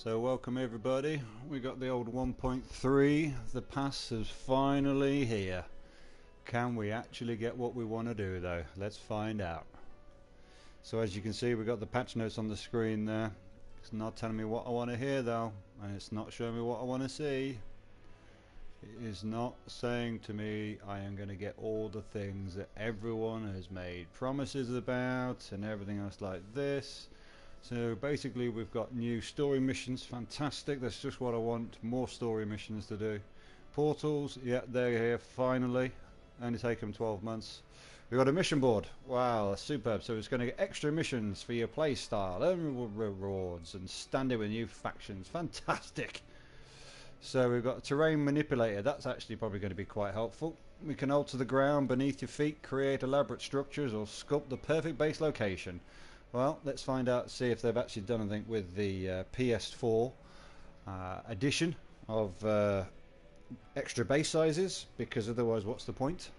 So welcome everybody, we got the old 1.3, the pass is finally here. Can we actually get what we want to do though? Let's find out. So as you can see, we've got the patch notes on the screen there. It's not telling me what I want to hear though, and it's not showing me what I want to see. It is not saying to me I am going to get all the things that everyone has made promises about and everything else like this. So basically we've got new story missions, fantastic, that's just what I want, more story missions to do. Portals, yeah, they're here finally, only take them 12 months. We've got a mission board, wow, that's superb, so it's going to get extra missions for your playstyle, earn rewards and stand in with new factions, fantastic. So we've got a terrain manipulator, that's actually probably going to be quite helpful. We can alter the ground beneath your feet, create elaborate structures or sculpt the perfect base location. Well, let's find out, see if they've actually done anything with the PS4 edition of extra base sizes, because otherwise what's the point?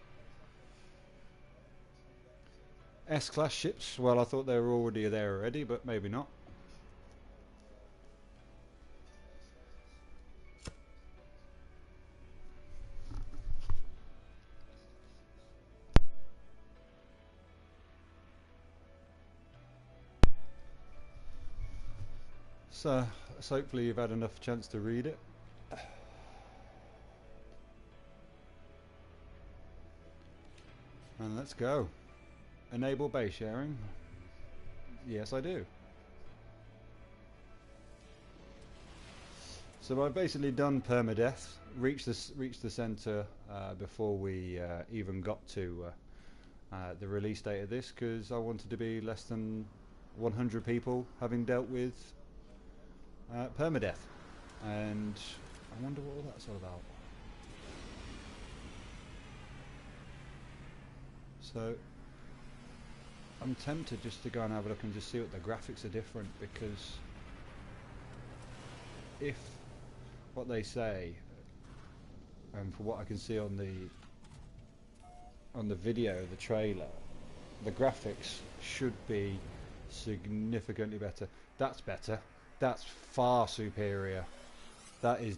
S-class ships, well I thought they were already there already, but maybe not. So hopefully you've had enough chance to read it. And let's go. Enable base sharing. Yes, I do. So I've basically done permadeath, reached the centre before we even got to the release date of this, because I wanted to be less than 100 people having dealt with permadeath, and I wonder what all that's all about. So I'm tempted just to go and have a look and just see what the graphics are different, because if what they say, and for what I can see on the video, the trailer, the graphics should be significantly better. That's better. That's far superior. That is.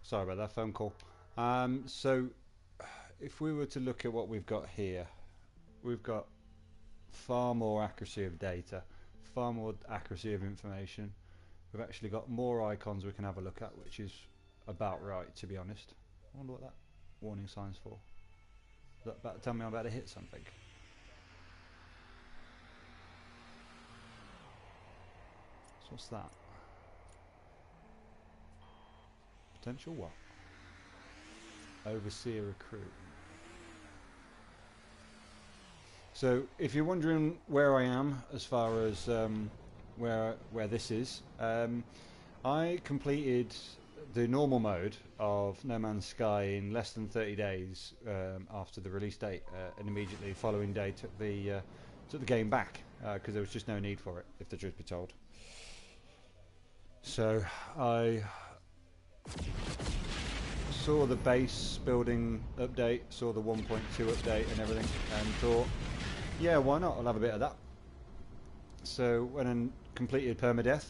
Sorry about that phone call. So if we were to look at what we've got here, we've got far more accuracy of data, far more accuracy of information. We've actually got more icons we can have a look at, which is about right, to be honest. I wonder what that warning sign's for. Is that about to tell me I'm about to hit something? So what's that? Potential what? Overseer recruit. So if you're wondering where I am as far as where this is, I completed the normal mode of No Man's Sky in less than 30 days after the release date, and immediately the following day took the game back because there was just no need for it, if the truth be told. So I saw the base building update, saw the 1.2 update and everything, and thought, yeah, why not? I'll have a bit of that. So went and completed permadeath,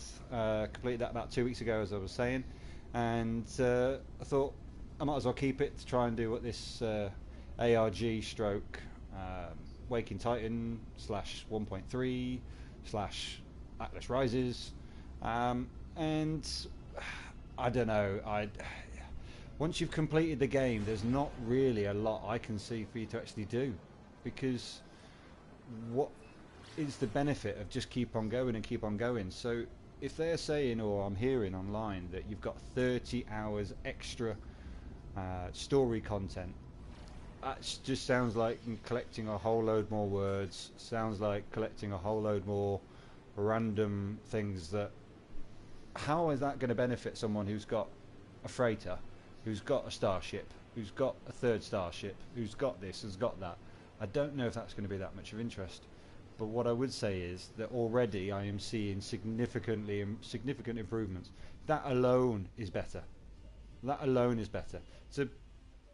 completed that about 2 weeks ago, as I was saying, and I thought I might as well keep it to try and do what this ARG stroke Waking Titan slash 1.3 slash Atlas Rises, and I don't know. Once you've completed the game, there's not really a lot I can see for you to actually do, because what is the benefit of just keep on going and keep on going? So if they're saying, or I'm hearing online, that you've got 30 hours extra story content, that just sounds like collecting a whole load more words, sounds like collecting a whole load more random things. That how is that going to benefit someone who's got a freighter, who's got a starship, who's got a third starship, who's got this, who's got that? I don't know if that's going to be that much of interest. But what I would say is that already I am seeing significant improvements. That alone is better. That alone is better. It's a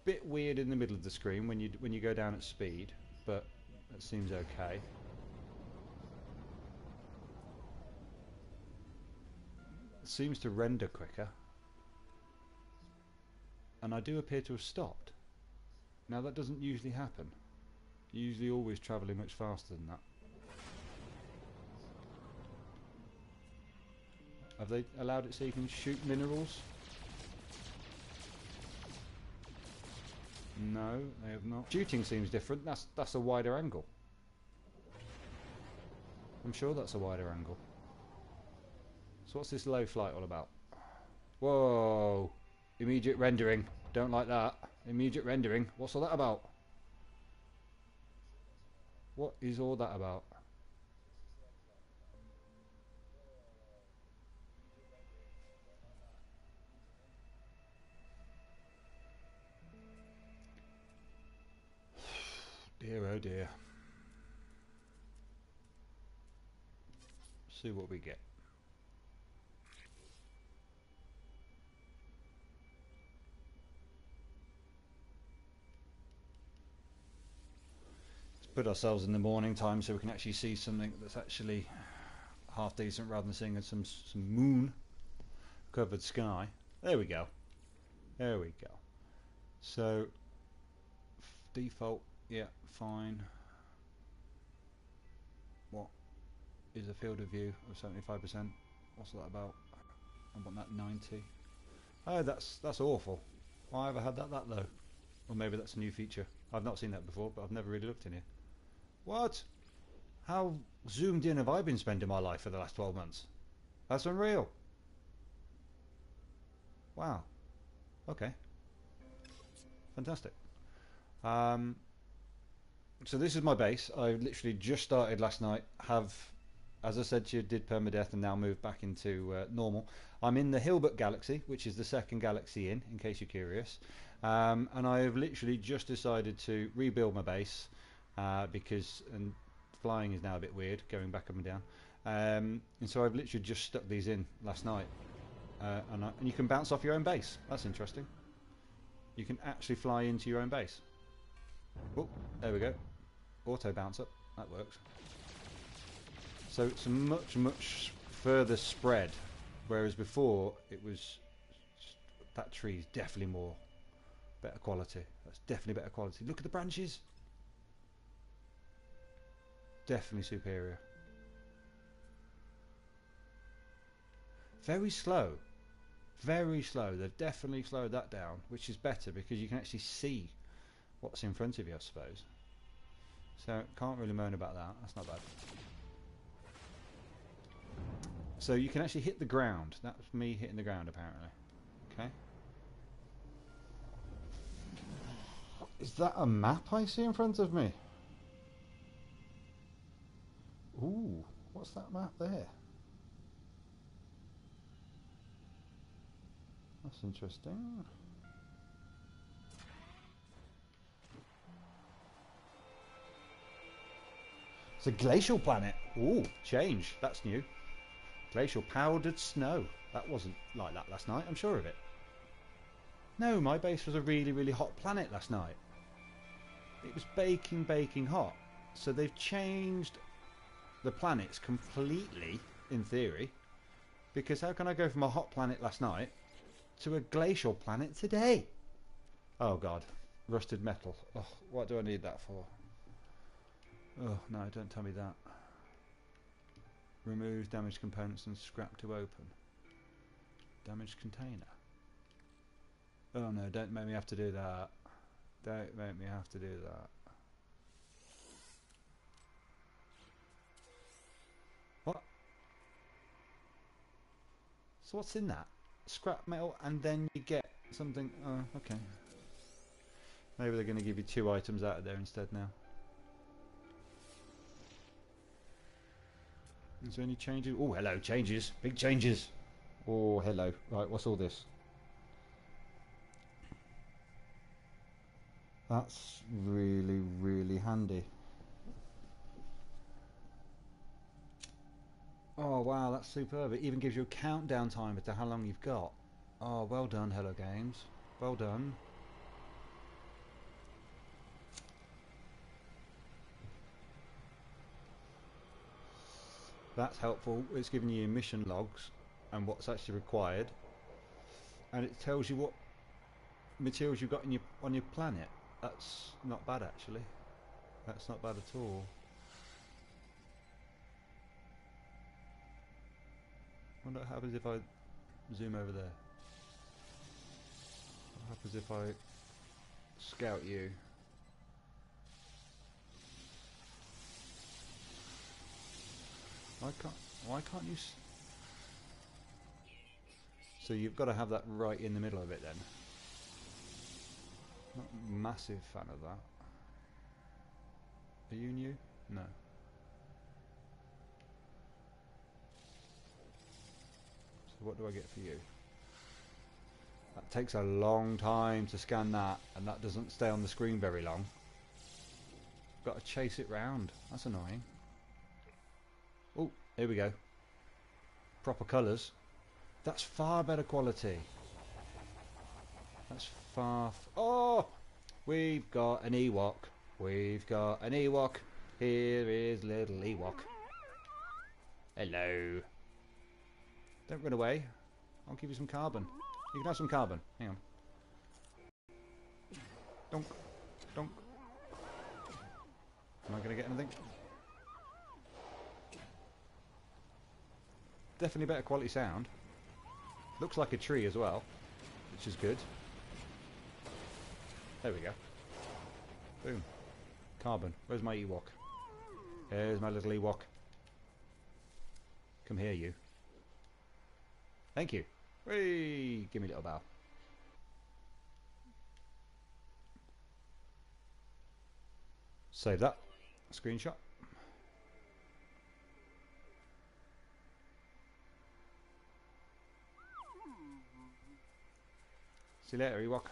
bit weird in the middle of the screen when you go down at speed, but that seems okay. It seems to render quicker, and I do appear to have stopped. Now that doesn't usually happen. You're usually always travelling much faster than that. Have they allowed it so you can shoot minerals? No, they have not. Shooting seems different. That's a wider angle. I'm sure that's a wider angle. So what's this low flight all about? Whoa! Immediate rendering. Don't like that. Immediate rendering. What's all that about? What is all that about? Dear oh dear. See what we get. Let's put ourselves in the morning time so we can actually see something that's actually half decent, rather than seeing some moon covered sky. There we go. There we go. So default, yeah, fine. What is a field of view of 75%? What's that about? I want that 90. Oh, that's awful. Why have I had that low? Or maybe that's a new feature. I've not seen that before, but I've never really looked in here. What? How zoomed in have I been spending my life for the last 12 months? That's unreal. Wow. Okay. Fantastic. So this is my base. I literally just started last night. As I said to you, did permadeath and now moved back into normal. I'm in the Hilbert galaxy, which is the second galaxy in case you're curious. And I've literally just decided to rebuild my base because flying is now a bit weird, going back up and down. And so I've literally just stuck these in last night. And you can bounce off your own base. That's interesting. You can actually fly into your own base. Oh, there we go. Auto bounce up. That works. So it's a much further spread, whereas before it was that tree is definitely better quality. That's definitely better quality. Look at the branches. Definitely superior. Very slow. Very slow. They've definitely slowed that down, which is better because you can actually see what's in front of you, I suppose. So can't really moan about that. That's not bad. So you can actually hit the ground. That was me hitting the ground, apparently. Okay. Is that a map I see in front of me? Ooh, what's that map there? That's interesting. It's a glacial planet. Ooh, change. That's new. Glacial powdered snow. That wasn't like that last night, I'm sure of it. No, my base was a really, really hot planet last night. It was baking, baking hot. So they've changed the planets completely, in theory. Because how can I go from a hot planet last night to a glacial planet today? Oh god. Rusted metal. Oh, what do I need that for? Oh, no, don't tell me that. Remove damaged components and scrap to open. Damaged container. Oh no, don't make me have to do that. Don't make me have to do that. What? So what's in that? Scrap metal and then you get something... Oh, okay. Maybe they're going to give you 2 items out of there instead now. Is there any changes? Oh, hello, changes. Big changes. Oh, hello. Right, what's all this? That's really, really handy. Oh, wow, that's superb. It even gives you a countdown timer to how long you've got. Oh, well done, Hello Games. Well done. That's helpful. It's giving you mission logs and what's actually required, and it tells you what materials you've got in on your planet. That's not bad actually. That's not bad at all. I wonder what happens if I zoom over there. What happens if I scout you? Why can't you? So you've got to have that right in the middle of it then. Not a massive fan of that. Are you new? No. So what do I get for you? That takes a long time to scan that, and that doesn't stay on the screen very long. Got to chase it round. That's annoying. Oh, here we go. Proper colours. That's far better quality. That's far... Oh! We've got an Ewok. We've got an Ewok. Here is little Ewok. Hello. Don't run away. I'll give you some carbon. You can have some carbon. Hang on. Donk. Donk. Am I going to get anything? Definitely better quality sound. Looks like a tree as well, which is good. There we go. Boom. Carbon. Where's my Ewok? There's my little Ewok. Come here, you. Thank you. Whee! Give me a little bow. Save that. Screenshot. See you later, Ewok.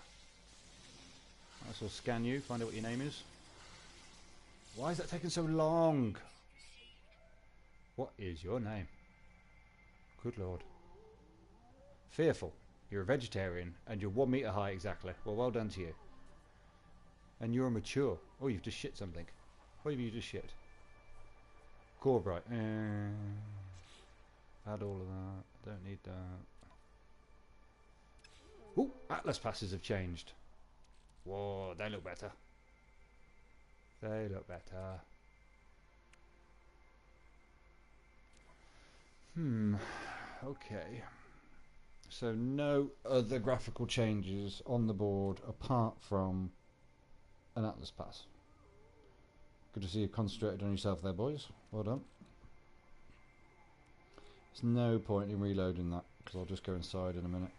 I shall scan you, find out what your name is. Why is that taking so long? What is your name? Good lord. Fearful. You're a vegetarian and you're 1 meter high exactly. Well done to you. And you're mature. Oh, you've just shit something. What have you just shit? Corbright. Add all of that. Don't need that. Ooh, Atlas passes have changed. Whoa, they look better. They look better. Okay. So no other graphical changes on the board apart from an Atlas pass. Good to see you concentrated on yourself there, boys. Well done. There's no point in reloading that because I'll just go inside in a minute.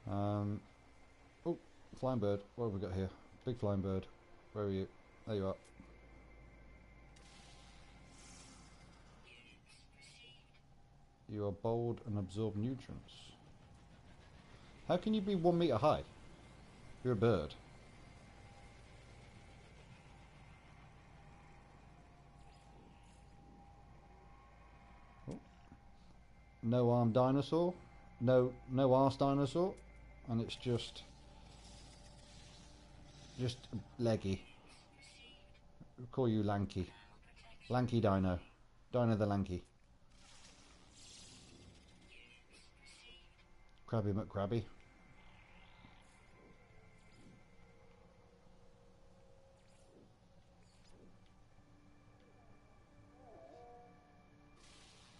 Oh, flying bird. What have we got here? Big flying bird. Where are you? There you are. You are bold and absorb nutrients. How can you be 1 meter high? You're a bird. Oh. No arm dinosaur. No arse dinosaur. And it's just leggy. We'll call you Lanky. Lanky Dino. Dino the Lanky. Krabby McCrabby.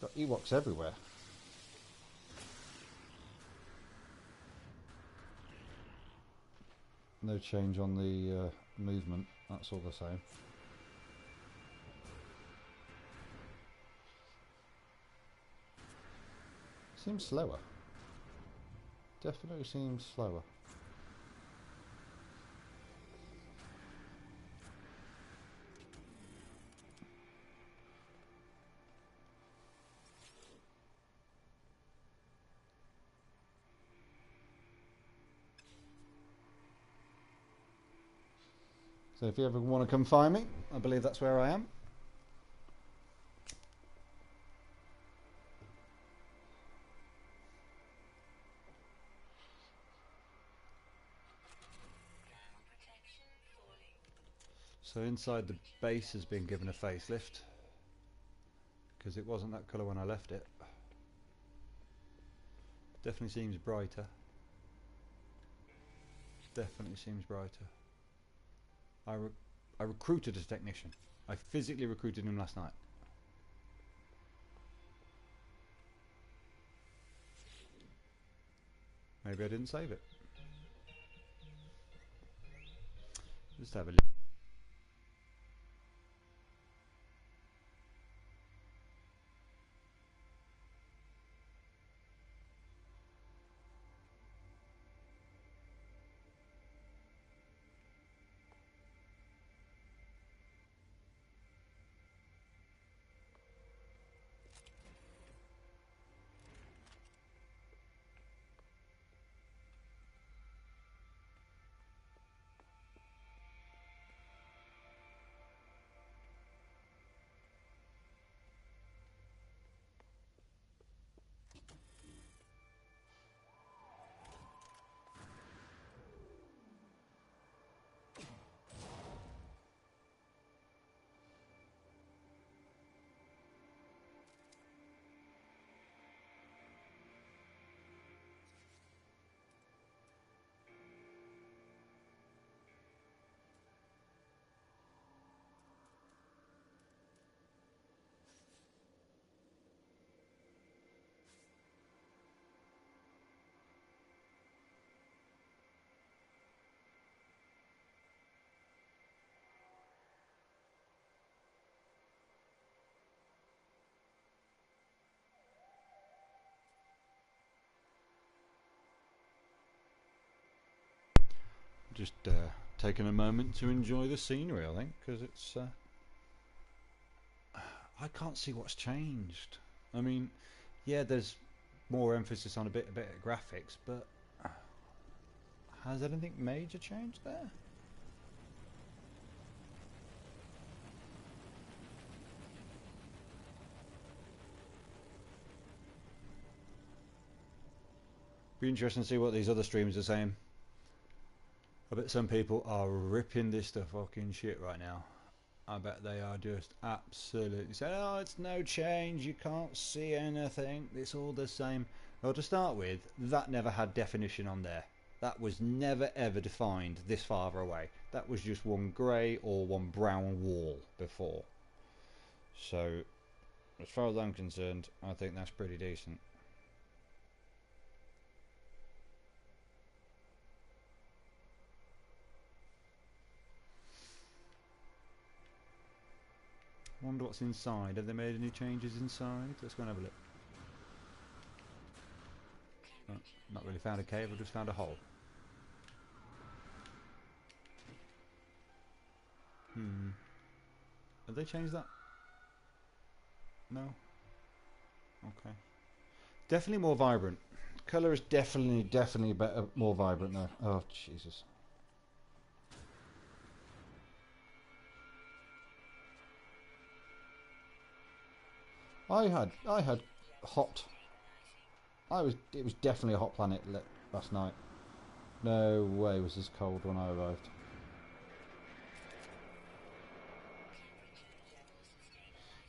Got Ewoks everywhere. No change on the movement. That's all the same. Seems slower. Definitely seems slower. So if you ever want to come find me, I believe that's where I am. So inside the base has been given a facelift because it wasn't that colour when I left it. Definitely seems brighter. Definitely seems brighter. I recruited a technician. I physically recruited him last night. Maybe I didn't save it. Just have a look. Just taking a moment to enjoy the scenery, I think, because it's. I can't see what's changed. I mean, yeah, there's more emphasis on a bit of graphics, but has anything major changed there? Be interesting to see what these other streams are saying. I bet some people are ripping this to fucking shit right now. I bet they are just absolutely saying, oh, it's no change, you can't see anything, it's all the same. Well, to start with, that never had definition on there. That was never ever defined this far away. That was just one grey or one brown wall before. So, as far as I'm concerned, I think that's pretty decent. Wonder what's inside. Have they made any changes inside? Let's go and have a look. Oh, not really found a cave, I've just found a hole. Have they changed that? No? Okay. Definitely more vibrant. Colour is definitely better, more vibrant though. Oh Jesus! I had hot. It was definitely a hot planet last night. No way was this cold when I arrived.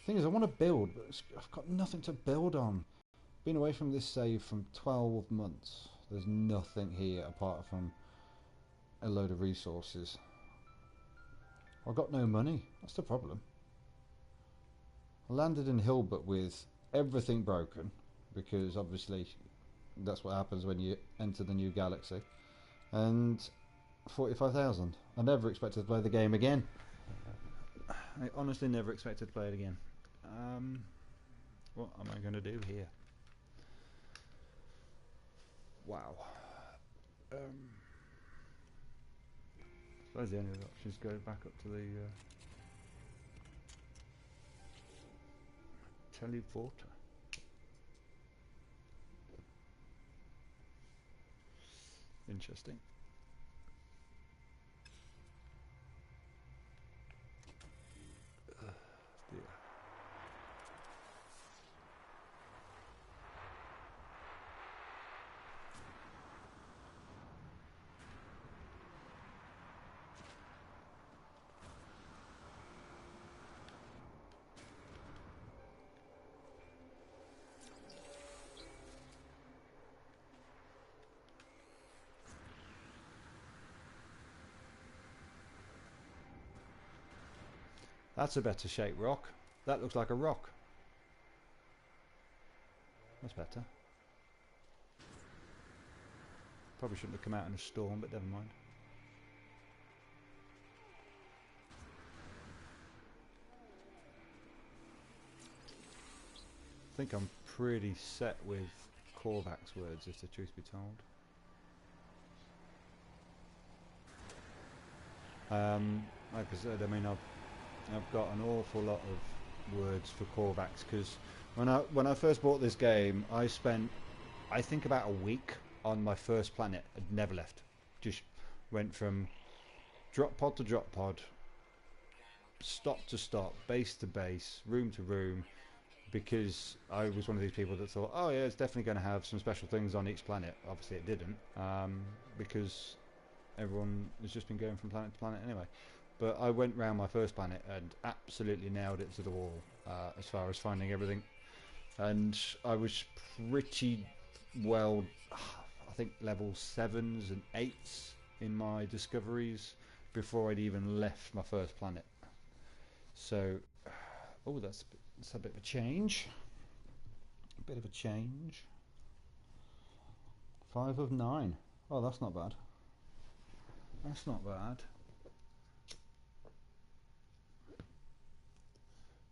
Thing is, I want to build, but I've got nothing to build on. Been away from this save from 12 months. There's nothing here apart from a load of resources. I've got no money. That's the problem. I landed in Hilbert with everything broken, because obviously that's what happens when you enter the new galaxy. And 45,000. I never expected to play the game again. I honestly never expected to play it again. What am I going to do here? Wow. I suppose the only other option is go back up to the teleporter. Interesting. Dear. That's a better shaped rock. That looks like a rock. That's better. Probably shouldn't have come out in a storm, but never mind. I think I'm pretty set with Korvac's words, if the truth be told. Like I said, I mean, I've got an awful lot of words for Korvax, because when I first bought this game, I spent, I think, about a week on my first planet. I'd never left. Just went from drop pod to drop pod, stop to stop, base to base, room to room, because I was one of these people that thought, oh yeah, it's definitely going to have some special things on each planet. Obviously it didn't, because everyone has just been going from planet to planet anyway. But I went round my first planet and absolutely nailed it to the wall, as far as finding everything. And I was pretty well, I think level 7s and 8s in my discoveries before I'd even left my first planet. So, oh, that's a bit of a change. A bit of a change. 5 of 9. Oh, that's not bad. That's not bad.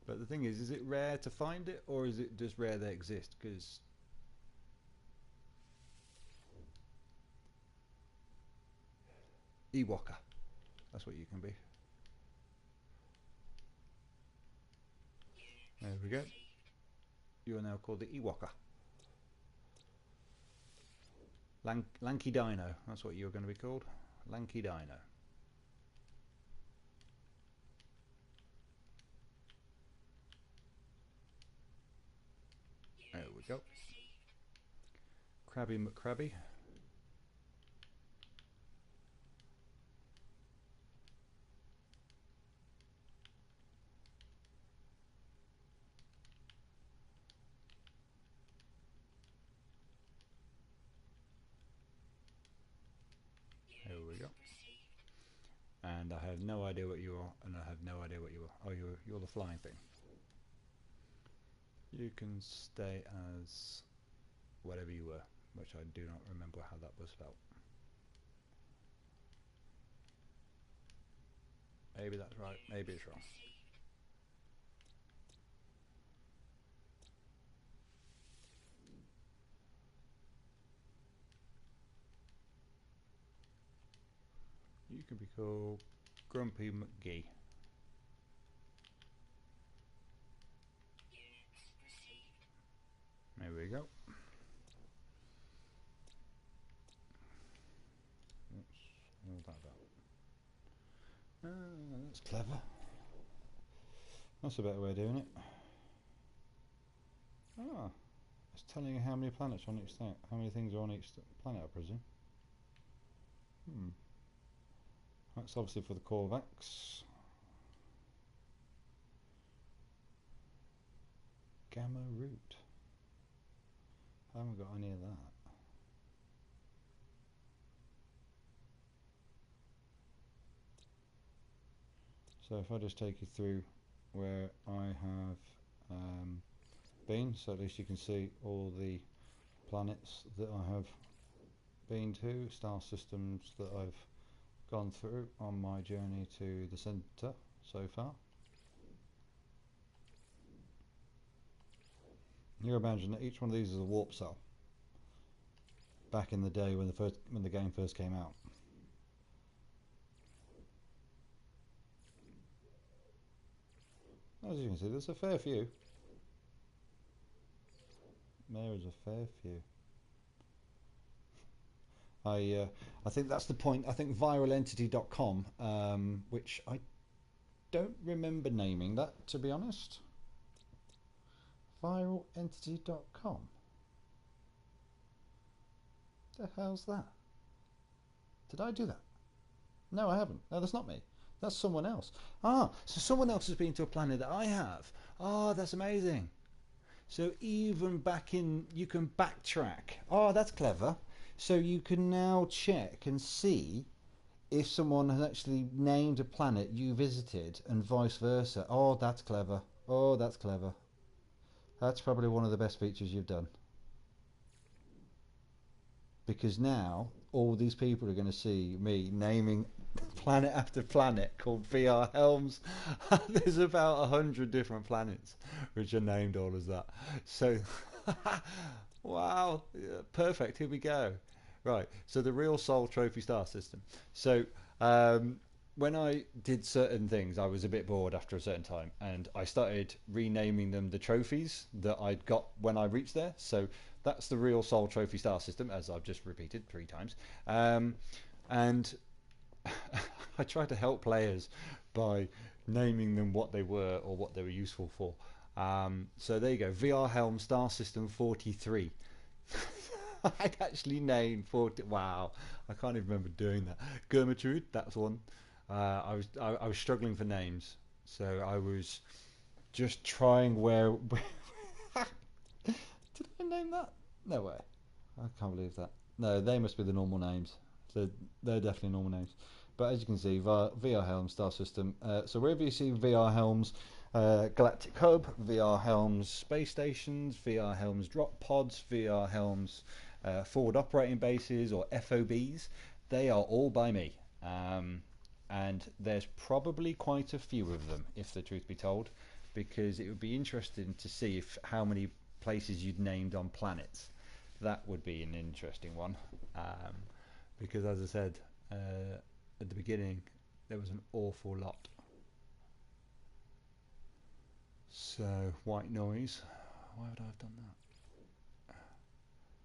But the thing is it rare to find it, or is it just rare they exist? Because Ewaka, that's what you can be. There we go. You are now called the Ewaka. Lanky Dino, that's what you're going to be called. Lanky Dino. There we go. Krabby McCrabby. There we go. And I have no idea what you are, and I have no idea what you are. Oh, you're the flying thing. You can stay as whatever you were, which I do not remember how that was spelled. Maybe that's right, maybe it's wrong. You can be called Grumpy McGee. There we go. What's that about? That's clever. That's a better way of doing it. Ah, it's telling you how many planets on each thing, how many things are on each planet, I presume. That's obviously for the Corvax. Gamma root. I haven't got any of that. So if I just take you through where I have been, so at least you can see all the planets that I have been to, star systems that I've gone through on my journey to the centre so far. You imagine that each one of these is a warp cell back in the day when the game first came out. As you can see, there's a fair few. There is a fair few. I think that's the point. I think viralentity.com, which I don't remember naming that, to be honest. Viralentity.com. The hell's that? Did I do that? No, I haven't. No, that's not me. That's someone else. Ah, so someone else has been to a planet that I have. Oh, that's amazing. So even back in, you can backtrack. Oh, that's clever. So you can now check and see if someone has actually named a planet you visited and vice versa. Oh, that's clever. Oh, that's clever. That's probably one of the best features you've done. Because now all these people are going to see me naming planet after planet called VR Helms. There's about 100 different planets which are named all as that. So, wow, yeah, perfect. Here we go. Right, so the real Soul Trophy Star System. So, when I did certain things, I was a bit bored after a certain time, and I started renaming them the trophies that I'd got when I reached there. So that's the real Soul Trophy Star System, as I've just repeated 3 times. And I tried to help players by naming them what they were or what they were useful for. So there you go, VR Helm Star System 43. I'd actually named 40. Wow, I can't even remember doing that. Germatrude, that's one. I was struggling for names, so I was just trying where. Did I name that? No way. I can't believe that. No, they must be the normal names. They're definitely normal names. But as you can see, VR Helms Star System. So wherever you see VR Helms Galactic Hub, VR Helms Space Stations, VR Helms Drop Pods, VR Helms Forward Operating Bases, or FOBs, they are all by me. And there's probably quite a few of them, if the truth be told, because it would be interesting to see how many places you'd named on planets. That would be an interesting one, because as I said at the beginning, there was an awful lot. So, white noise. Why would I have done that?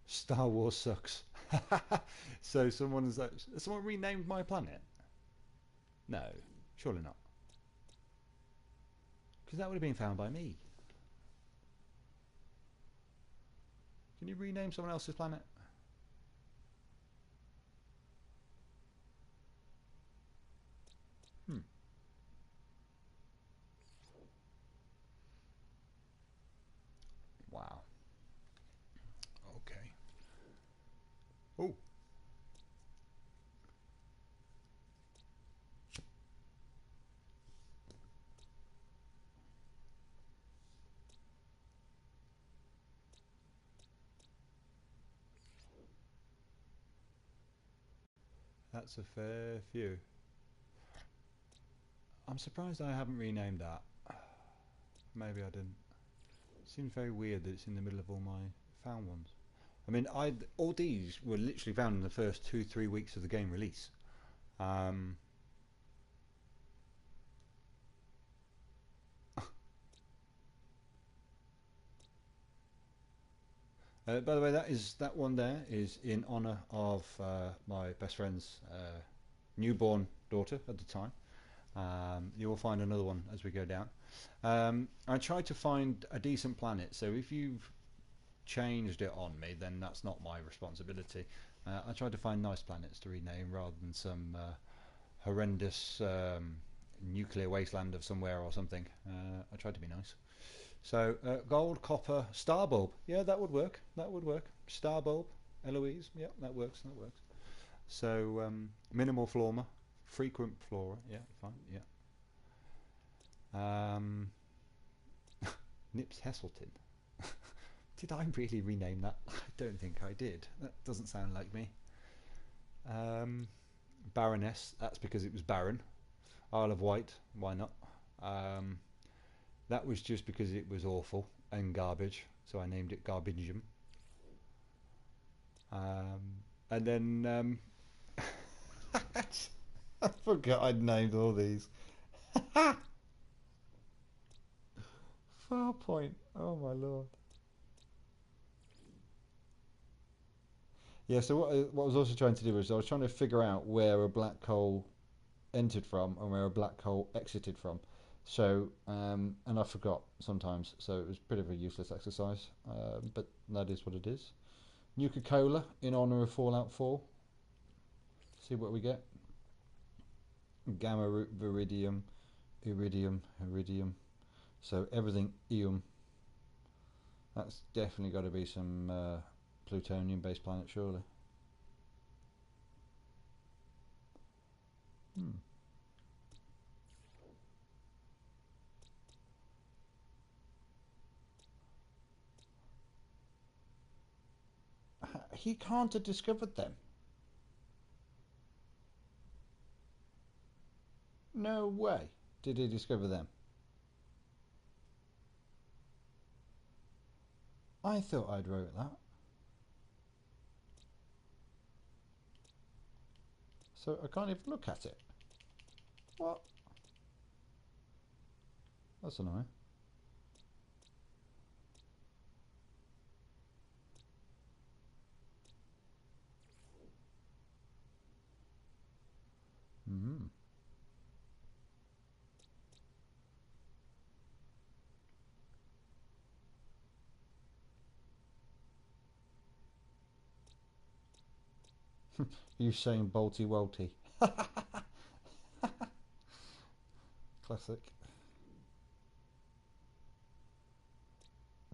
Star Wars sucks. So someone renamed my planet? No, surely not. Because that would have been found by me. Can you rename someone else's planet? Wow. Okay. Oh. That's a fair few. I'm surprised I haven't renamed that. Maybe I didn't. Seems very weird that it's in the middle of all my found ones. I mean, all these were literally found in the first 2-3 weeks of the game release. By the way, that one there is in honour of my best friend's newborn daughter at the time. You will find another one as we go down. I tried to find a decent planet, so if you've changed it on me, then that's not my responsibility. I tried to find nice planets to rename rather than some horrendous nuclear wasteland of somewhere or something. I tried to be nice. So gold, copper, star bulb. Yeah, that would work. That would work. Star bulb, Eloise. Yeah, that works. That works. So minimal flora, frequent flora. Yeah, fine. Yeah. Nips Heselton. Did I really rename that? I don't think I did. That doesn't sound like me. Baroness. That's because it was barren. Isle of Wight. Why not? That was just because it was awful and garbage, so I named it Garbagium. And then I forgot I'd named all these. Farpoint. Oh my lord. Yeah. So what I was also trying to do was I was trying to figure out where a black hole entered from and where a black hole exited from. So, and I forgot sometimes, so it was a bit of a useless exercise, but that is what it is. Nuka-Cola in honor of Fallout 4. See what we get. Gamma, viridium, iridium, iridium. So everything eum. That's definitely got to be some plutonium-based planet, surely. He can't have discovered them. No way did he discover them. I thought I'd wrote that. So I can't even look at it. What? That's annoying. Mm-hmm. You saying bolty wolty. Classic.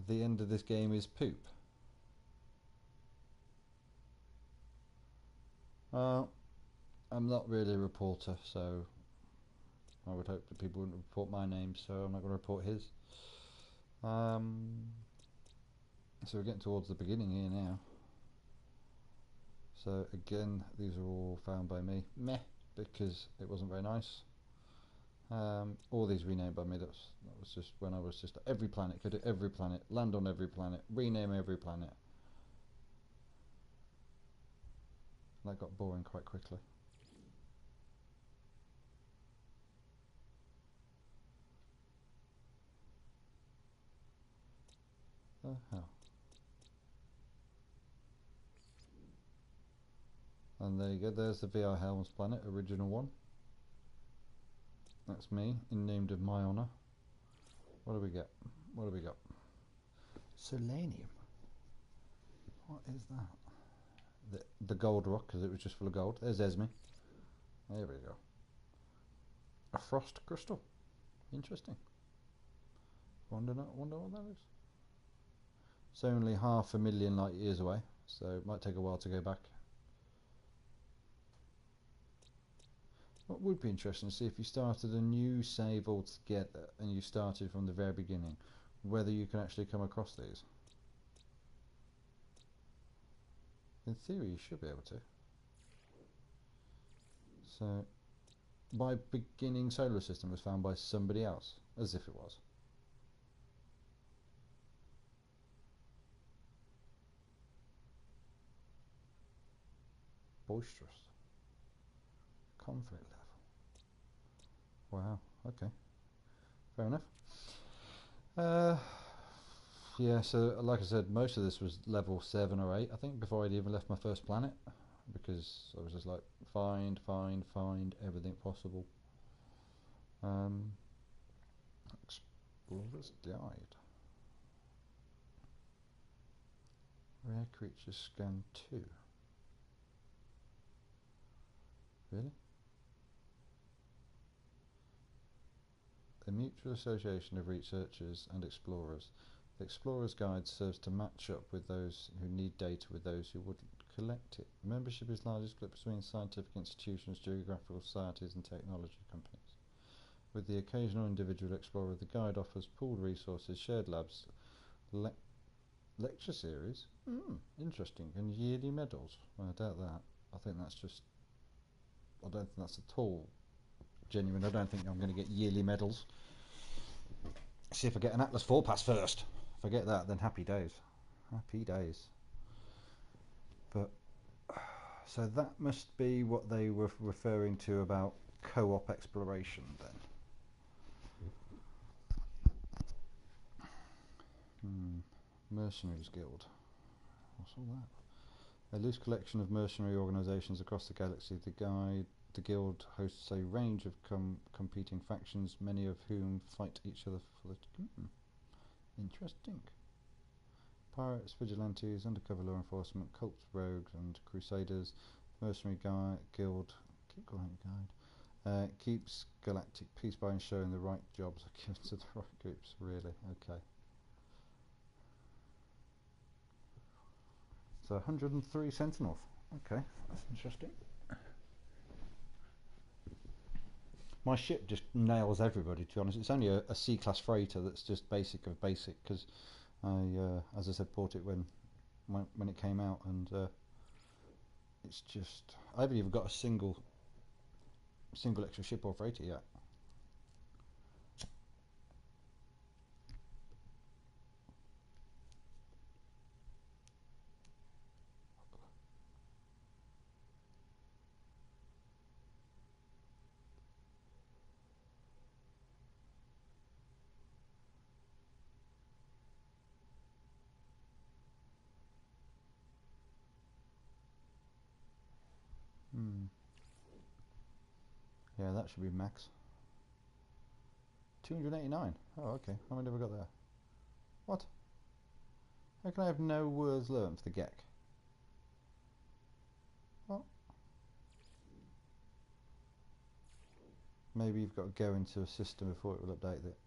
The end of this game is poop. Well, I'm not really a reporter, so I would hope that people wouldn't report my name, so I'm not going to report his. So we're getting towards the beginning here now. So again, these are all found by me. Meh, because it wasn't very nice. All these renamed by me. That was just when I was just every planet, could do every planet, land on every planet, rename every planet. That got boring quite quickly. The hell. And there you go, there's the VR Helms planet, original one. That's me, named in my honour. What do we get? What do we got? Selenium. What is that? The gold rock, because it was just full of gold. There's Esme. There we go. A frost crystal. Interesting. Wonder what that is. It's only 500,000 light years away, so it might take a while to go back. What would be interesting to see if you started a new save altogether and you started from the very beginning, whether you can actually come across these. In theory you should be able to. So, my beginning solar system was found by somebody else, as if it was. Boisterous. Conflict level. Wow, okay. Fair enough. Yeah, so like I said, most of this was level 7 or 8, I think, before I'd even left my first planet. because I was just like, find everything possible. Explorers Guide. Rare creatures scan 2. Really? A mutual association of researchers and explorers. The Explorer's Guide serves to match up with those who need data with those who wouldn't collect it. Membership is largely split between scientific institutions, geographical societies and technology companies. With the occasional individual explorer, the guide offers pooled resources, shared labs, lecture series, interesting, and yearly medals. Well, I doubt that. I don't think that's at all genuine. I don't think I'm going to get yearly medals. See if I get an Atlas 4 pass first. If I get that, then happy days. Happy days. But so that must be what they were referring to about co-op exploration then. Mercenaries Guild. What's all that? A loose collection of mercenary organisations across the galaxy. The guild hosts a range of competing factions, many of whom fight each other for the... Interesting. Pirates, vigilantes, undercover law enforcement, cults, rogues and crusaders. Mercenary Guild... Keep calling it guide. Keeps galactic peace by ensuring the right jobs are given to the right groups. Really? Okay. So 103 Sentinels. Okay, that's interesting. My ship just nails everybody, to be honest. It's only a C-class freighter that's just basic of basic, because I, as I said, bought it when it came out, and it's just... I haven't even got a single extra ship or freighter yet. Yeah, that should be max. 289. Oh, okay. How many have I got there? What? How can I have no words learned for the GEC? What? Maybe you've got to go into a system before it will update it.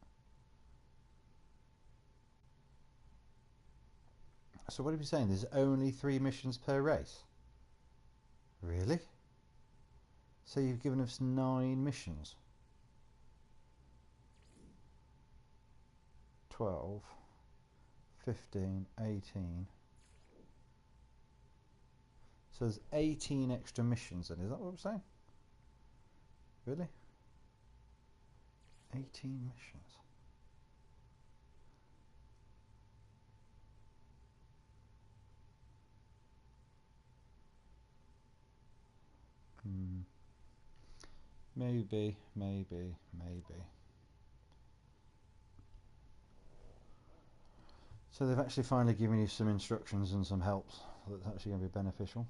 So what are you saying? There's only 3 missions per race? Really? So you've given us 9 missions. 12, 15, 18. So there's 18 extra missions then, is that what I'm saying? Really? 18 missions. Maybe. So they've actually finally given you some instructions and some helps that's actually going to be beneficial.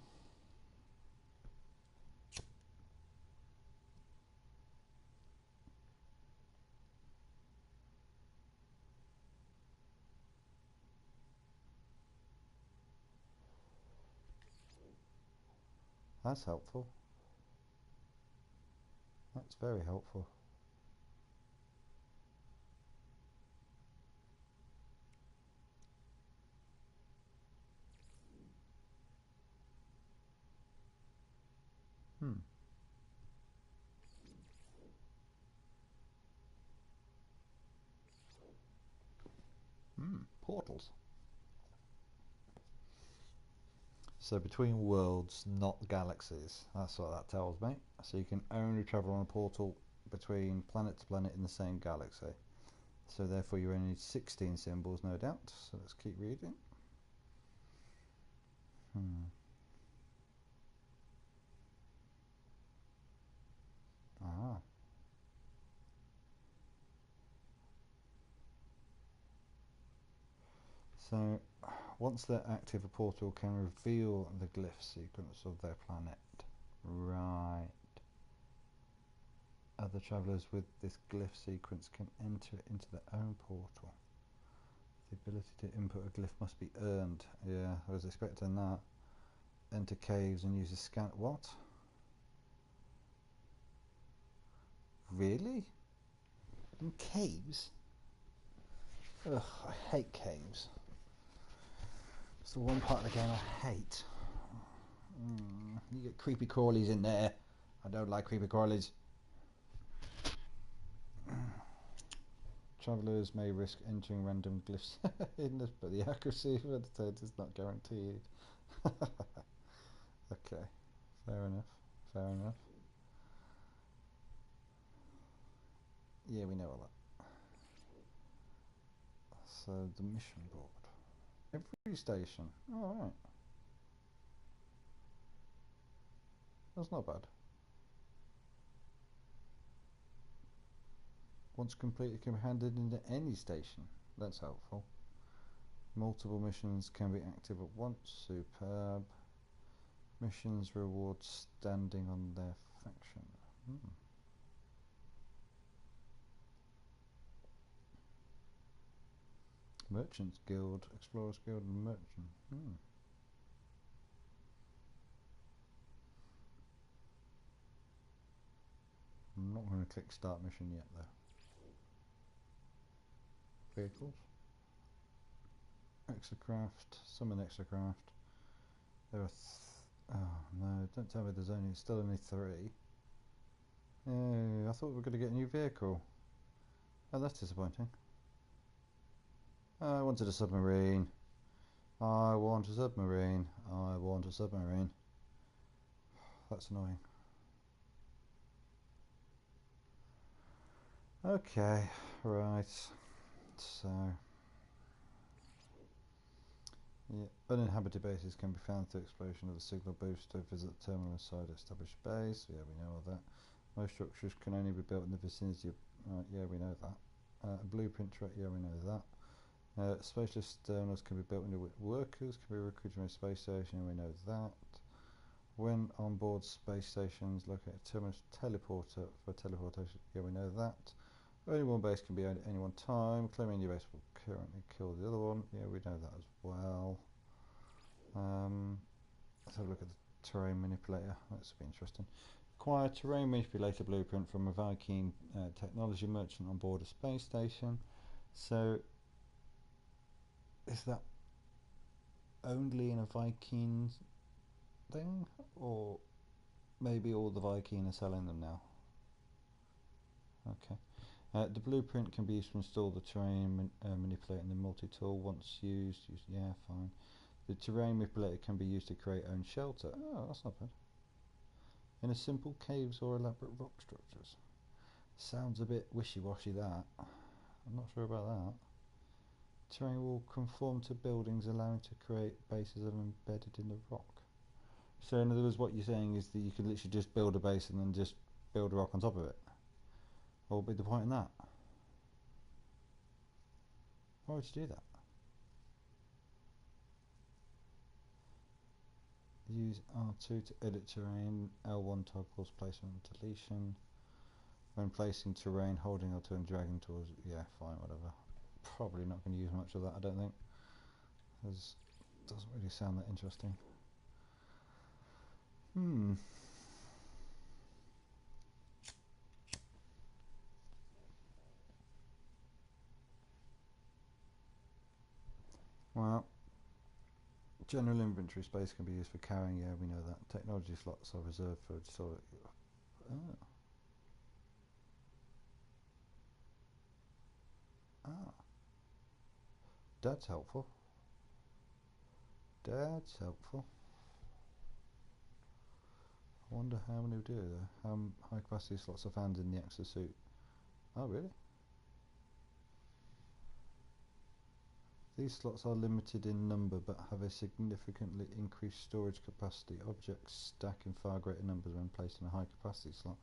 That's helpful. That's very helpful. Portals. So between worlds, not galaxies. That's what that tells me. So you can only travel on a portal between planet to planet in the same galaxy. So therefore you only need 16 symbols, no doubt. So let's keep reading. So Once they're active, a portal can reveal the glyph sequence of their planet. Right. Other travellers with this glyph sequence can enter it into their own portal. The ability to input a glyph must be earned. Yeah, I was expecting that. Enter caves and use a scan. What? Really? In caves? Ugh, I hate caves. It's the one part of the game I hate. You get creepy crawlies in there. I don't like creepy crawlies. Travellers may risk entering random glyphs in this, but the accuracy of it is not guaranteed. Okay, fair enough. Fair enough. Yeah, we know all that. So the mission board. Every station. All right. That's not bad. Once completed, can be handed into any station. That's helpful. Multiple missions can be active at once. Superb. Missions reward standing on their faction. Merchants Guild, Explorers Guild, and Merchant. I'm not going to click start mission yet though. Vehicles. Exocraft, summon Exocraft. There are oh no, don't tell me there's still only 3. I thought we were going to get a new vehicle. Oh, that's disappointing. I wanted a submarine. I want a submarine. I want a submarine. That's annoying. Okay, right. So, yeah, uninhabited bases can be found through exploration of the signal booster. Visit the terminal inside established base. Yeah, we know all that. Most structures can only be built in the vicinity of. Yeah, we know that. A blueprint track. Yeah, we know that. Specialist terminals can be built into workers. Can be recruited from a space station. We know that. When on board space stations, locate a terminus teleporter for teleportation. Yeah, we know that. Only one base can be owned at any one time. Claiming a new base will currently kill the other one. Yeah, we know that as well. Let's have a look at the terrain manipulator. That's be interesting. Acquire terrain manipulator blueprint from a Viking technology merchant on board a space station. So, is that only in a Viking thing, or maybe all the Viking are selling them now? Okay. The blueprint can be used to install the terrain manipulator in the multi-tool. Once used, yeah, fine. The terrain manipulator can be used to create own shelter. Oh, that's not bad. In a simple caves or elaborate rock structures. Sounds a bit wishy-washy, that. I'm not sure about that. Terrain will conform to buildings, allowing to create bases embedded in the rock. So in other words, what you're saying is that you could literally just build a base and then just build a rock on top of it. What would be the point in that? Why would you do that? Use R2 to edit terrain. L1 toggles placement and deletion. When placing terrain, holding L2 and dragging towards. Yeah, fine, whatever. Probably not going to use much of that, I don't think. It doesn't really sound that interesting. Well, general inventory space can be used for carrying. Yeah, we know that. Technology slots are reserved for sort. Oh. Ah, that's helpful. That's helpful. I wonder how many we do there. How high capacity slots are found in the exosuit? Oh, really? These slots are limited in number but have a significantly increased storage capacity. Objects stack in far greater numbers when placed in a high capacity slot.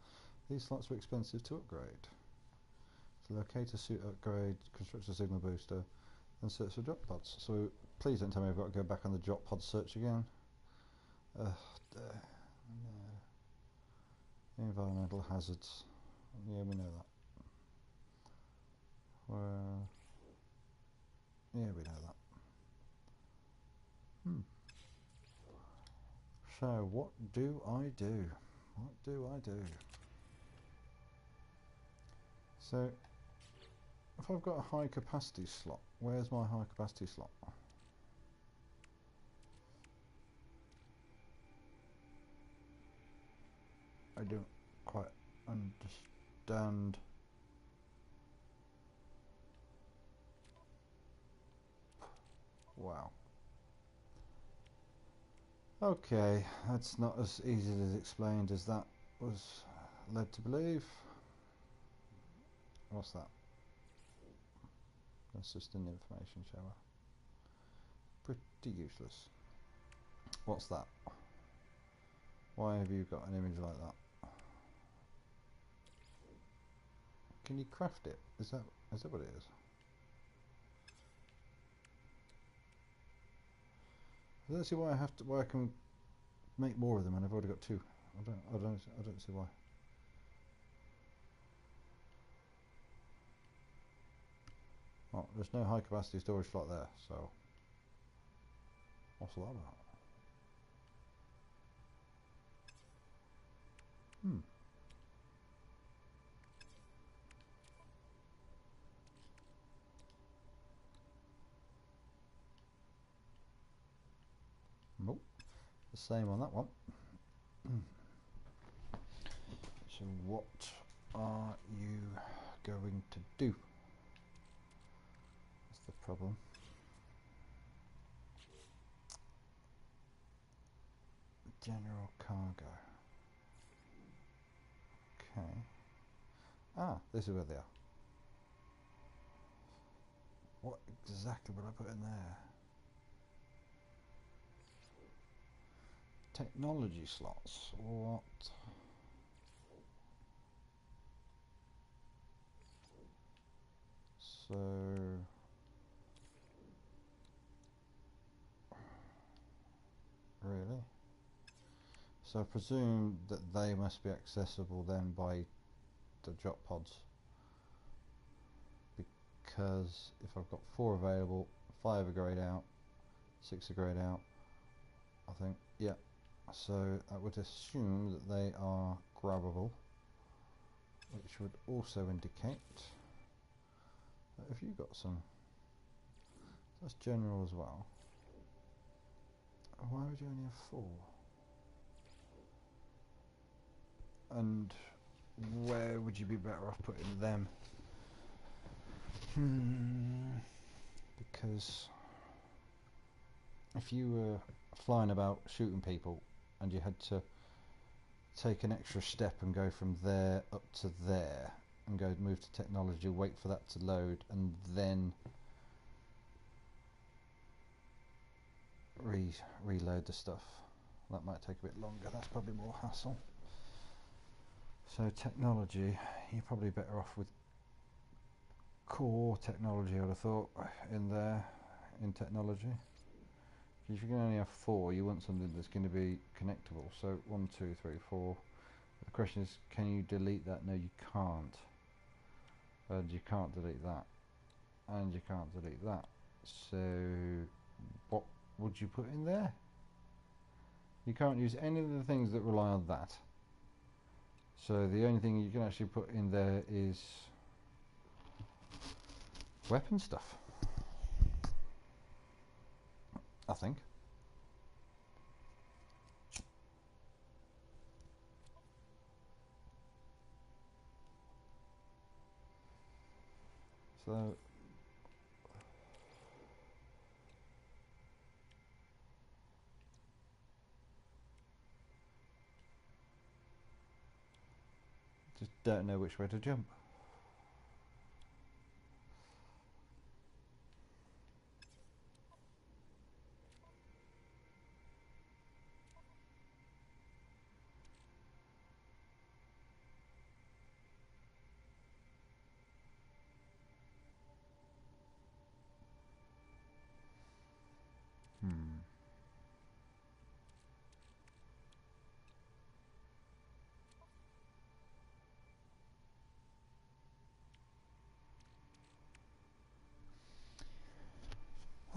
These slots were expensive to upgrade. To locate a suit upgrade, construct a signal booster. and search for drop pods. So please don't tell me I've got to go back on the drop pod search again. No. Environmental hazards. Yeah, we know that. Well, yeah, we know that. So what do I do? What do I do? So if I've got a high capacity slot, where's my high capacity slot? I don't quite understand. Wow. Okay, that's not as easily as explained as that was led to believe. What's that? That's just an information shower. Pretty useless. What's that? Why have you got an image like that? Can you craft it? Is that what it is? I don't see why I can make more of them and I've already got two. I don't see why. Oh, there's no high capacity storage slot there, so what's that about? Nope. The same on that one. So what are you going to do? That's the problem. General cargo. Okay. Ah, this is where they are. What exactly would I put in there? Technology slots. What? So really? So I presume that they must be accessible then by the drop pods, because if I've got 4 available, 5 are greyed out, 6 are greyed out, I think, yeah. So I would assume that they are grabbable, which would also indicate that if you've got some, that's general as well. Why would you only have 4? And where would you be better off putting them? Because if you were flying about shooting people and you had to take an extra step and go from there up to there and go move to technology, wait for that to load and then reload the stuff, that might take a bit longer. That's probably more hassle. So technology, you're probably better off with core technology, I would have thought, in there, in technology. If you can only have 4, you want something that's going to be connectable. So 1, 2, 3, 4. The question is, can you delete that? No, you can't. And you can't delete that. And you can't delete that. So what would you put in there? You can't use any of the things that rely on that. So the only thing you can actually put in there is weapon stuff, I think. So just don't know which way to jump.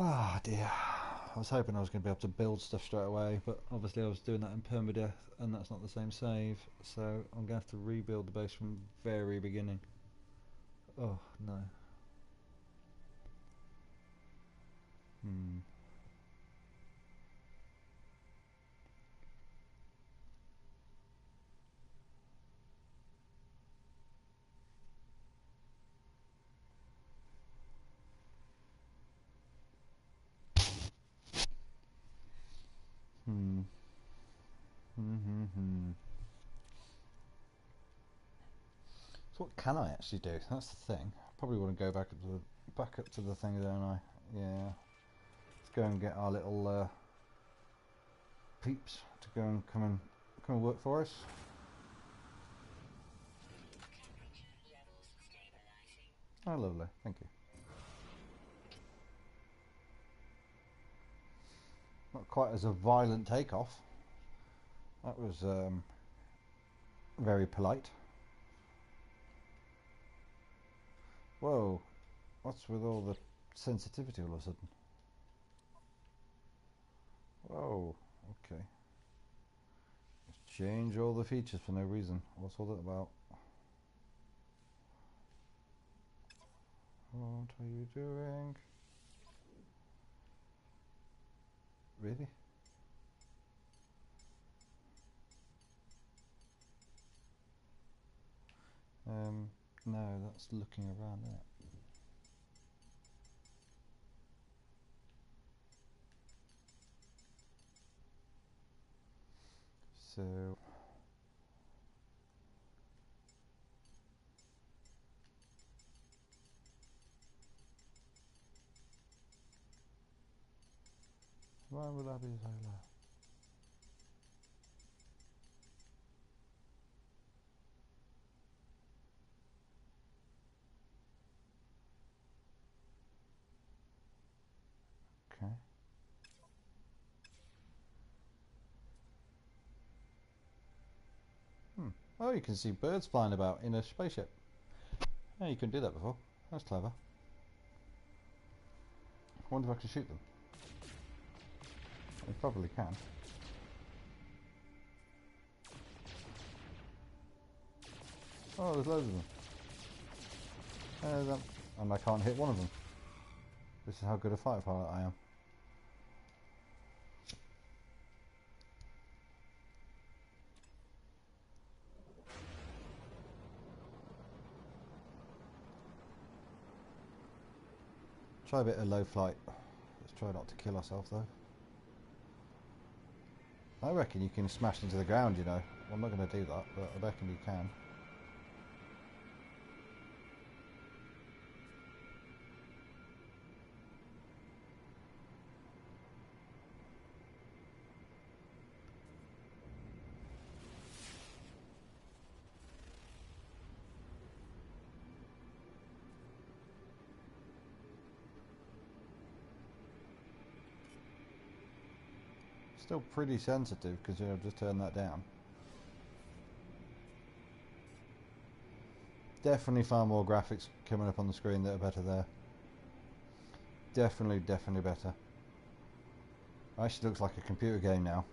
Ah dear. I was hoping I was going to be able to build stuff straight away, but obviously I was doing that in permadeath and that's not the same save, so I'm going to have to rebuild the base from the very beginning. Oh no. Hmm. Hmm. Hmm. So what can I actually do? That's the thing. I probably want to go back up to the thing, don't I? Yeah. Let's go and get our little peeps to go and come and work for us. Oh, lovely. Thank you. Not quite as a violent takeoff. That was very polite. Whoa. What's with all the sensitivity all of a sudden? Whoa. Okay. Just change all the features for no reason. What's all that about? What are you doing? Really? No, that's looking around there. So why would I be so low? Okay. Oh, you can see birds flying about in a spaceship. Oh, you couldn't do that before. That's clever. I wonder if I can shoot them. I probably can. Oh, there's loads of them. And I can't hit one of them. This is how good a fighter pilot I am. Try a bit of low flight. Let's try not to kill ourselves though. I reckon you can smash into the ground, you know. I'm not going to do that, but I reckon you can. Still pretty sensitive because I've just turned that down. Definitely far more graphics coming up on the screen that are better there. Definitely better. Actually looks like a computer game now.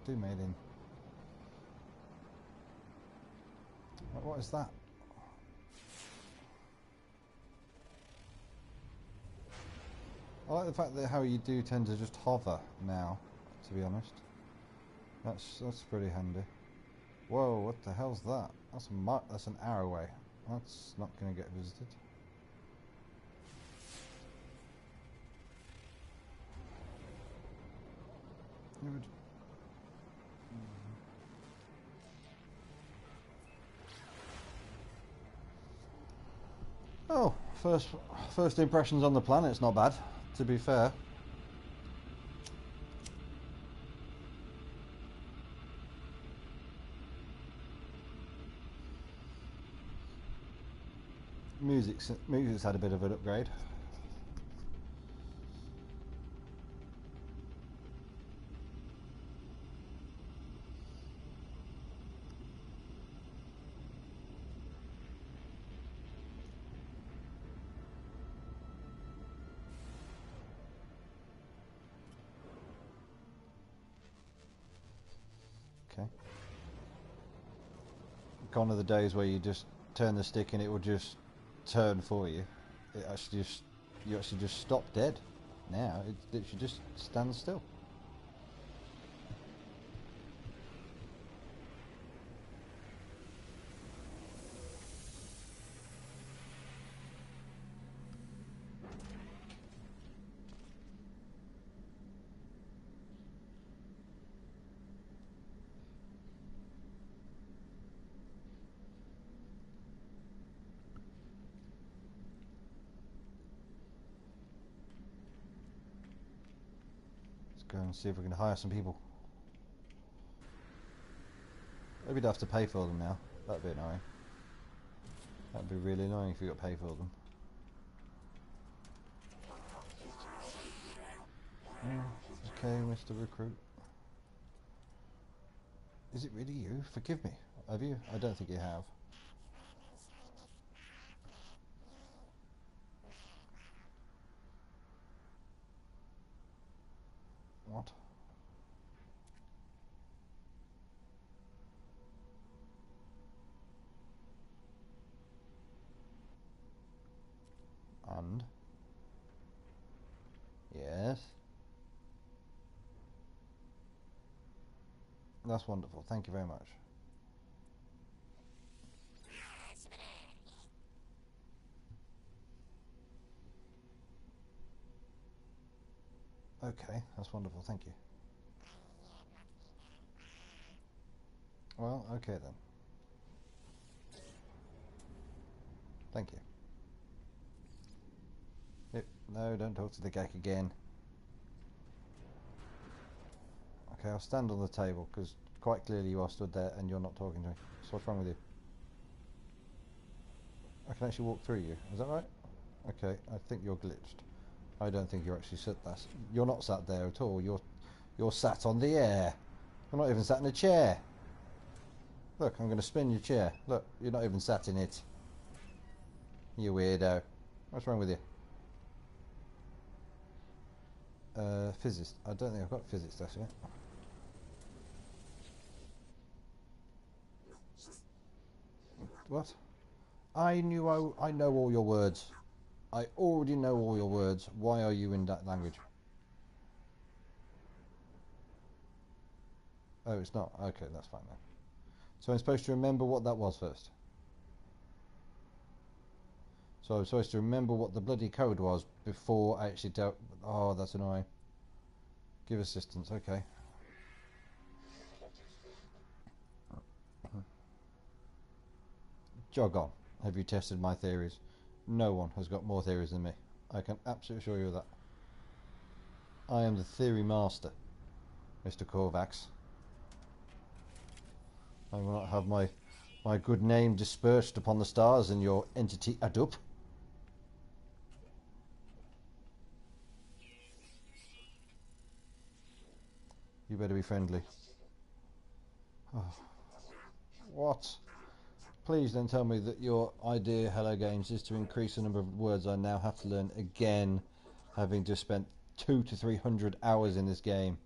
Do made in. What is that? I like the fact that how you do tend to just hover now, to be honest. That's pretty handy. Whoa, what the hell's that? That's an arrowway. That's not going to get visited. Oh, first impressions on the planet's not bad, to be fair. Music's had a bit of an upgrade. gone are the days where you just turn the stick and it will just turn for you. It actually just, you actually just stop dead. Now it literally just stands still. Go and see if we can hire some people. Maybe we'd have to pay for them now. That'd be annoying. That'd be really annoying if we got to pay for them. Okay, Mr. Recruit. Is it really you? Forgive me. Have you? I don't think you have. What? And? Yes? That's wonderful. Thank you very much. Okay, that's wonderful. Thank you. Well, okay then. Thank you. No, don't talk to the gag again. Okay, I'll stand on the table because quite clearly you are stood there and you're not talking to me. So what's wrong with you? I can actually walk through you. Is that right? Okay, I think you're glitched. I don't think you're actually sat there. You're not sat there at all. You're sat on the air. You're not even sat in a chair. Look, I'm going to spin your chair. Look, you're not even sat in it. You weirdo. What's wrong with you? Physicist. I don't think I've got physics test yet. What? I know all your words. I already know all your words. Why are you in that language? Oh, it's not. Okay, that's fine then. So I'm supposed to remember what that was first. So I'm supposed to remember what the bloody code was before I actually dealt... Oh, that's annoying. Give assistance, okay. Jog on. Have you tested my theories? No one has got more theories than me. I can absolutely assure you of that. I am the theory master, Mr. Korvax. I will not have my good name dispersed upon the stars and your entity adup. You better be friendly. Oh. What? Please don't tell me that your idea, Hello Games, is to increase the number of words I now have to learn again, having just spent 200 to 300 hours in this game.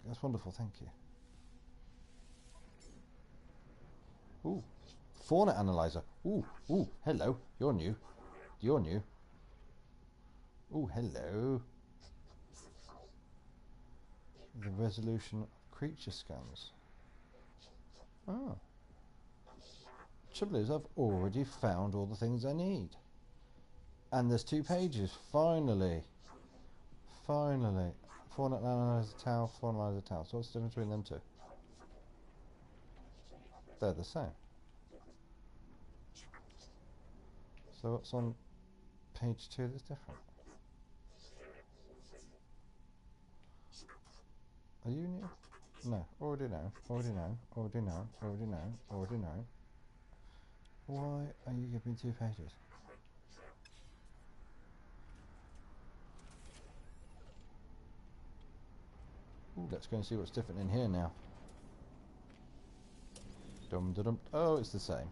That's wonderful, thank you. Ooh, fauna analyzer. Ooh, hello. You're new. You're new. Ooh, hello. The resolution of creature scans. Oh. Trouble is, I've already found all the things I need. And there's 2 pages. Finally. Finally. Fauna analyzer towel, fauna analyzer towel. So what's the difference between them two? They're the same. So what's on page 2 that's different? Are you new? No. Already know. Already know. Already know. Already know. Already know. Why are you giving me 2 pages? Ooh, let's go and see what's different in here now. Dum da dum. Oh, it's the same.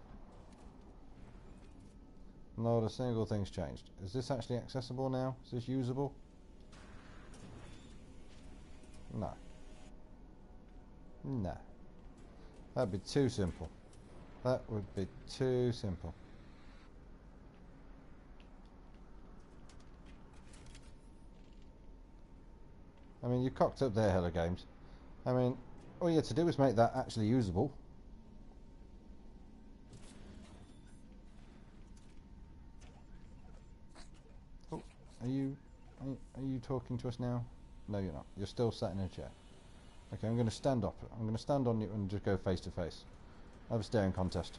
Not a single thing's changed. Is this actually accessible now? Is this usable? No. No. That'd be too simple. That would be too simple. I mean, you cocked up there, Hello Games. I mean, all you had to do was make that actually usable. Oh, are you talking to us now? No, you're not. You're still sat in a chair. Okay, I'm going to stand up. I'm going to stand on you and just go face to face. Have a staring contest.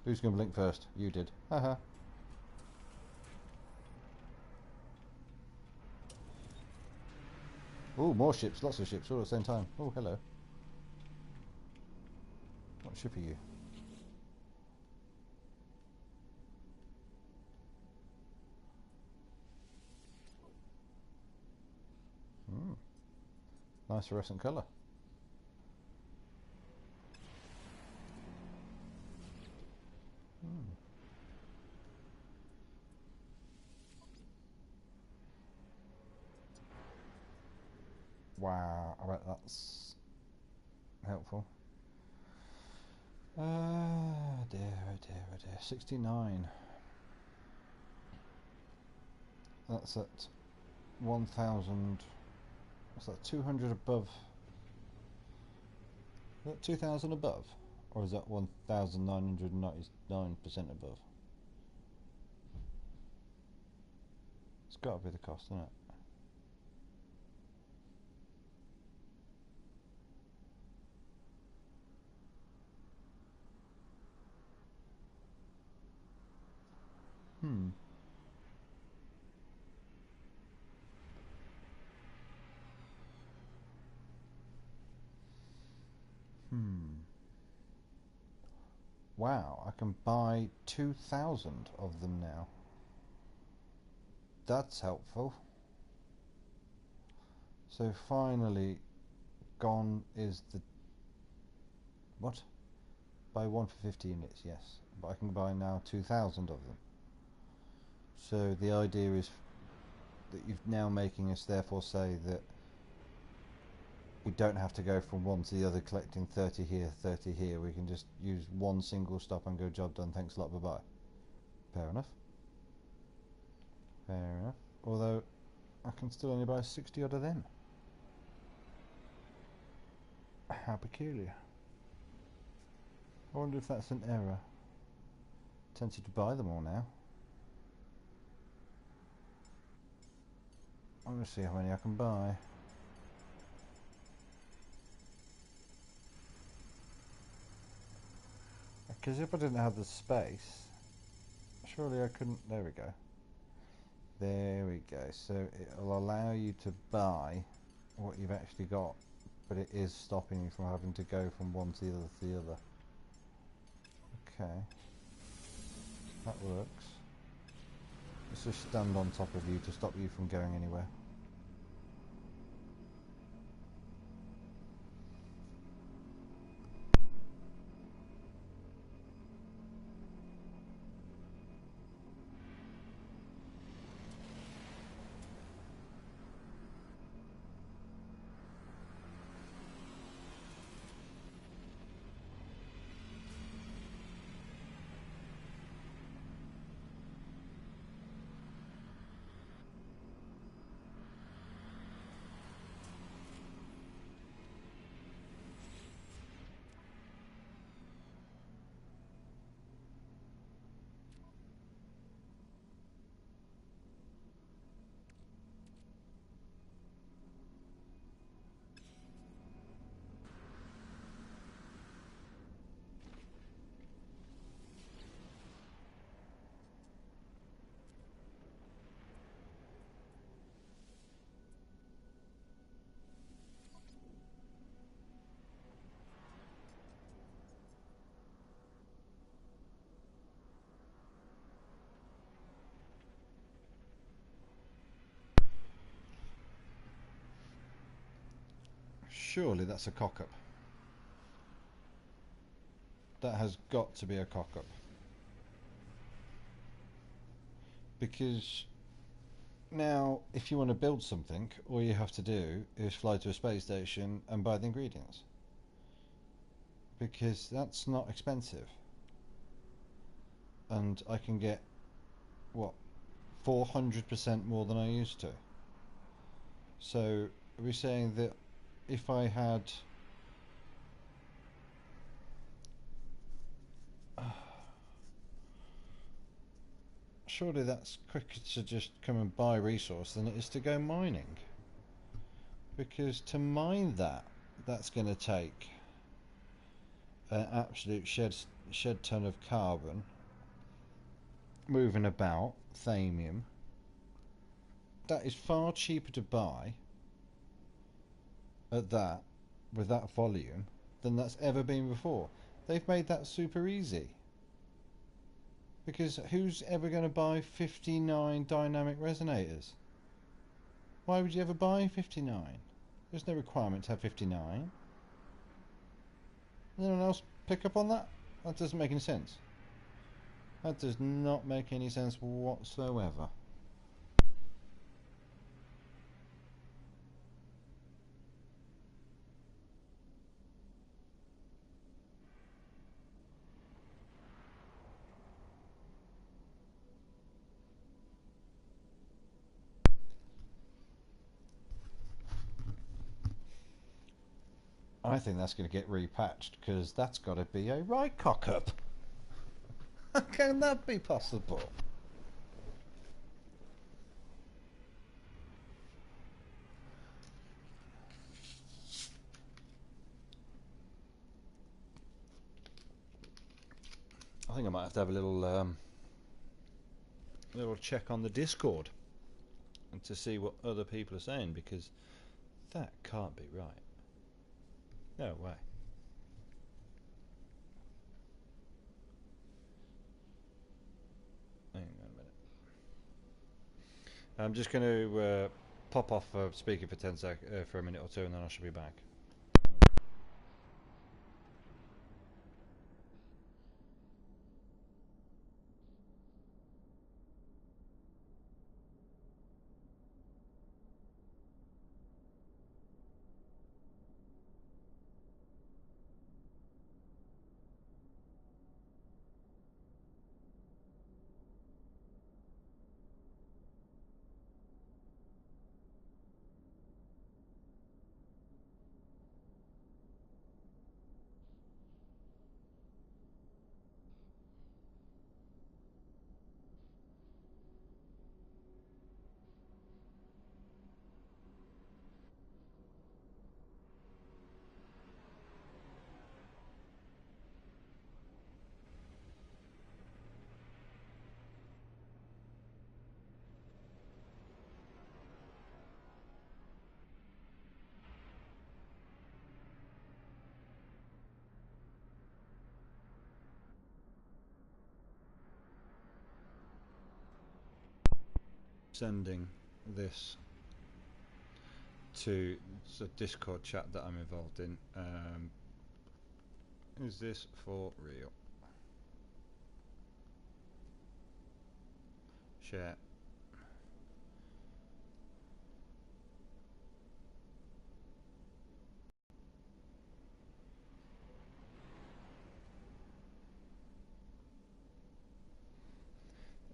Who's going to blink first? You did. Haha. Oh, more ships. Lots of ships all at the same time. Oh, hello. What ship are you? Nice fluorescent colour. Wow, I bet that's helpful. Oh dear, oh dear, oh dear. 69. That's at 1,000. What's that? 200 above. Is that 2,000 above? Or is that 1,999% above? It's got to be the cost, isn't it? Wow, I can buy 2,000 of them now. That's helpful. So finally, gone is the... What? Buy one for 50 units, yes. But I can buy now 2,000 of them. So the idea is that you're now making us therefore say that we don't have to go from one to the other collecting 30 here, 30 here. We can just use one single stop and go job done, thanks a lot, bye-bye. Fair enough. Fair enough. Although, I can still only buy 60 odd of them. How peculiar. I wonder if that's an error. Tempted to buy them all now. I'm going to see how many I can buy. Because if I didn't have the space, surely I couldn't... There we go. There we go. So it'll allow you to buy what you've actually got, but it is stopping you from having to go from one to the other to the other. Okay. That works. Let's just stand on top of you to stop you from going anywhere. Surely that's a cock-up. That has got to be a cock-up. Because now, if you want to build something, all you have to do is fly to a space station and buy the ingredients. because that's not expensive, and I can get what 400% more than I used to. So we're saying that if I had surely that's quicker to just come and buy resource than it is to go mining, because to mine that's going to take an absolute shed ton of carbon moving about thamium. That is far cheaper to buy at that with that volume than that's ever been before. They've made that super easy, because who's ever going to buy 59 dynamic resonators? Why would you ever buy 59? There's no requirement to have 59. Anyone else pick up on that? That doesn't make any sense. That does not make any sense whatsoever. I think that's going to get repatched, because that's got to be a right cock up. How can that be possible? I think I might have a little check on the Discord and to see what other people are saying, because that can't be right. No way. Hang on a minute. I'm just going to pop off speaking for for a minute or two, and then I shall be back. Sending this to the Discord chat that I'm involved in. Is this for real? Share.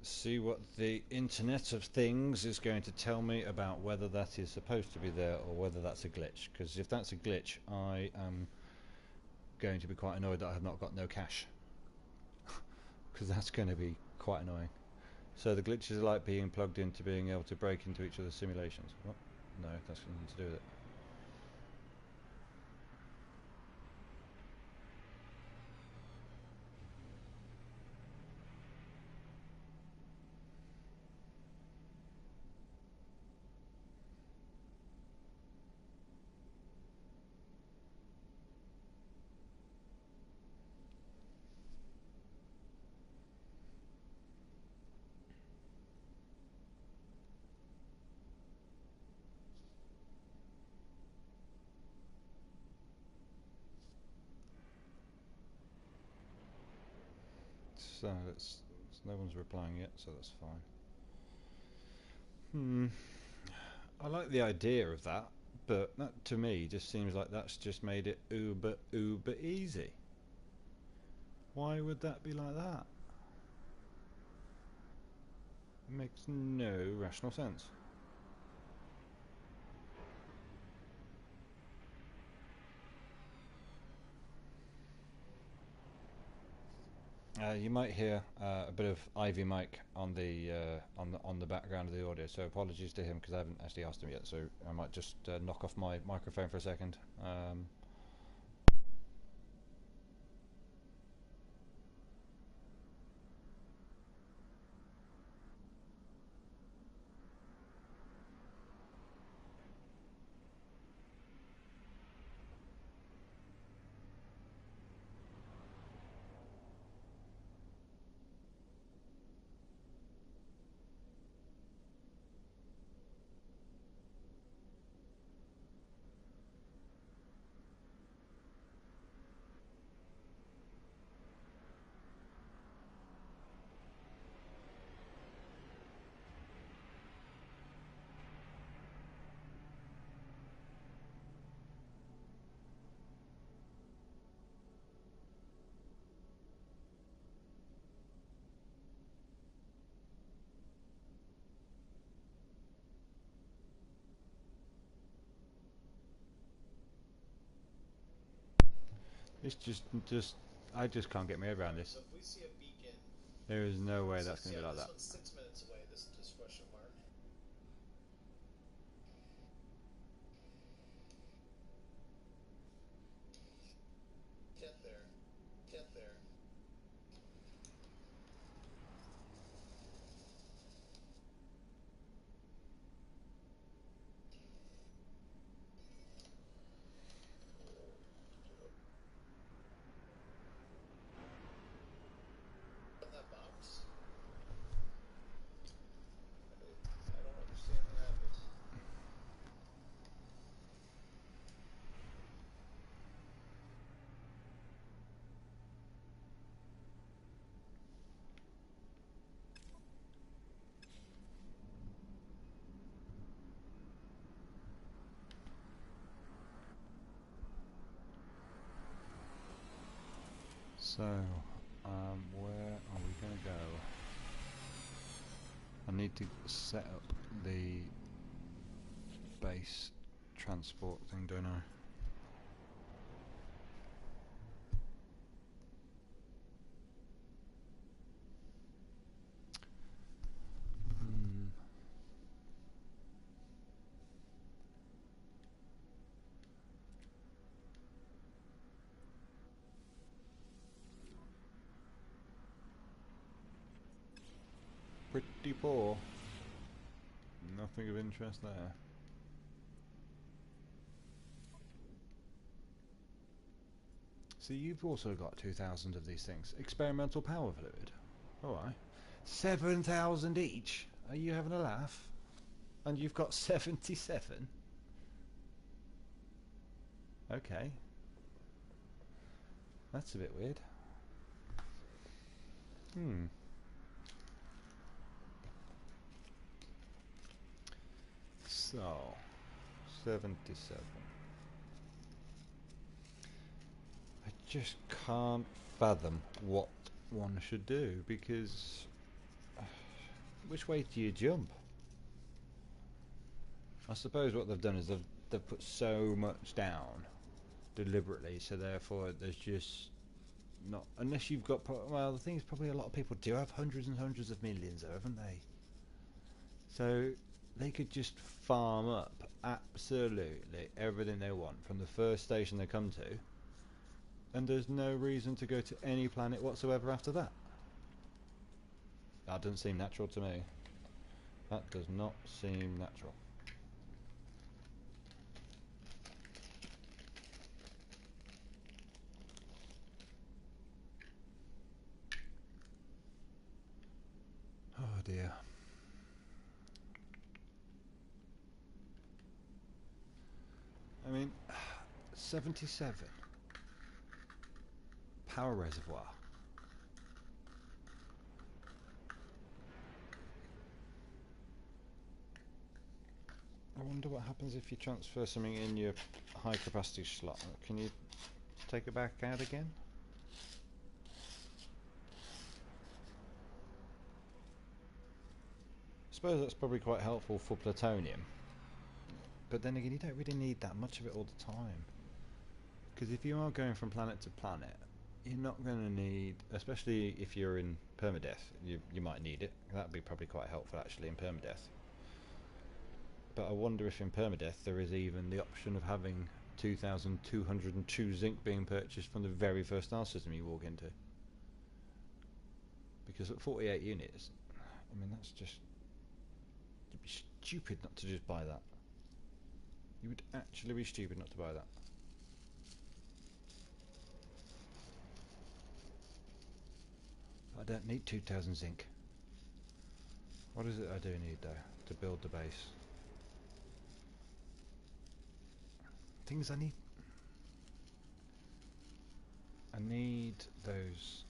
See what the Internet of Things is going to tell me about whether that is supposed to be there or whether that's a glitch. Because if that's a glitch, I am going to be quite annoyed that I have not got no cash. Because that's going to be quite annoying. So the glitches are like being plugged into being able to break into each other's simulations. What? No, that's nothing to do with it. So no one's replying yet, so that's fine. I like the idea of that, but that to me just seems like that's just made it uber easy. Why would that be like that? It makes no rational sense. You might hear a bit of Ivy mic on the background of the audio, so apologies to him because I haven't actually asked him yet. So I might just knock off my microphone for a second. It's just I just can't get my head around this. So if we see a beacon, There is no way that's going to be like this that. one's 6 minutes away. This question mark. Get there. Get there. That box. I don't understand how that is. So, where are we going to go? I need to set up the base transport thing, don't I? Pretty poor. Nothing of interest there. So you've also got 2,000 of these things. Experimental power fluid. Alright. 7,000 each? Are you having a laugh? And you've got 77? Okay. That's a bit weird. So, 77. I just can't fathom what one should do because which way do you jump? I suppose what they've done is they've put so much down deliberately, so therefore there's just not, unless you've got, well, the thing is probably a lot of people do have hundreds and hundreds of millions though, haven't they? So they could just farm up absolutely everything they want from the first station they come to, and there's no reason to go to any planet whatsoever after that. That doesn't seem natural to me. That does not seem natural. Oh dear. I mean, 77 power reservoir. I wonder what happens if you transfer something in your high capacity slot. Can you take it back out again? suppose that's probably quite helpful for plutonium. But then again, you don't really need that much of it all the time. Because if you are going from planet to planet, you're not going to need, especially if you're in permadeath, you might need it. That would be probably quite helpful actually in permadeath. But I wonder if in permadeath there is even the option of having 2,202 zinc being purchased from the very first star system you walk into. Because at 48 units, I mean that's just, you'd be stupid not to just buy that. You would actually be stupid not to buy that. I don't need 2,000 zinc. What is it I do need though to build the base? Things I need. I need those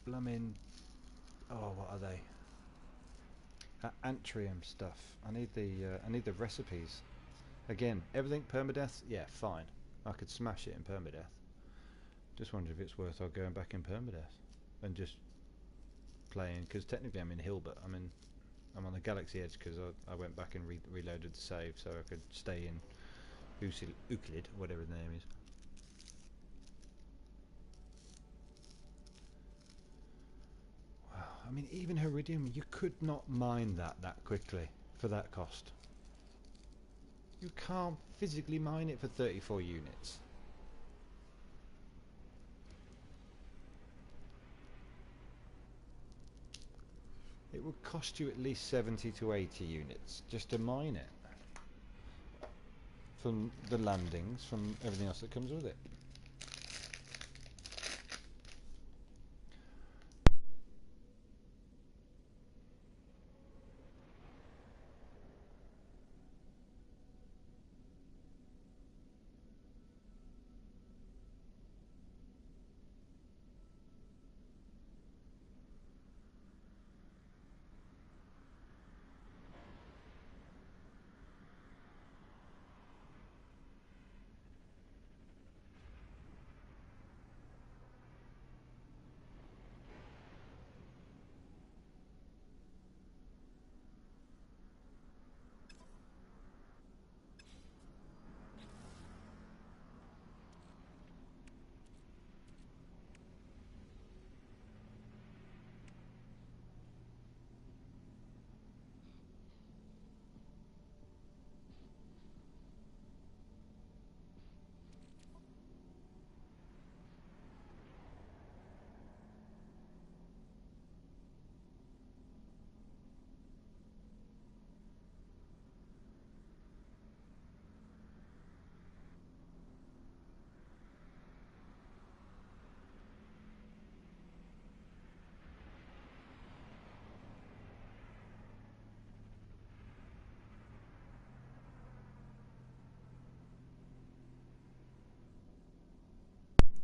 bloomin'. Oh, what are they? Antrium stuff. I need the recipes. Again, everything permadeath. Yeah, fine. I could smash it in permadeath. Just wonder if it's worth going back in permadeath and just playing. Because technically, I'm in Hilbert. I'm on the Galaxy Edge because I went back and reloaded the save so I could stay in Euclid, whatever the name is. Wow, I mean, even Iridium, you could not mine that quickly for that cost. You can't physically mine it for 34 units. It would cost you at least 70 to 80 units just to mine it. From the landings, from everything else that comes with it.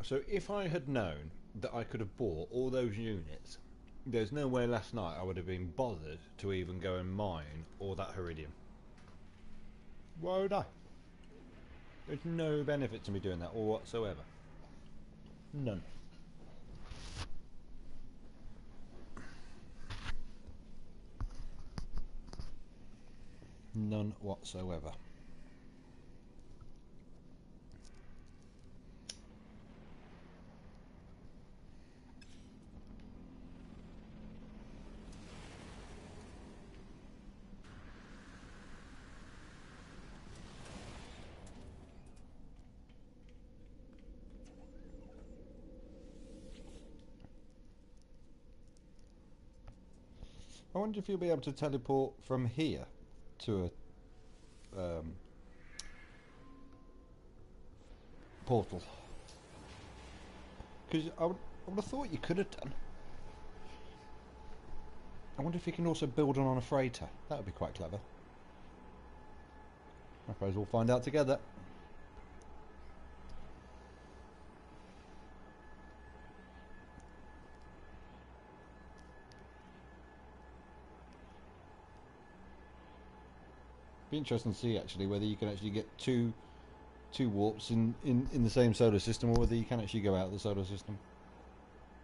So if I had known that I could have bought all those units, there's no way last night I would have been bothered to even go and mine all that Iridium. Why would I? There's no benefit to me doing that or whatsoever. None. None whatsoever. I wonder if you'll be able to teleport from here to a portal. Because I would have thought you could have done. I wonder if you can also build on a freighter. That would be quite clever. I suppose we'll find out together. Be interesting to see actually whether you can actually get two warps in the same solar system, or whether you can actually go out of the solar system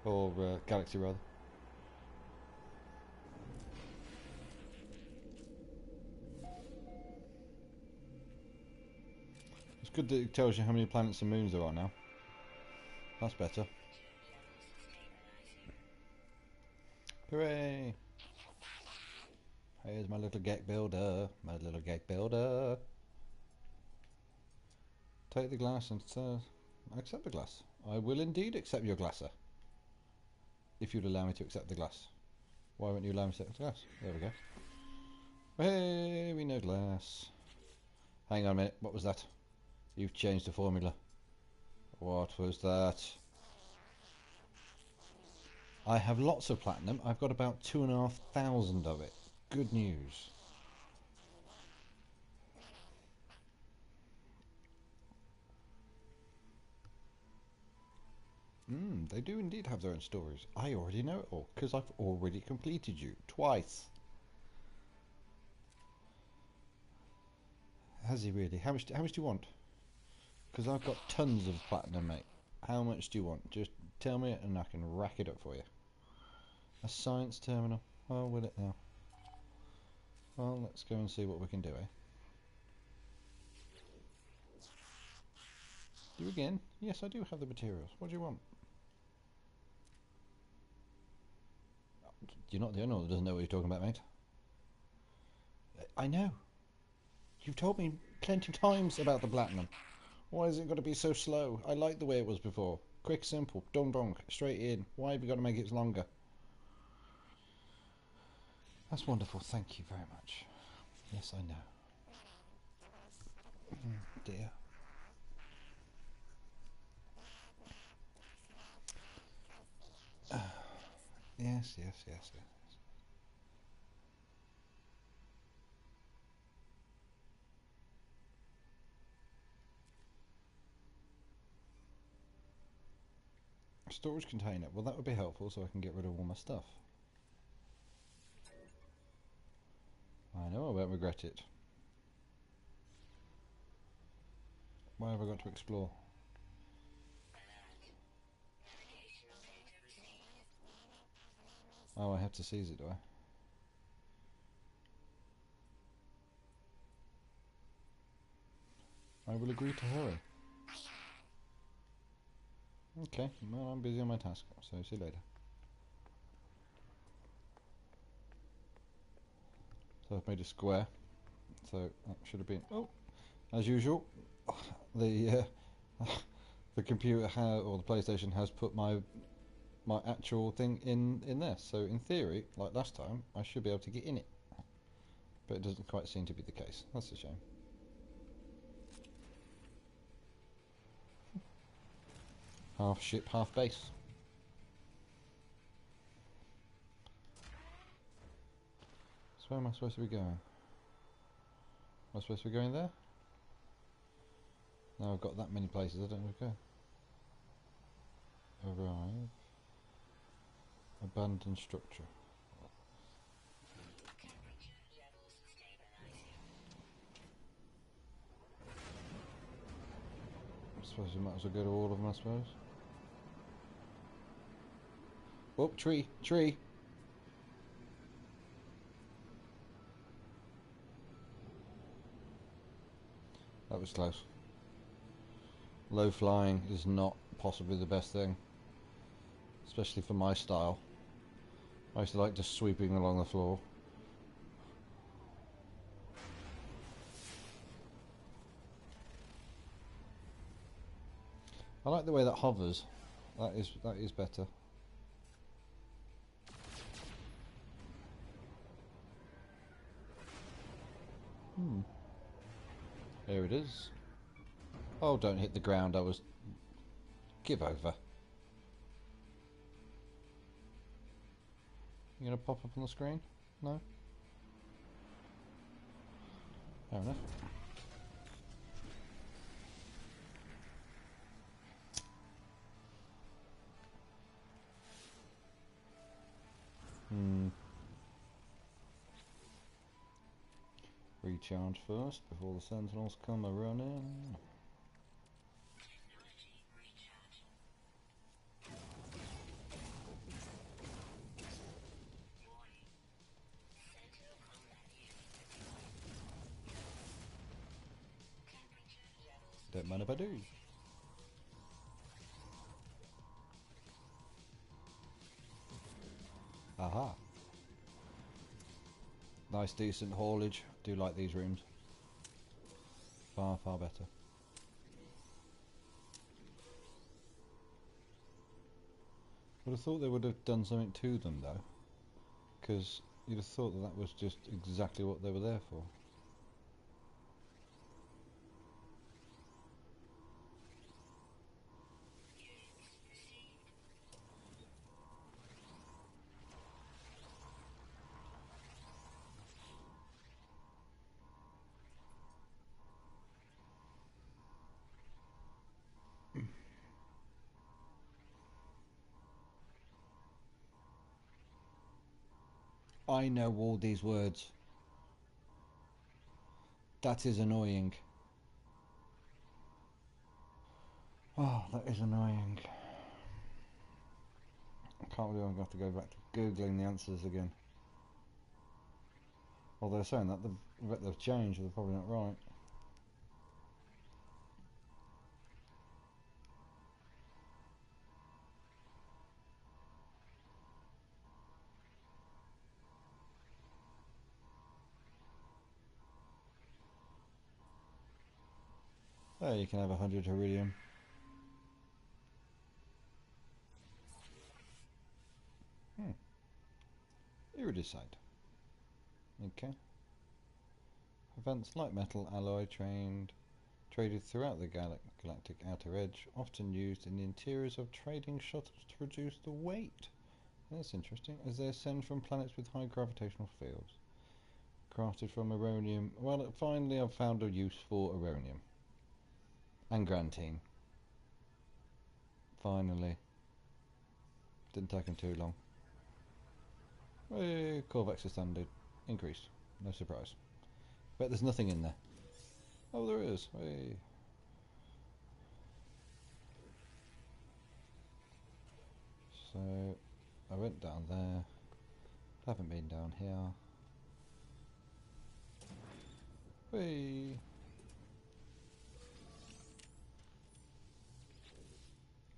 or galaxy rather. good that it tells you how many planets and moons there are now. That's better. Hooray! Here's my little gate builder. My little gate builder. Take the glass and accept the glass. I will indeed accept your glasser. If you'd allow me to accept the glass. Why won't you allow me to accept the glass? There we go. Hey, we know glass. Hang on a minute, what was that? You've changed the formula. What was that? I have lots of platinum. I've got about 2,500 of it. Good news. They do indeed have their own stories. I already know it all, because I've already completed you. Twice. Has he really? How much do you want? Because I've got tons of platinum, mate. How much do you want? Just tell me and I can rack it up for you. A science terminal. Oh, will it now? Well, let's go and see what we can do, eh? You again? Yes, I do have the materials. What do you want? You're not the only one that doesn't know what you're talking about, mate. I know. You've told me plenty of times about the platinum. Why has it got to be so slow? I like the way it was before. Quick, simple, dong dong, straight in. Why have you got to make it longer? That's wonderful. Thank you very much. Yes, I know. Dear. Yes, yes, yes, yes. Storage container. Well, that would be helpful so I can get rid of all my stuff. I know I won't regret it. Why have I got to explore? Oh, I have to seize it, do I? I will agree to hurry. Okay, well, I'm busy on my task, so see you later. So I've made a square, so that should have been... Oh, as usual, the the computer or the PlayStation has put my actual thing in there. So in theory, like last time, I should be able to get in it. But it doesn't quite seem to be the case. That's a shame. Half ship, half base. So where am I supposed to be going? Am I supposed to be going there? No, I've got that many places, I don't know where to go. Arrive. Abandoned structure. I suppose you might as well go to all of them, I suppose. Oh, tree! Tree! That was close. Low flying is not possibly the best thing. Especially for my style. I used to like just sweeping along the floor. I like the way that hovers. That is better. There it is. Oh, don't hit the ground. I was... Give over. You gonna pop up on the screen? No? Fair enough. Recharge first before the sentinels come a running. Don't mind if I do. Aha. Nice decent haulage. Do like these rooms. Far, far better. Would have thought they would have done something to them though. Because you'd have thought that that was just exactly what they were there for. I know all these words. That is annoying. Oh, that is annoying. I can't believe I'm going to have to go back to Googling the answers again. Well, they're saying that they've changed, they're probably not right. There, you can have 100 iridium. Iridesite. Okay. Prevents light metal alloy traded throughout the galactic outer edge, often used in the interiors of trading shuttles to reduce the weight. That's interesting, as they ascend from planets with high gravitational fields. Crafted from uranium. Well, finally I've found a use for uranium. And grantine. Finally. Didn't take them too long. Hey, Corvex is standard. Increased. No surprise. Bet there's nothing in there. Oh, there is. Hey. So, I went down there. Haven't been down here. Hey.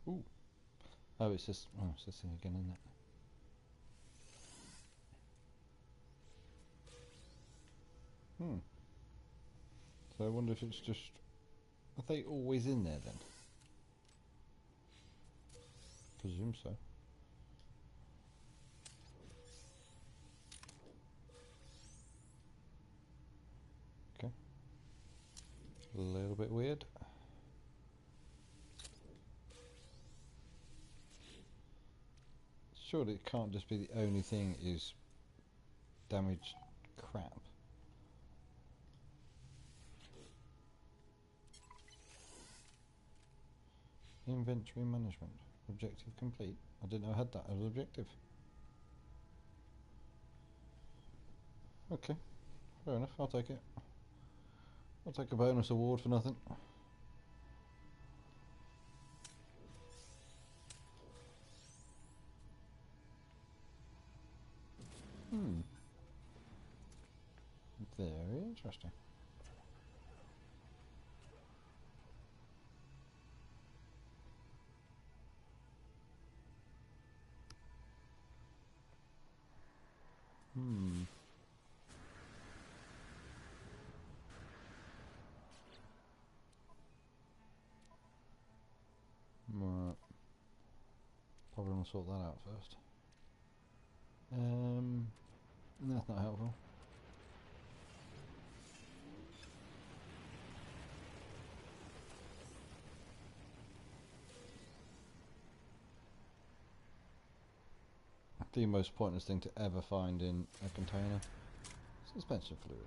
Ooh. Oh, it's this thing again, isn't it? So I wonder if it's just... Are they always in there then? Presume so. Okay. A little bit weird. Surely it can't just be the only thing is damaged crap. Inventory management. Objective complete. I didn't know I had that as an objective. Okay. Fair enough, I'll take it. I'll take a bonus award for nothing. Very interesting. Right. Probably want to sort that out first. That's not helpful. The most pointless thing to ever find in a container. Suspension fluid.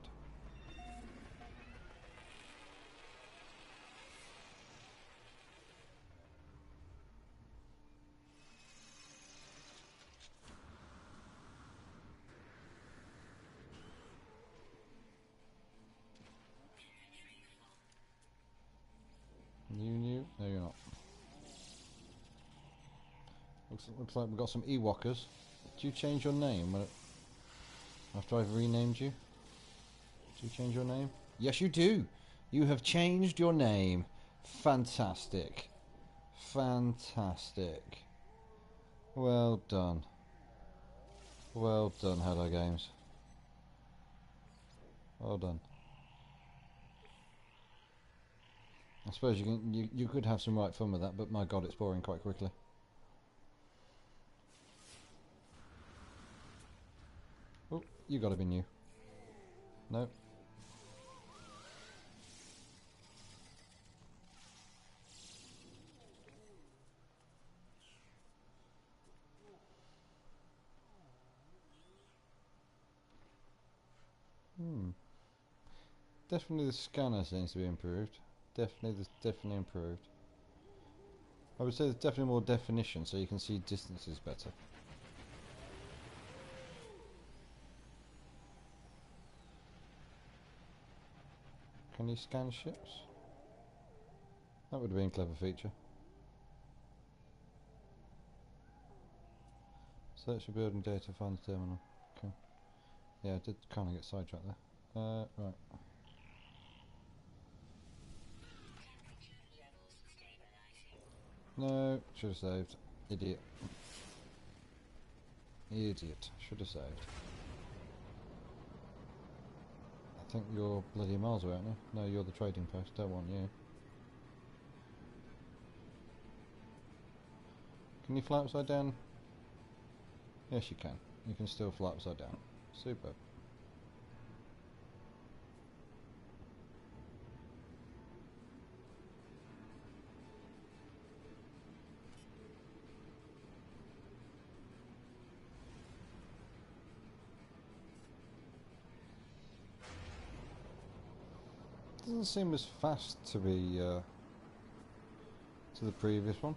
You new? No, you're not. Looks like we've got some Ewokers. Did you change your name after I've renamed you? Did you change your name? Yes, you do. You have changed your name Fantastic. Fantastic. Well done. Well done, Hello Games. Well done. I suppose you could have some right fun with that, but my god, it's boring quite quickly. Oh, you gotta be new. No. Definitely the scanner seems to be improved. Definitely improved. I would say there's definitely more definition, so you can see distances better. Can you scan ships? That would have been a clever feature. Search your building data, find the terminal. Okay. Yeah, I did kind of get sidetracked there. Right. No, should have saved. Idiot. Idiot. Should have saved. I think you're bloody miles away, aren't you? No, you're the trading post. Don't want you. Can you fly upside down? Yes, you can. You can still fly upside down. Super. Doesn't seem as fast to the previous one.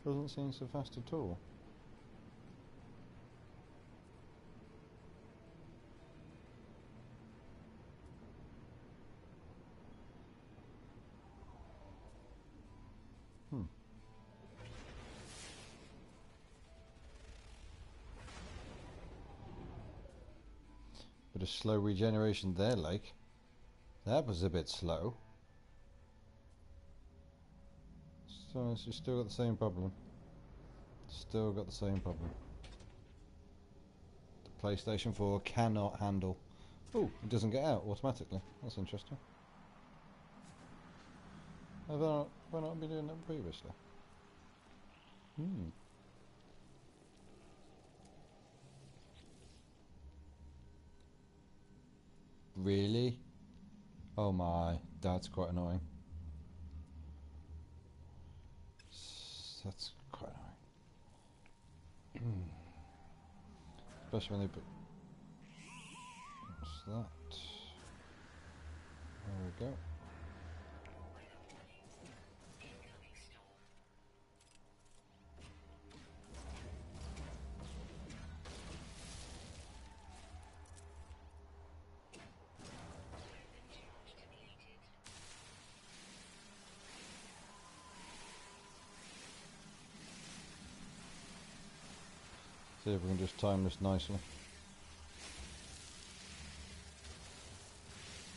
Doesn't seem so fast at all. Bit of slow regeneration there, like. That was a bit slow. So you still got the same problem. Still got the same problem. The PlayStation 4 cannot handle. Oh, it doesn't get out automatically. That's interesting. Have I not been doing that previously? Really? Oh my, that's quite annoying. That's quite annoying. Especially when they put... What's that? There we go. See if we can just time this nicely.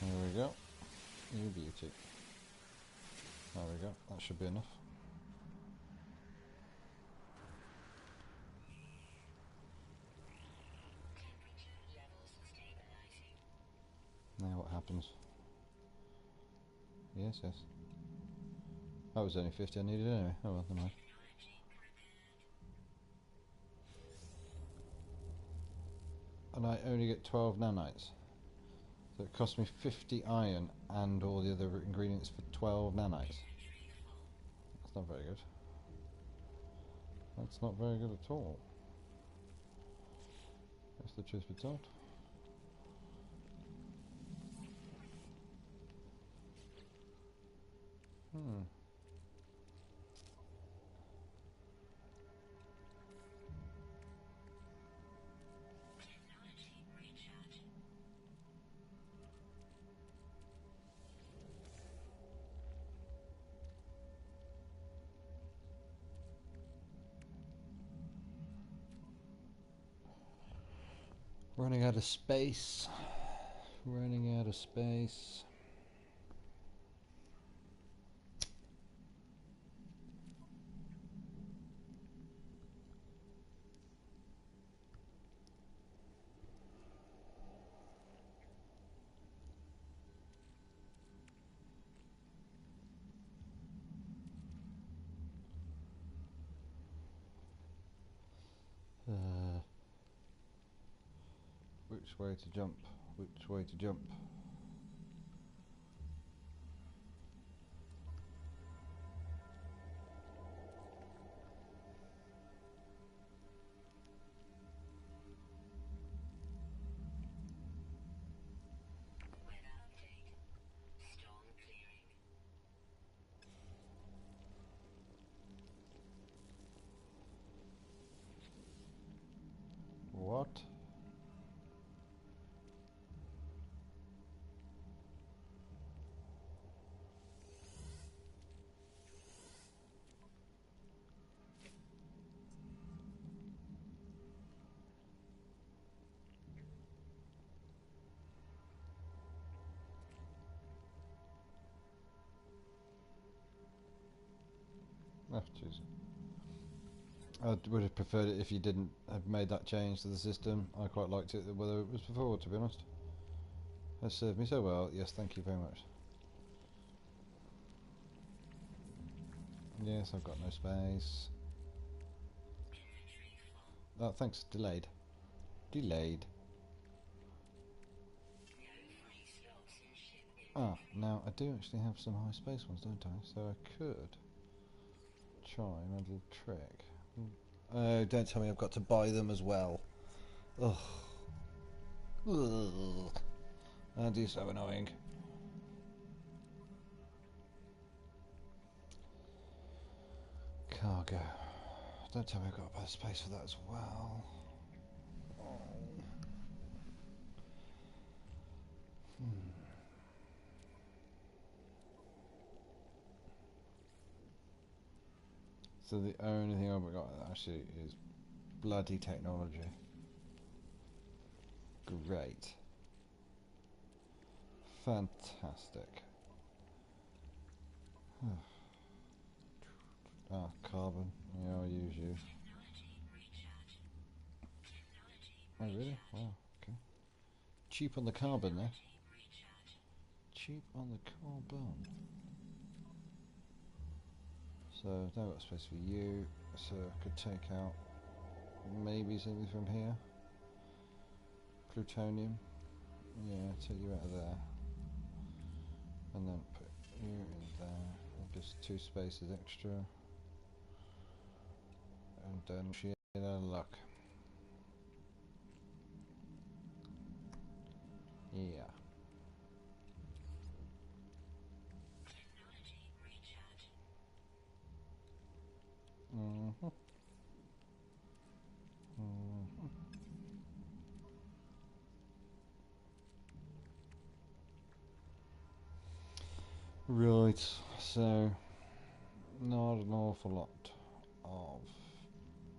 There we go. You beauty. There we go. That should be enough. Now what happens? Yes, yes. That was only 50 I needed anyway. Oh well, never mind. And I only get 12 nanites. So it cost me 50 iron and all the other ingredients for 12 nanites. That's not very good. That's not very good at all. That's the truth be told. Running out of space. Running out of space. Which way to jump? Which way to jump? What? Oh, jeez. I would have preferred it if you didn't have made that change to the system. I quite liked it whether it was before, to be honest. That served me so well. Yes, thank you very much. Yes, I've got no space. Oh, thanks. Delayed. Delayed. Ah, now I do actually have some high space ones, don't I? So I could try my little trick. Oh, don't tell me I've got to buy them as well. Ugh. Ugh. That is so annoying. Cargo. Don't tell me I've got to buy space for that as well. Oh. So the only thing I've got actually is bloody technology. Great. Fantastic. Ah, carbon. Yeah, I'll use you. Oh, really? Wow, okay. Cheap on the carbon there. Cheap on the carbon. So, now I've got space for you. So I could take out maybe something from here. Plutonium. Yeah, take you out of there. And then put you in there. Just 2 spaces extra. And then sheer luck. Yeah. Right, so not an awful lot of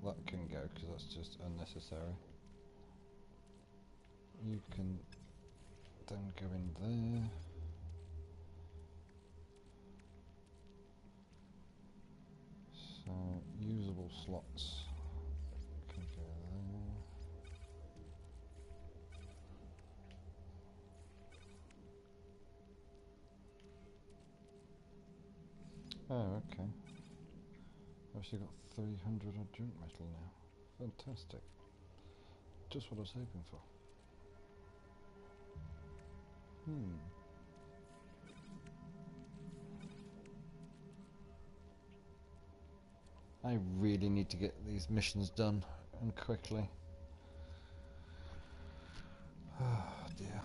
that can go because that's just unnecessary. You can then go in there. So usable slots can go there. Oh, okay. I've actually got 300 of junk metal now. Fantastic. Just what I was hoping for. I really need to get these missions done and quickly. Oh dear.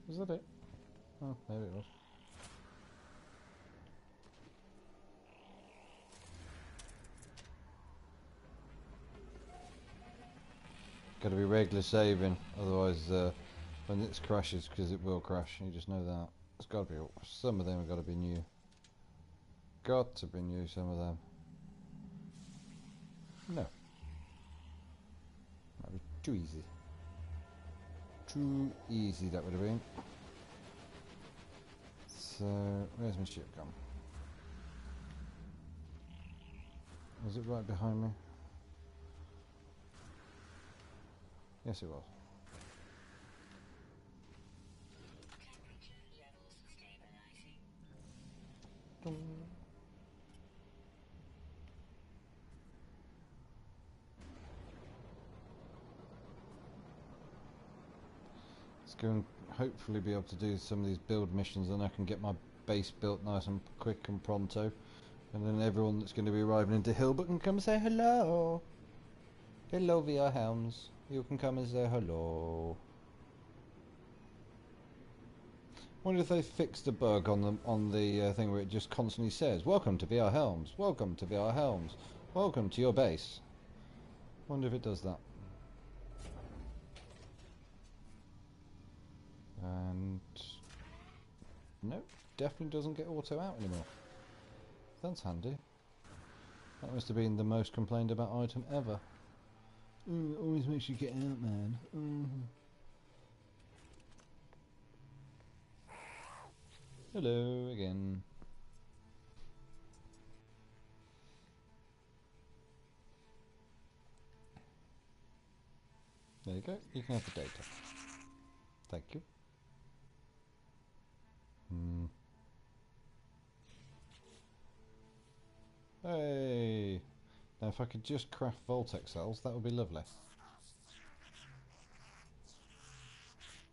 Was that it? Oh, maybe it was. Got to be regular saving, otherwise when this crashes, because it will crash, you just know that. It's got to be, some of them have got to be new. Got to be new, some of them. No. That'd be too easy. Too easy that would have been. So, where's my ship gone? Was it right behind me? Yes, it was. go and hopefully be able to do some of these build missions, and I can get my base built nice and quick and pronto. And then everyone that's going to be arriving into Hilbert can come say hello. Hello, VR Helms. You can come and say hello. Wonder if they fixed a bug on the thing where it just constantly says, "Welcome to VR Helms. Welcome to VR Helms. Welcome to your base." Wonder if it does that. And no, definitely doesn't get auto out anymore. That's handy. That must have been the most complained about item ever. It always makes you get out, man. Hello again. There you go. You can have the data. Thank you. Hey! Now if I could just craft Voltex cells, that would be lovely.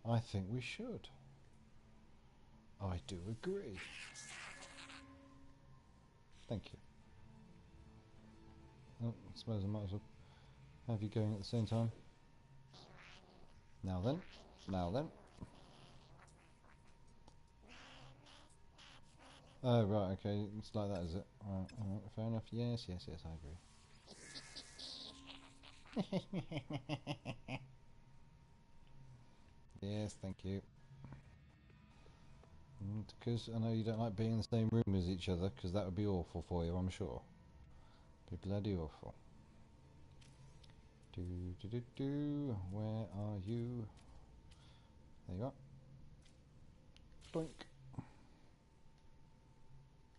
I think we should. I do agree. Thank you. Oh, I suppose I might as well have you going at the same time. Now then. Now then. Oh, right, okay. It's like that, is it? Right, fair enough. Yes, yes, yes, I agree. Yes, thank you. Because I know you don't like being in the same room as each other, because that would be awful for you, I'm sure. Be bloody awful. Where are you? There you are. Boink.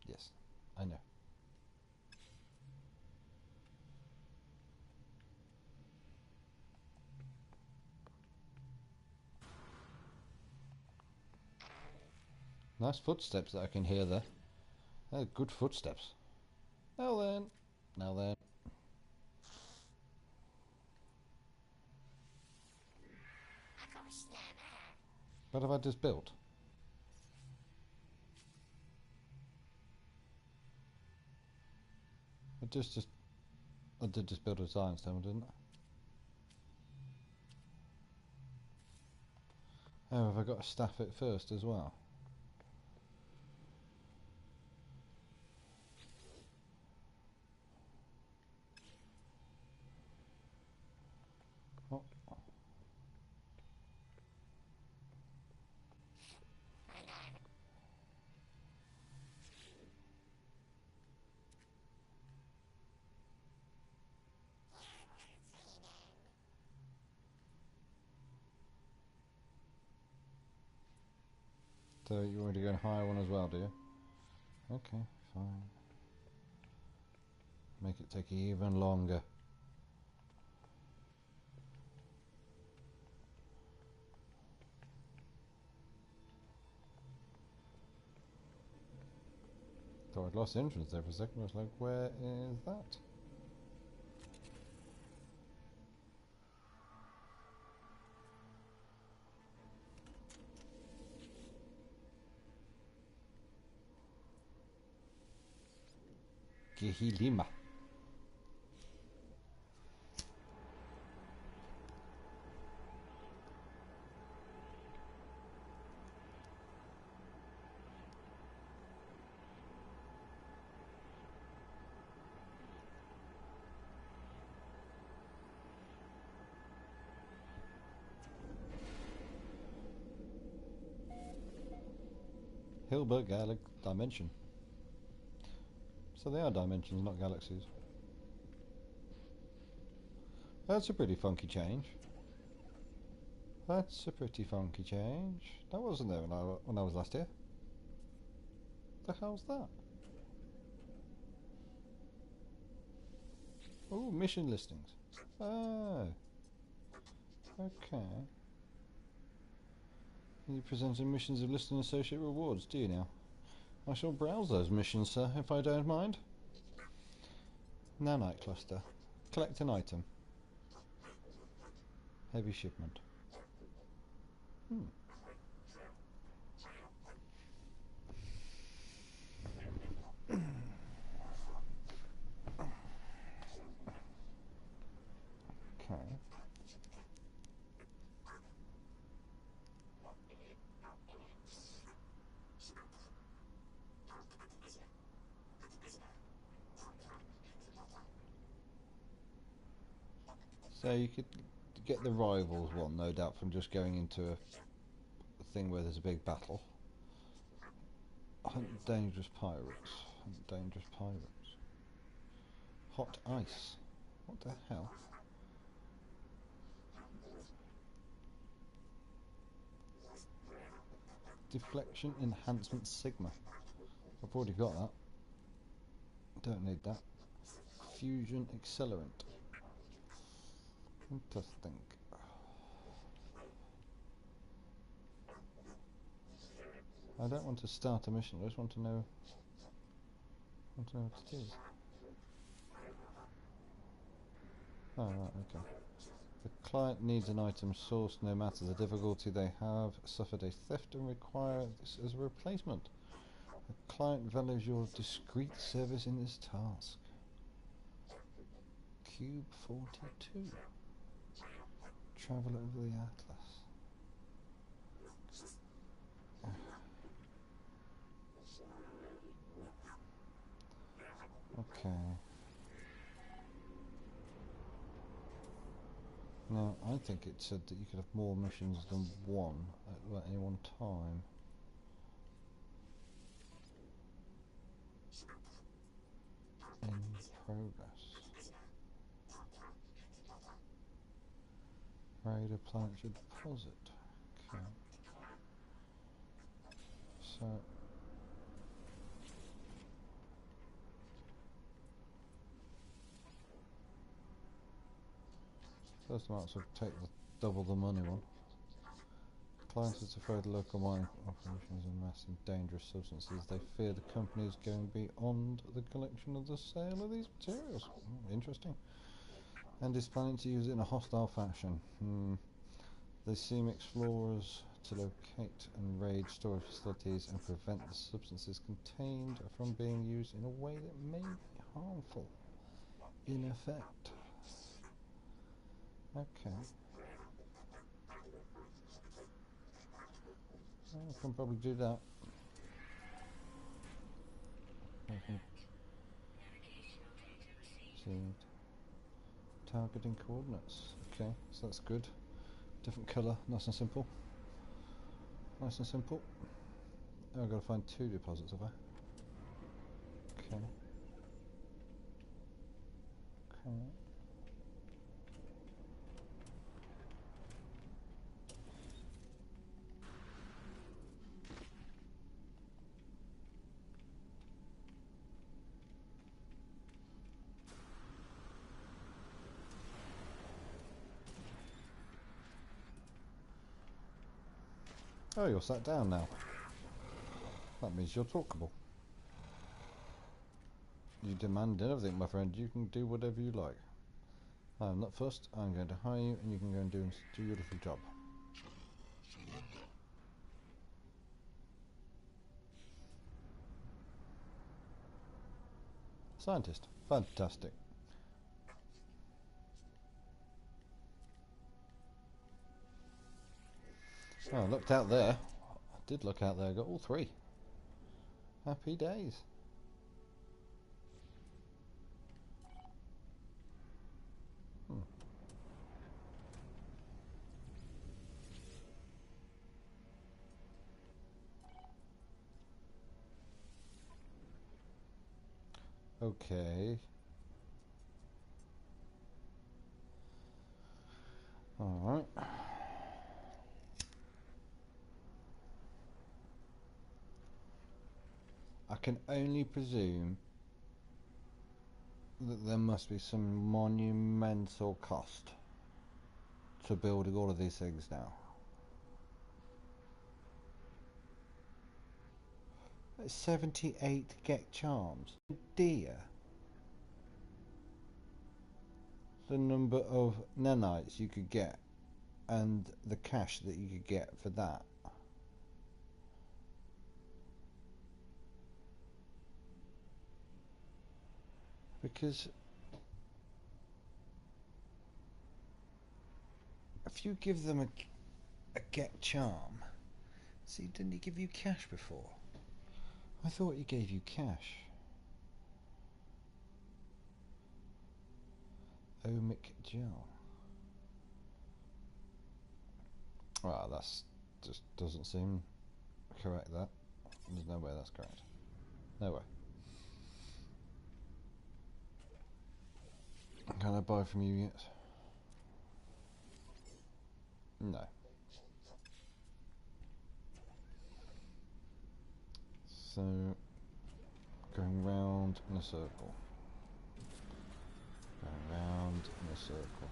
Yes, I know. Nice footsteps that I can hear there. They're good footsteps. Now then. Now then. What have I just built? I did just build a science tower, didn't I? Oh, have I got to staff it first as well? Oh. So you want to go and hire one as well, do you? Okay, fine. Make it take even longer. Thought I'd lost interest there for a second. I was like, where is that? Gihilima. Hilbert dimension. So they are dimensions, not galaxies. That's a pretty funky change. That's a pretty funky change. That wasn't there when I was last here. The hell's that? Oh, mission listings. Oh. Okay. You presenting missions of list and associate rewards, do you now? I shall browse those missions, sir, if I don't mind. Nanite cluster. Collect an item. Heavy shipment. Hmm. Okay. So you could get the rivals one, no doubt, from just going into a thing where there's a big battle. Hunt dangerous pirates. Hunt dangerous pirates. Hot ice. What the hell? Deflection enhancement sigma. I've already got that. Don't need that. Fusion accelerant. Interesting. I don't want to start a mission. I just want to know. What it is. Oh right, okay. The client needs an item sourced no matter the difficulty they have suffered a theft and require this as a replacement. The client values your discreet service in this task. Cube 42. Travel over the Atlas. Okay. Now, I think it said that you could have more missions than one at any one time. In progress. Raider planetary deposit. Okay. So. First I might as well take the double the money one. Clients is afraid of local mining operations are amassing dangerous substances. They fear the company is going beyond the collection of the sale of these materials. Interesting. And is planning to use it in a hostile fashion. They seem explorers to locate and raid storage facilities and prevent the substances contained from being used in a way that may be harmful. In effect. Okay. I can probably do that. Targeting coordinates. Okay, so that's good. Different colour, nice and simple. Nice and simple. Oh, I've got to find 2 deposits, have I? Okay. Okay. Oh, you're sat down now. That means you're talkable. You demand everything, my friend. You can do whatever you like. I'm not fussed. I'm going to hire you, and you can go and do your little job. Scientist. Fantastic. Oh, I looked out there. I did look out there. I got all 3. Happy days. Okay. Alright. I can only presume that there must be some monumental cost to building all of these things now. 78 get charms. Dear. The number of nanites you could get and the cash that you could get for that. Because if you give them a get charm, see, didn't he give you cash before? I thought he gave you cash. Omic gel. Well, that's just doesn't seem correct, that. There's no way that's correct. No way. Can I buy from you yet? No. So, going round in a circle. Going round in a circle.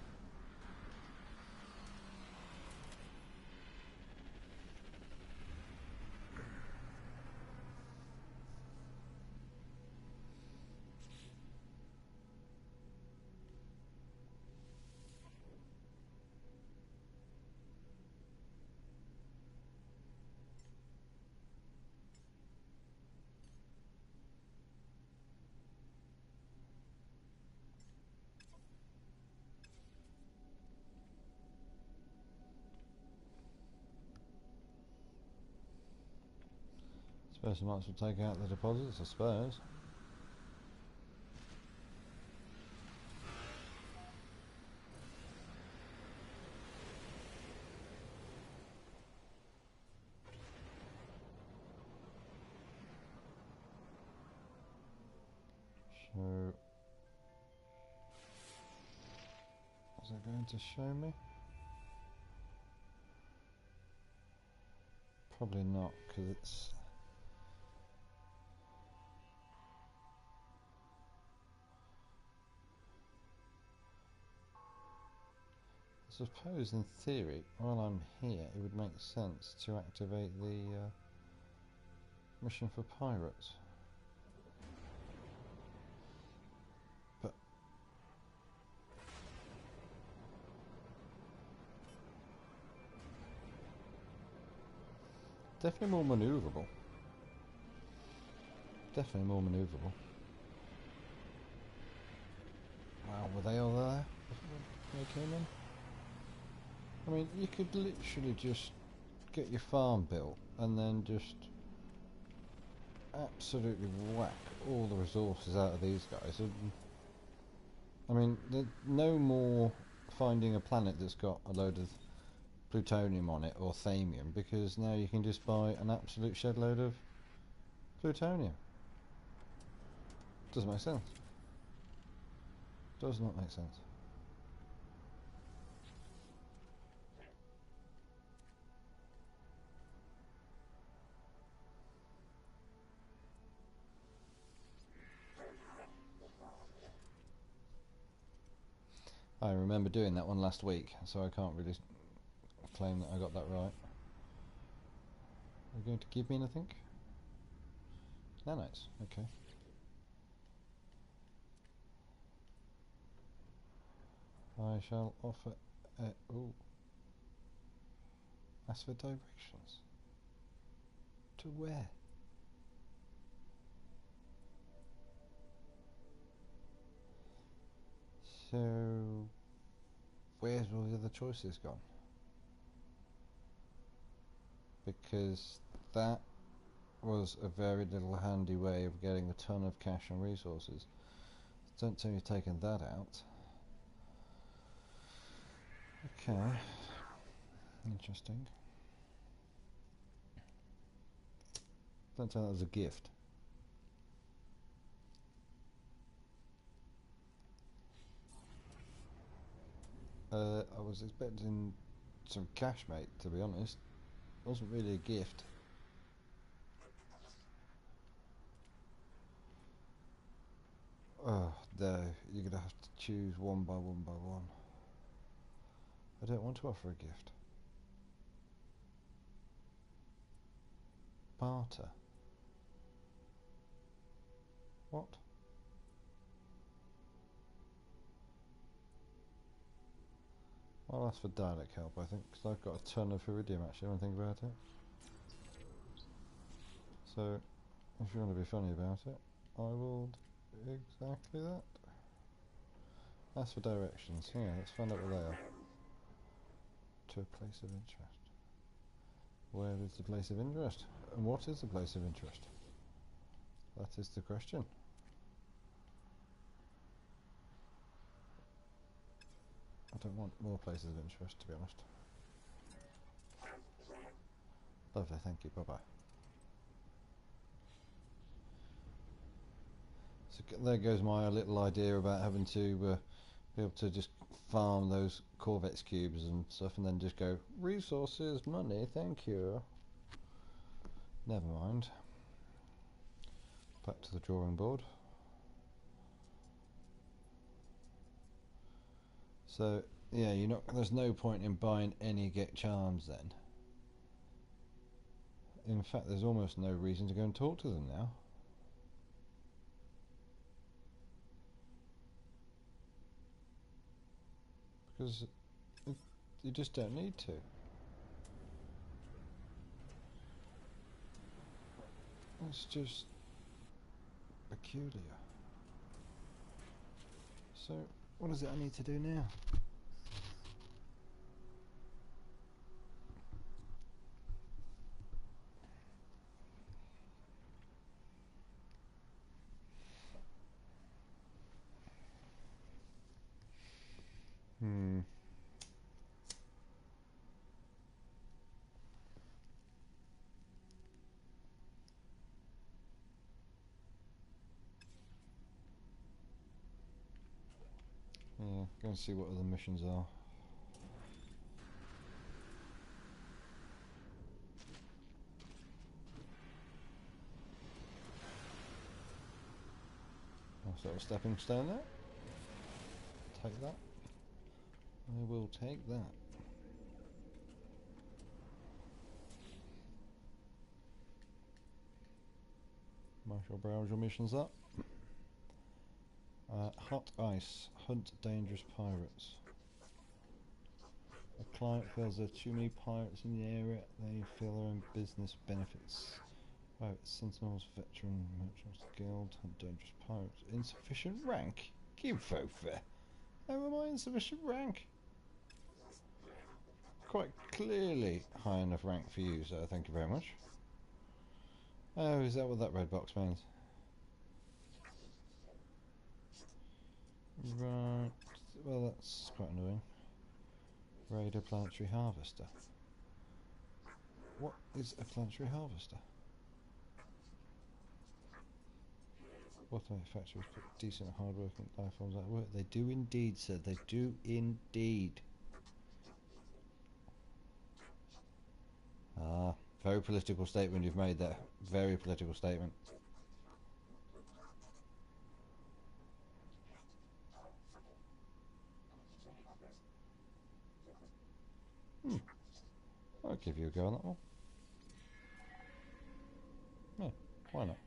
Suppose I might as well take out the deposits, I suppose. So, is it going to show me? Probably not, because it's... I suppose, in theory, while I'm here, it would make sense to activate the mission for pirates. But definitely more manoeuvrable. Definitely more manoeuvrable. Wow, were they all there before they came in? I mean, you could literally just get your farm built and then just absolutely whack all the resources out of these guys. I mean, no more finding a planet that's got a load of plutonium on it or thamium, because now you can just buy an absolute shed load of plutonium. Doesn't make sense. Does not make sense. I remember doing that one last week, so I can't really claim that I got that right. Are you going to give me anything? Nanites, okay. I shall offer ooh. Ask for directions. To where? So, where's all the other choices gone? Because that was a very little handy way of getting a ton of cash and resources. Don't tell me you've taken that out. Okay. Interesting. Don't tell that was a gift. I was expecting some cash, mate, to be honest. It wasn't really a gift. Oh, no, you're going to have to choose one by one by one. I don't want to offer a gift. Barter. What? I'll ask for dialect help, I think, because I've got a ton of iridium actually when I think about it. So, if you want to be funny about it, I will do exactly that. Ask for directions. Yeah, let's find out what they are. To a place of interest. Where is the place of interest? And what is the place of interest? That is the question. I don't want more places of interest, to be honest. Lovely, thank you, bye-bye. So there goes my little idea about having to be able to just farm those Corvettes cubes and stuff and then just go, resources, money, thank you. Never mind. Back to the drawing board. So, yeah, there's no point in buying any get charms then. In fact, there's almost no reason to go and talk to them now. Because you just don't need to. It's just peculiar. So, what is it I need to do now? Yeah, go and see what other missions are. Nice little stepping stone there. Take that. I will take that. Marshall browse your missions up. Hot ice. Hunt dangerous pirates. A client feels there are too many pirates in the area. They feel their own business benefits. Right, Sentinels, Veteran Merchants Guild, Hunt dangerous pirates. Insufficient rank? Give over. How am I insufficient rank? Quite clearly high enough rank for you, so thank you very much. Oh, is that what that red box means? Right, well that's quite annoying. Raider Planetary Harvester. What is a Planetary Harvester? Automatic factories put decent hard-working life forms out of work. They do indeed, sir, they do indeed. Ah, very political statement you've made there. Very political statement. I'll give you a go on that one. Yeah, why not?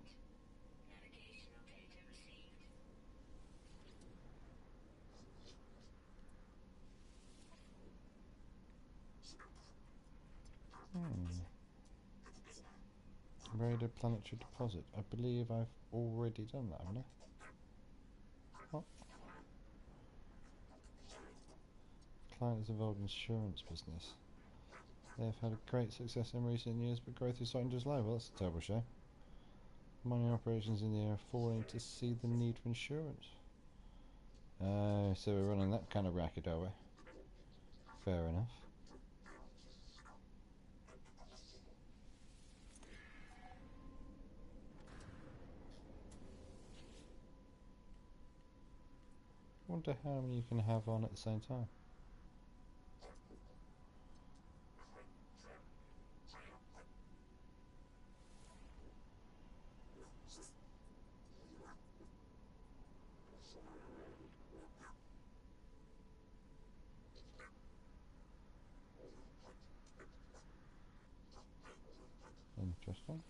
Raider Planetary Deposit. I believe I've already done that, haven't I? Oh. Client is involved in insurance business. They have had a great success in recent years, but growth is starting to slow. Well, that's a terrible shame. Mining operations in the area are falling to see the need for insurance. So we're running that kind of racket, are we? Fair enough. Wonder how many you can have on at the same time. Interesting.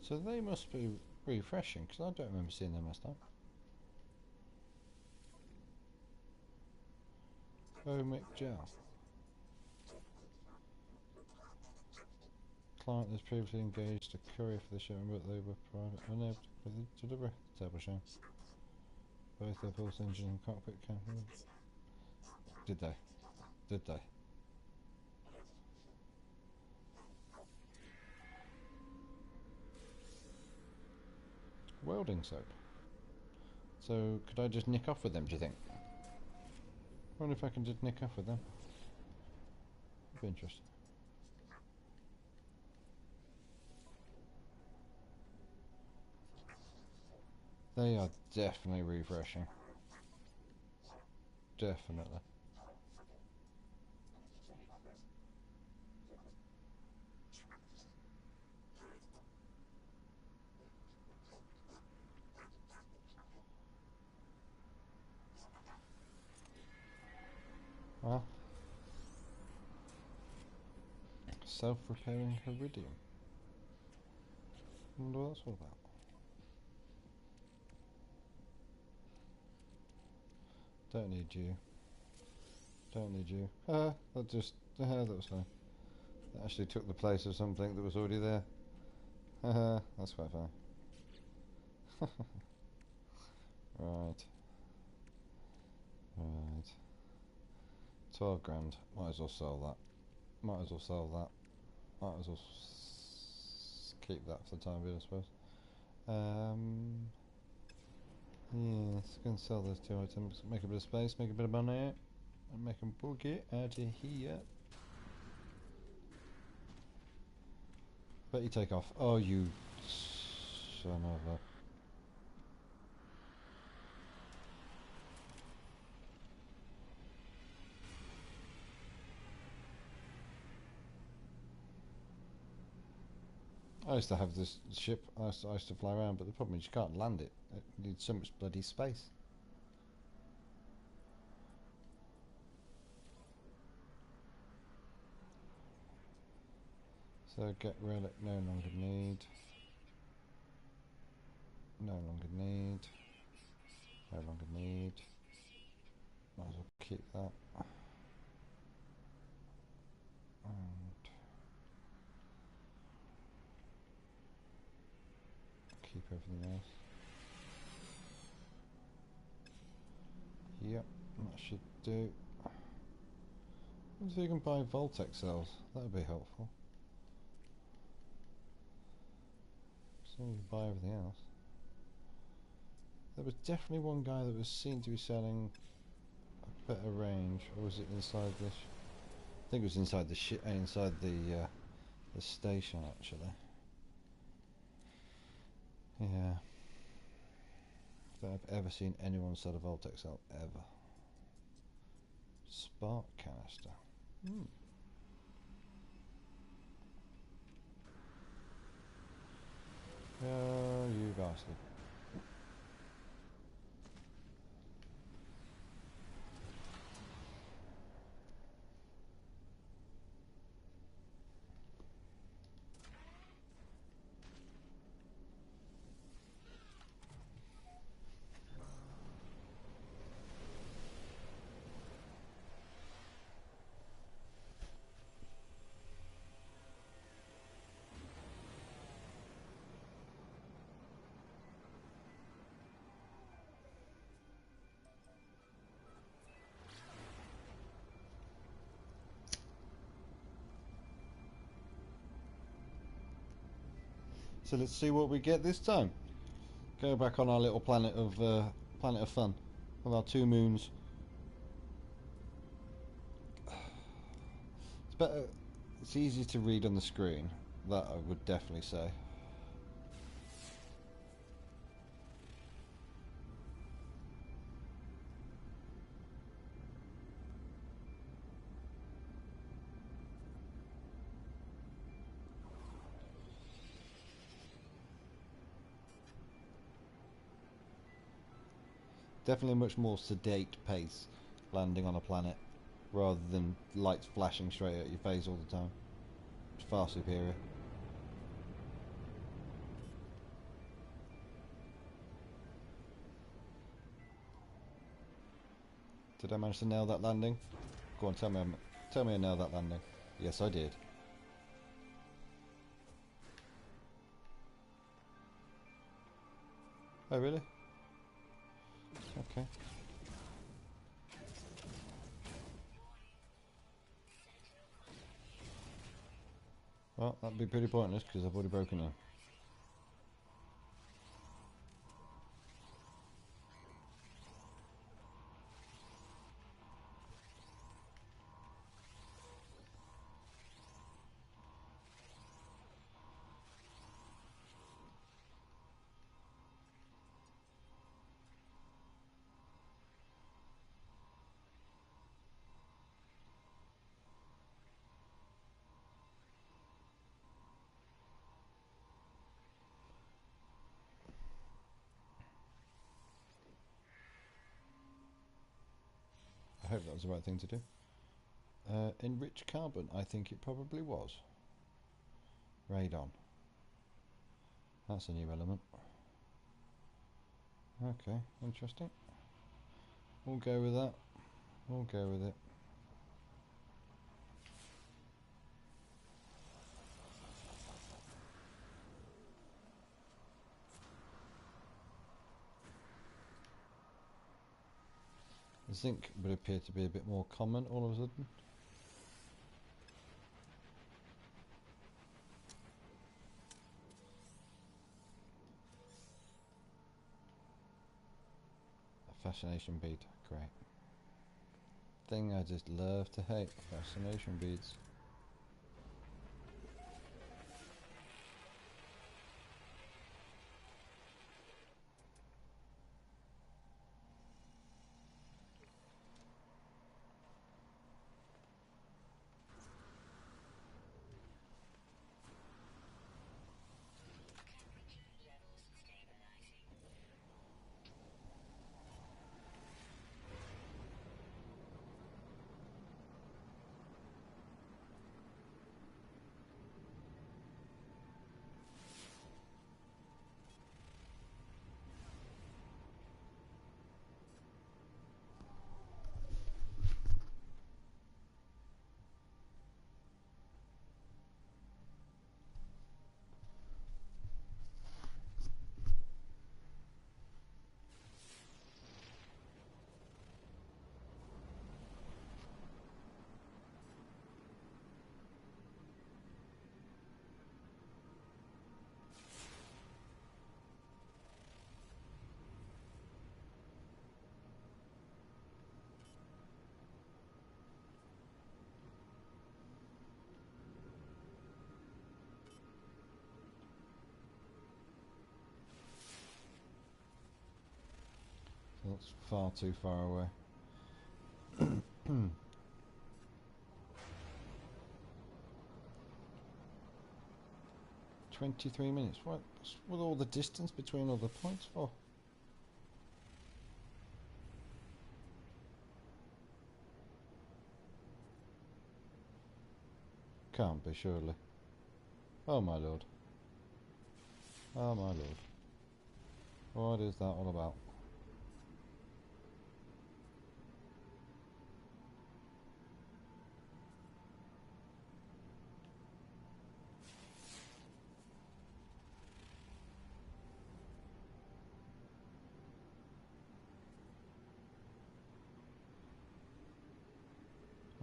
So they must be refreshing, because I don't remember seeing them last time. Omic gel. Client has previously engaged a courier for the shipment, but they were unable to deliver the table show. Both the pulse engine and cockpit can. Did they? Did they? Welding soap. So could I just nick off with them, do you think? I wonder if I can just nick off with them. That'd be interesting. They are definitely refreshing. Definitely. Well, self-repairing iridium. I wonder what that's all about. Don't need you. Don't need you. That just... that was fine. That actually took the place of something that was already there. That's quite funny. Right. Right. 12 grand. Might as well sell that. Might as well sell that. Might as well keep that for the time being, I suppose. Yes, going to sell those two items. Make a bit of space, make a bit of money, and make them boogie out of here. Bet you take off. Oh, you son of a... I used to have this ship, I used to fly around, but the problem is you can't land it. It needs so much bloody space. So get relic, no longer need. No longer need. No longer need. Might as well keep that. And keep everything else. Yep, that should do. If you can buy Voltex cells, that would be helpful. So you can buy everything else. There was definitely one guy that was seen to be selling a better range, or was it inside this? I think it was inside the inside the station actually. Yeah. I don't think I've ever seen anyone sell a Voltex cell ever. Spark canister. Oh, you bastard. So let's see what we get this time. Go back on our little planet of fun with our 2 moons. It's better. It's easier to read on the screen. That I would definitely say. Definitely a much more sedate pace landing on a planet rather than lights flashing straight at your face all the time. It's far superior. Did I manage to nail that landing? Go on, tell me I nailed that landing. Yes, I did. Oh, really? Okay. Well, that'd be pretty pointless because I've already broken in. I hope that was the right thing to do. Enrich carbon, I think it probably was. Radon. That's a new element. Okay, interesting. We'll go with that. We'll go with it. Zinc would appear to be a bit more common all of a sudden. A fascination bead, great. Thing I just love to hate, fascination beads. That's far too far away. 23 minutes. What? With all the distance between all the points? Oh. Can't be, surely. Oh my lord. Oh my lord. What is that all about?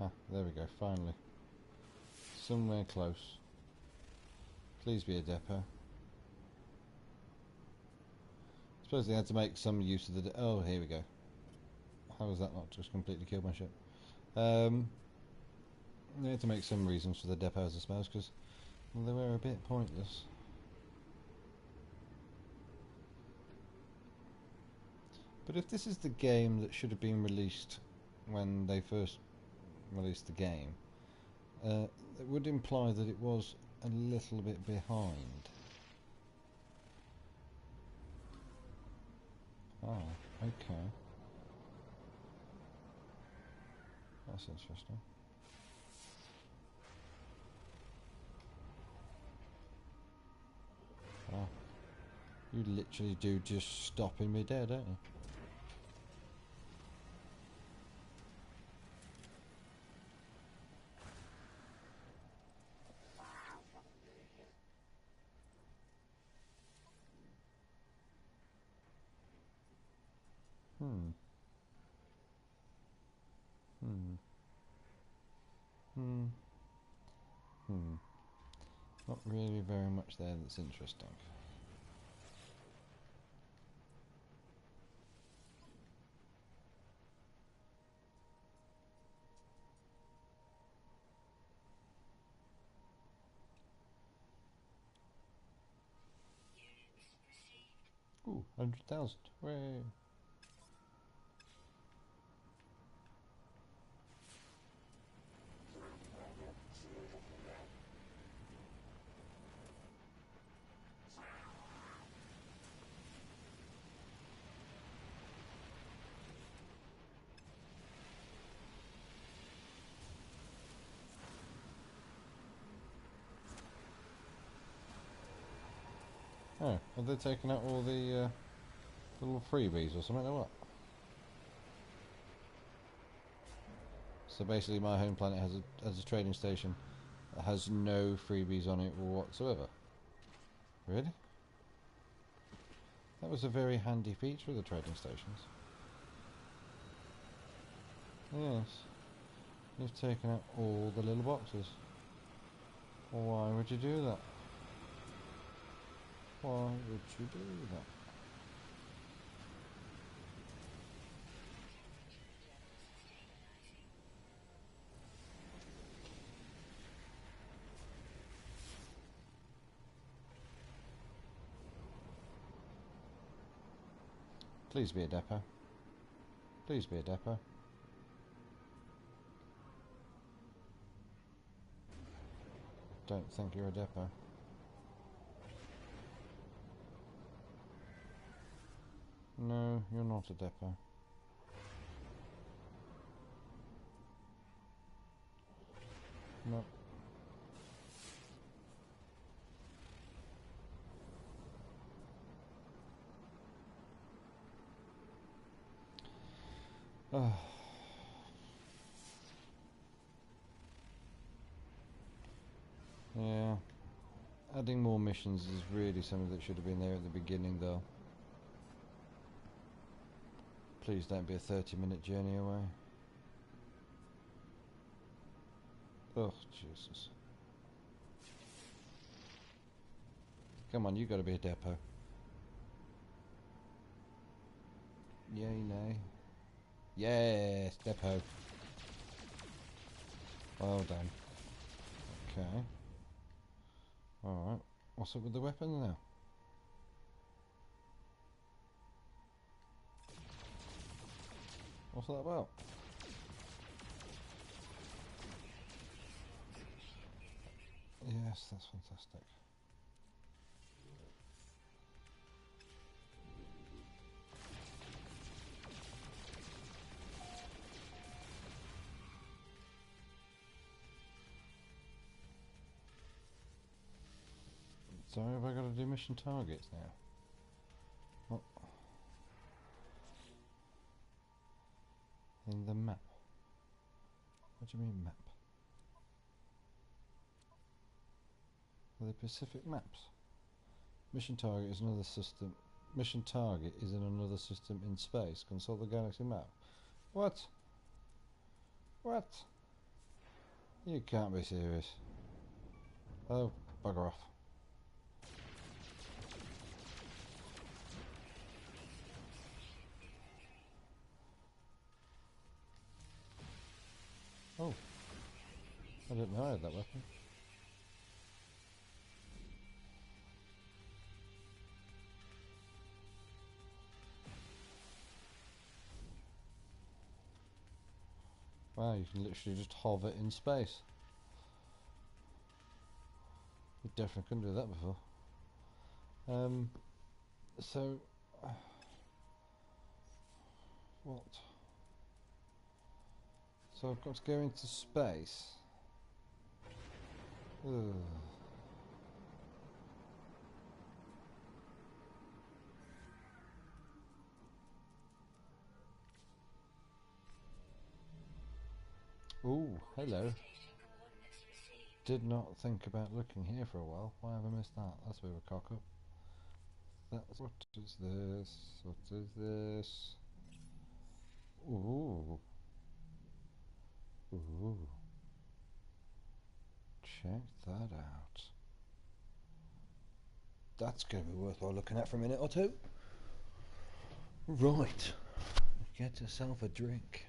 Ah, there we go, finally. Somewhere close. Please be a depot. I suppose they had to make some use of the... oh, here we go. How was that not just completely killed my ship? They had to make some reasons for the depots, I suppose, because they were a bit pointless. But if this is the game that should have been released when they first released the game, it would imply that it was a little bit behind. Oh, okay. That's interesting. Oh, you literally do just stop in mid-air, don't you? Hmm. Hmm. Hmm. Hmm. Not really very much there that's interesting. Ooh, 100,000. Hooray! Oh, have they taken out all the little freebies or something or what? So basically my home planet has a trading station that has no freebies on it whatsoever. Really? That was a very handy feature of the trading stations. Yes. You've taken out all the little boxes. Why would you do that? Why would you do that? Please be a depot. Please be a depot. Don't think you're a depot. No, you're not a depot. No. Oh. Yeah. Adding more missions is really something that should have been there at the beginning though. Please don't be a 30-minute journey away. Oh, Jesus. Come on, you gotta be a depot. Yay, nay. Yes, depot. Well done. Okay. Alright. What's up with the weapon now? What's that about? Yes, that's fantastic. So have I got to do mission targets now? What? In the map? What do you mean map? Are they Pacific maps? Mission target is another system. Mission target is in another system in space. Consult the galaxy map. What? What? You can't be serious. Oh, bugger off. Oh, I didn't know I had that weapon. Wow, you can literally just hover in space. You definitely couldn't do that before. So, what? So I've got to go into space. Ugh. Ooh, hello. Did not think about looking here for a while. Why have I missed that? That's a bit of a cock up. That's what is this? What is this? Ooh. Ooh. Check that out. That's going to be worthwhile looking at for a minute or two. Right. Get yourself a drink.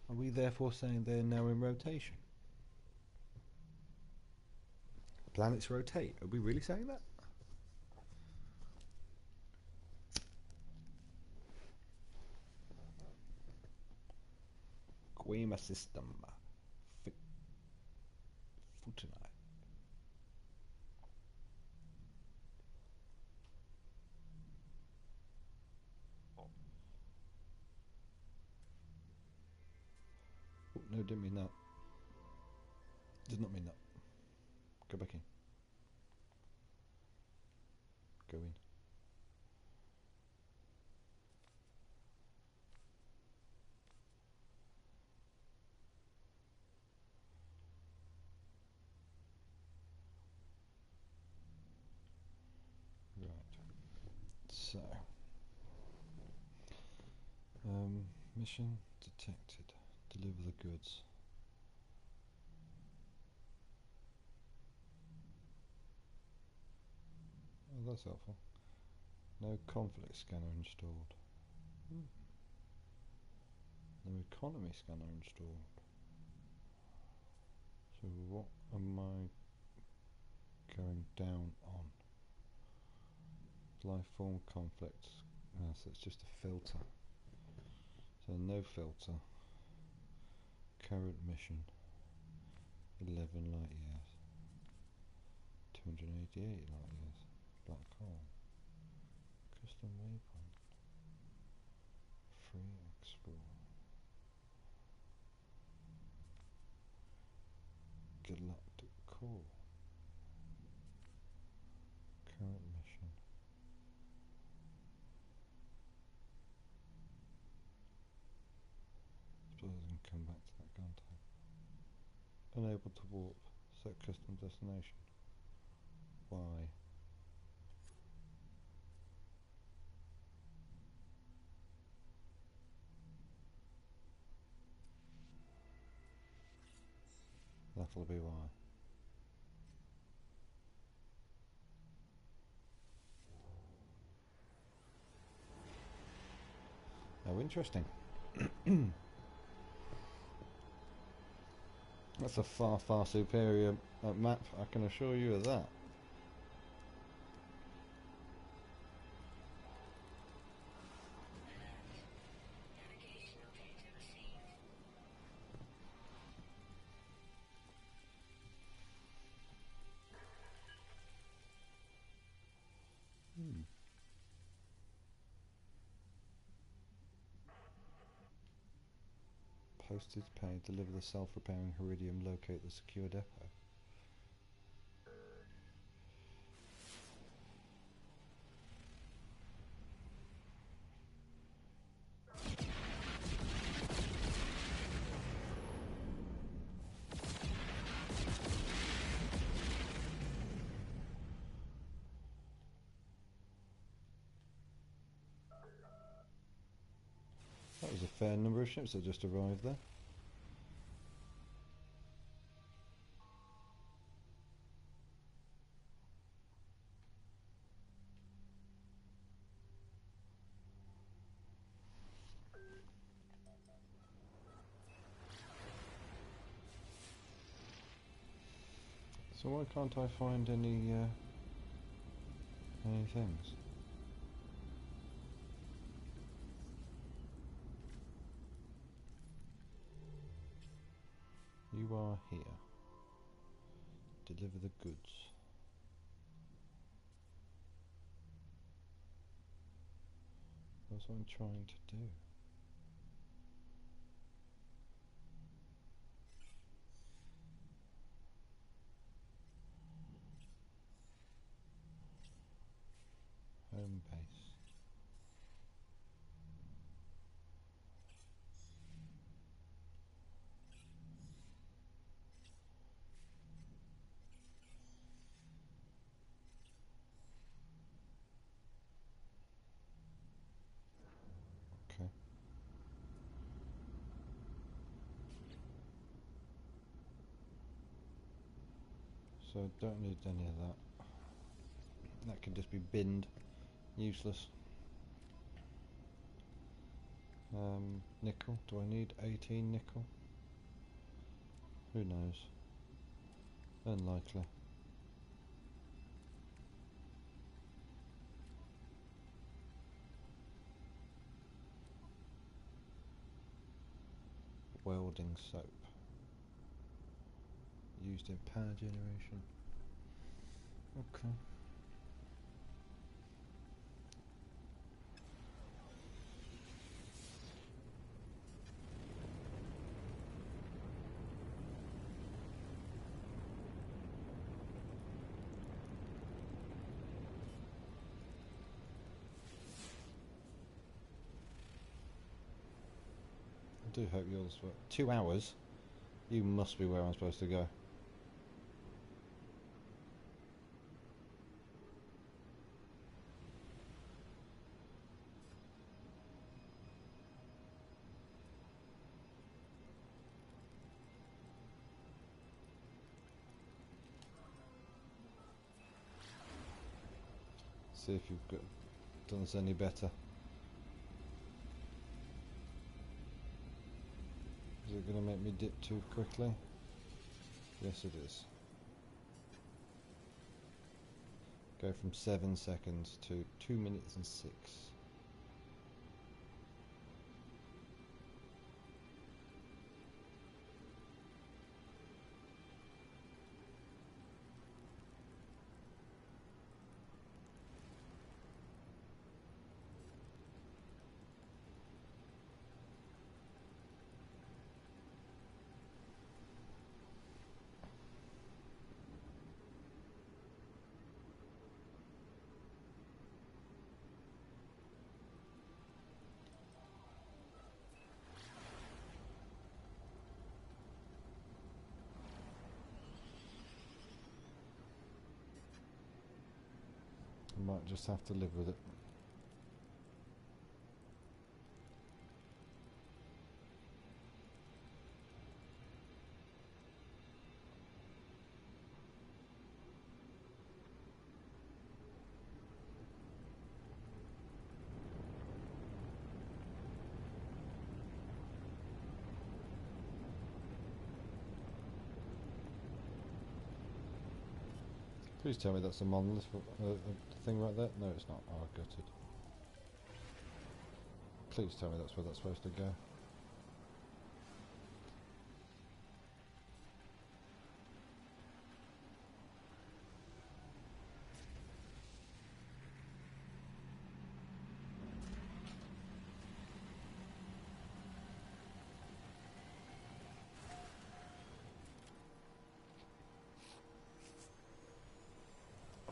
Are we therefore saying they're now in rotation? Planets rotate. Are we really saying that? Quema system. Futanite. Oh, no, didn't mean that. Did not mean that. Go back in. Go in. Right. So. Mission detected. Deliver the goods. Oh, that's helpful. No conflict scanner installed. No economy scanner installed. So what am I going down on? Life form conflict. So it's just a filter. So no filter. Current mission. 11 light years. 288 light years. Black hole. Custom waypoint. Free explore. Galactic core. Current mission. Suppose I can come back to that gun type. Unable to warp. Set custom destination. Why? That'll be why. Oh, interesting. That's a far, far superior map, I can assure you of that. Postage paid, deliver the self-repairing Heridium, locate the secure depot. That was a fair number of ships that just arrived there. So why can't I find any things? You are here. Deliver the goods. That's what I'm trying to do. Home base. So I don't need any of that. That could just be binned. Useless. Nickel. Do I need 18 nickel? Who knows? Unlikely. Welding soap. Used in power generation. Okay. I do hope yours work. 2 hours? You must be where I'm supposed to go. See if you've done this any better. Is it going to make me dip too quickly? Yes, it is. Go from 7 seconds to 2 minutes and 6. I might just have to live with it. Please tell me that's a monolith thing right there. No, it's not. Oh, I got it. Please tell me that's where that's supposed to go.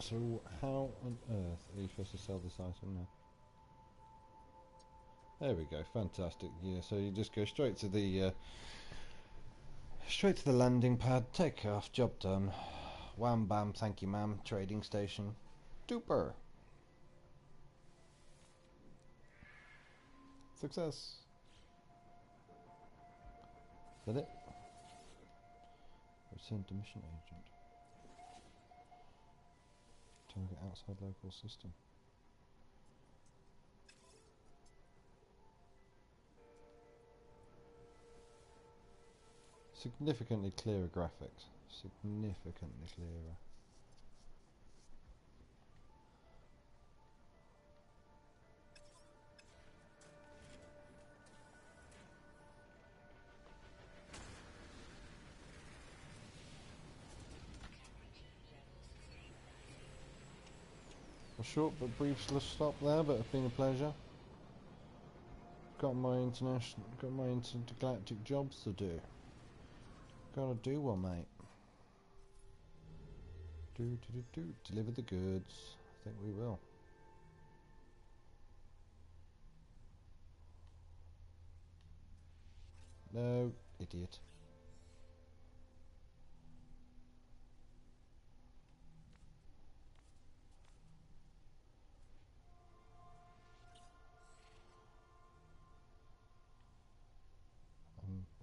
So how on earth are you supposed to sell this item now? There we go, fantastic. Yeah, so you just go straight to the landing pad, take off, job done. Wham bam, thank you ma'am, trading station. Duper. Success. Is that it? Return to mission agent. Target outside local system. Significantly clearer graphics. Significantly clearer. A short but brief stop there, but it's been a pleasure. Got my intergalactic jobs to do. Gotta do one, mate. Deliver the goods. I think we will. No, idiot.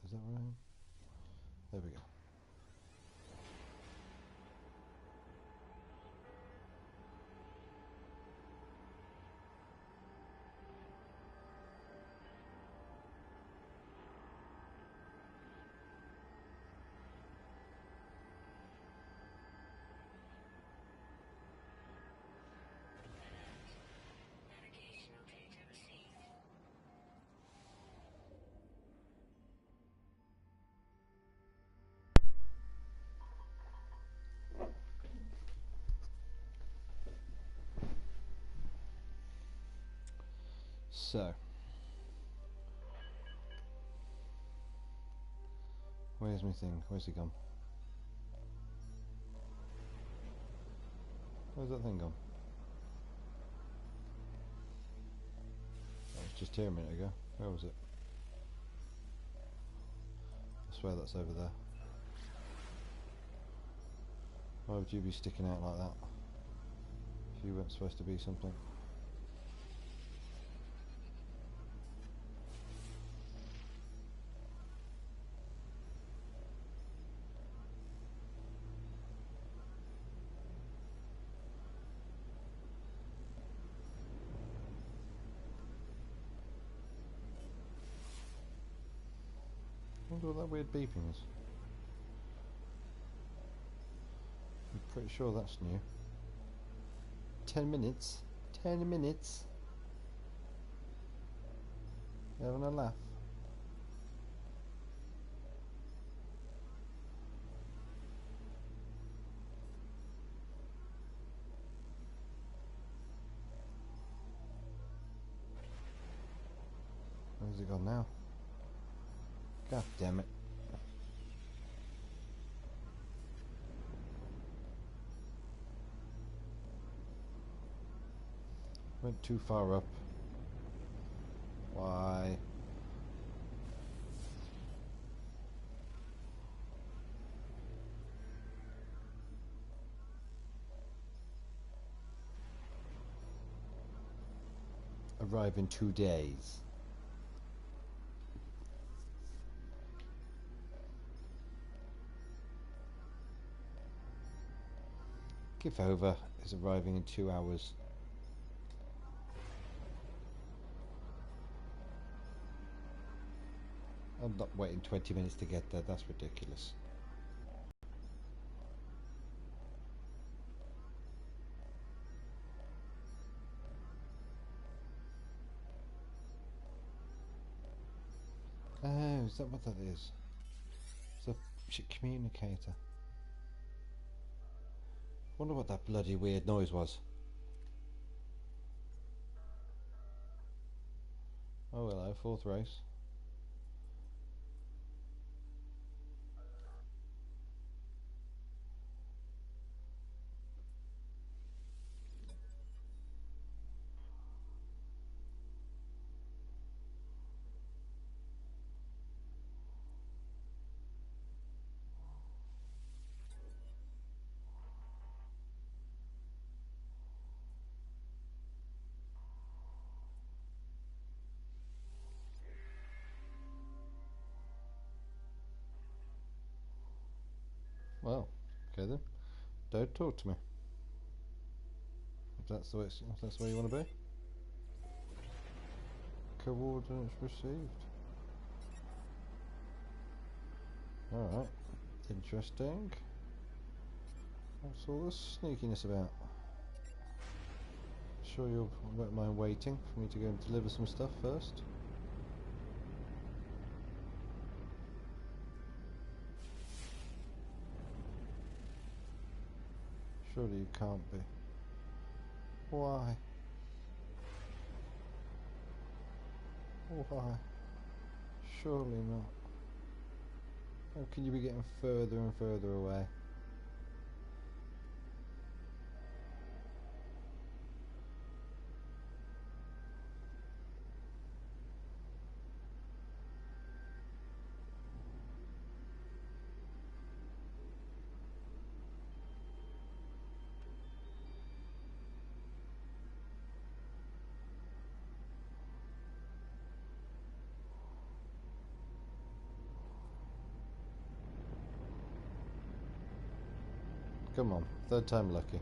Is that right? There we go. So, where's my thing? Where's it gone? Where's that thing gone? That was just here a minute ago. Where was it? I swear that's over there. Why would you be sticking out like that? If you weren't supposed to be something. I wonder what that weird beeping is. I'm pretty sure that's new. 10 minutes? 10 minutes? You having a laugh? Where's it gone now? God damn it. Went too far up. Why? Arrive in 2 days. Give over is arriving in 2 hours. I'm not waiting 20 minutes to get there, that's ridiculous. Oh, is that what that is? It's a shit communicator. Wonder what that bloody weird noise was. Oh hello, 4th race. Well, okay then. Don't talk to me. If that's the way, if that's the way you want to be. Coordinates received. Alright. Interesting. What's all this sneakiness about? Sure you won't mind waiting for me to go and deliver some stuff first. Surely you can't be. Why? Why? Surely not. How can you be getting further and further away? Come on, 3rd time lucky.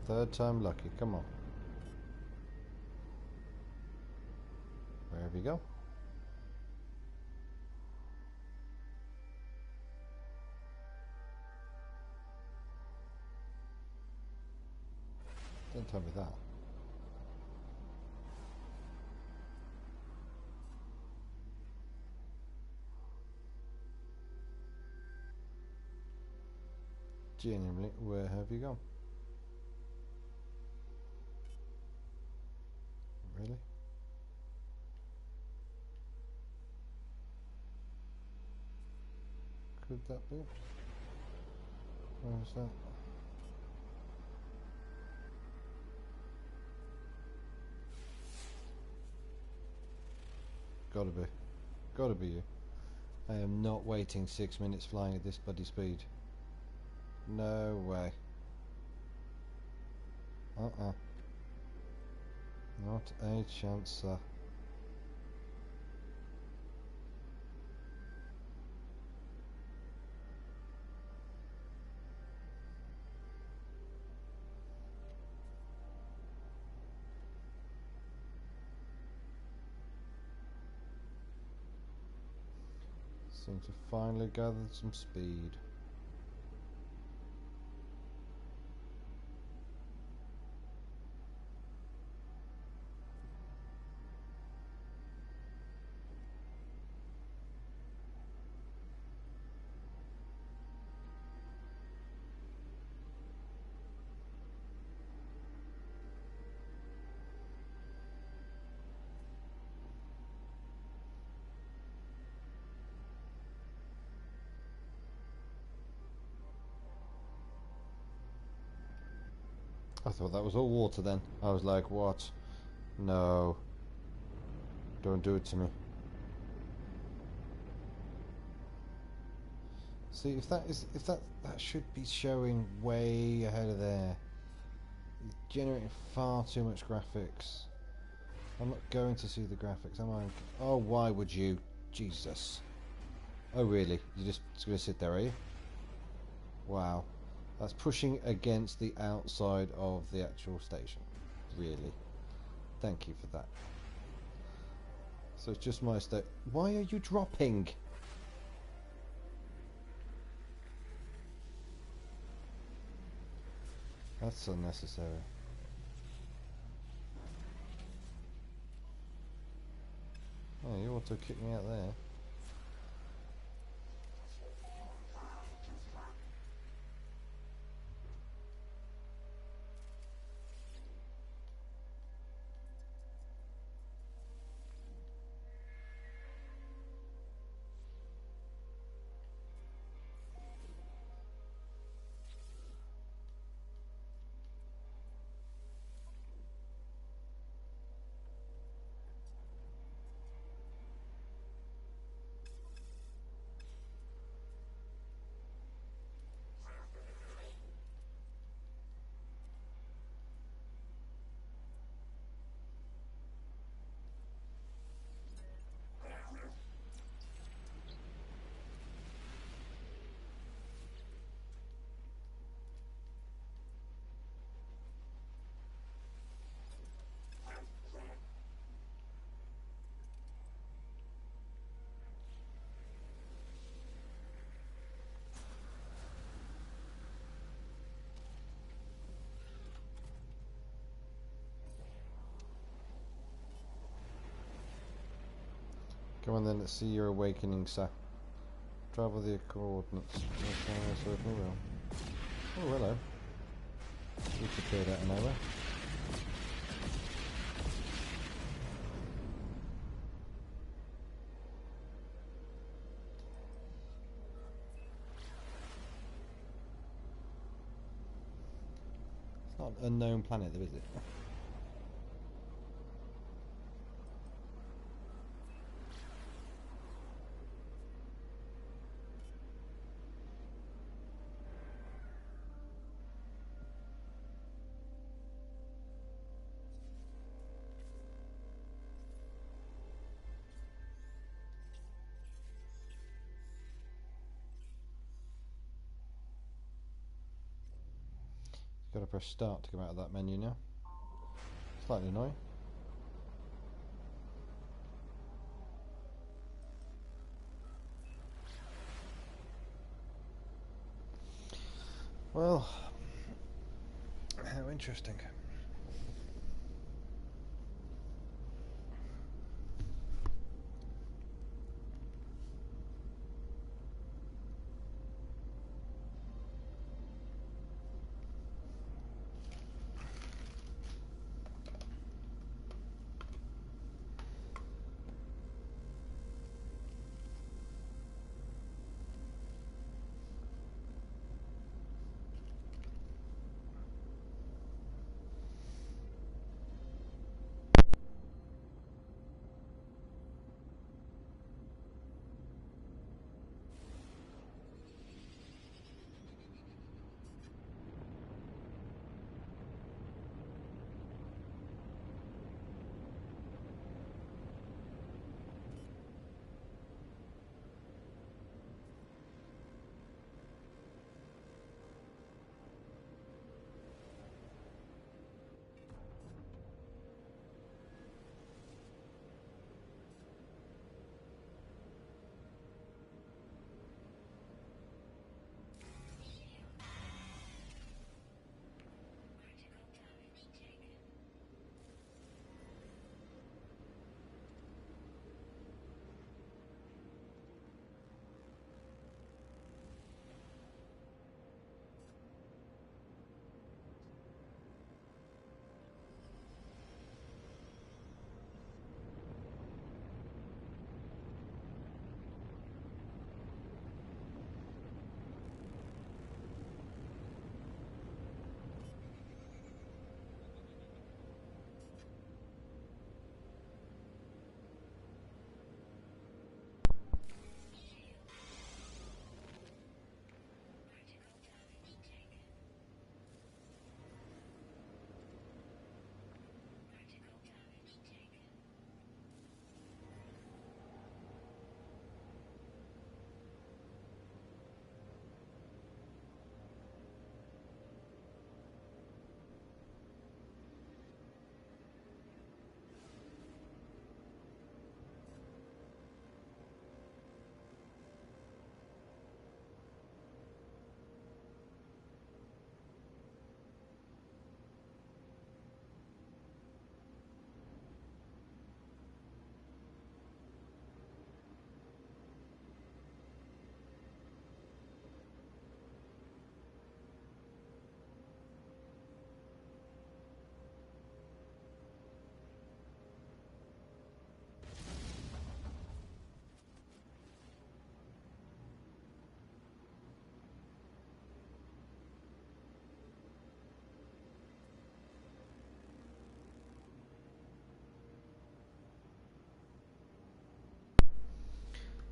3rd time lucky, come on. Wherever you go. Don't tell me that. Genuinely, where have you gone? Really? Would that be? Where is that? Gotta be. Gotta be you. I am not waiting 6 minutes flying at this bloody speed. No way. Not a chance, sir. Seem to finally gather some speed. I thought that was all water then. I was like, what? No. Don't do it to me. See, if that should be showing way ahead of there. It's generating far too much graphics. I'm not going to see the graphics, am I? Oh, why would you? Jesus. Oh, really? You're just going to sit there, are you? Wow. That's pushing against the outside of the actual station. Really. Thank you for that. So it's just my state. Why are you dropping? That's unnecessary. Oh, you auto kicked me out there. Come on then, let's see your awakening, sir. Travel the coordinates. Okay, oh, hello. You appeared out of nowhere. It's not an unknown planet though, is it? Got to press start to come out of that menu now. Slightly annoying. Well, how interesting.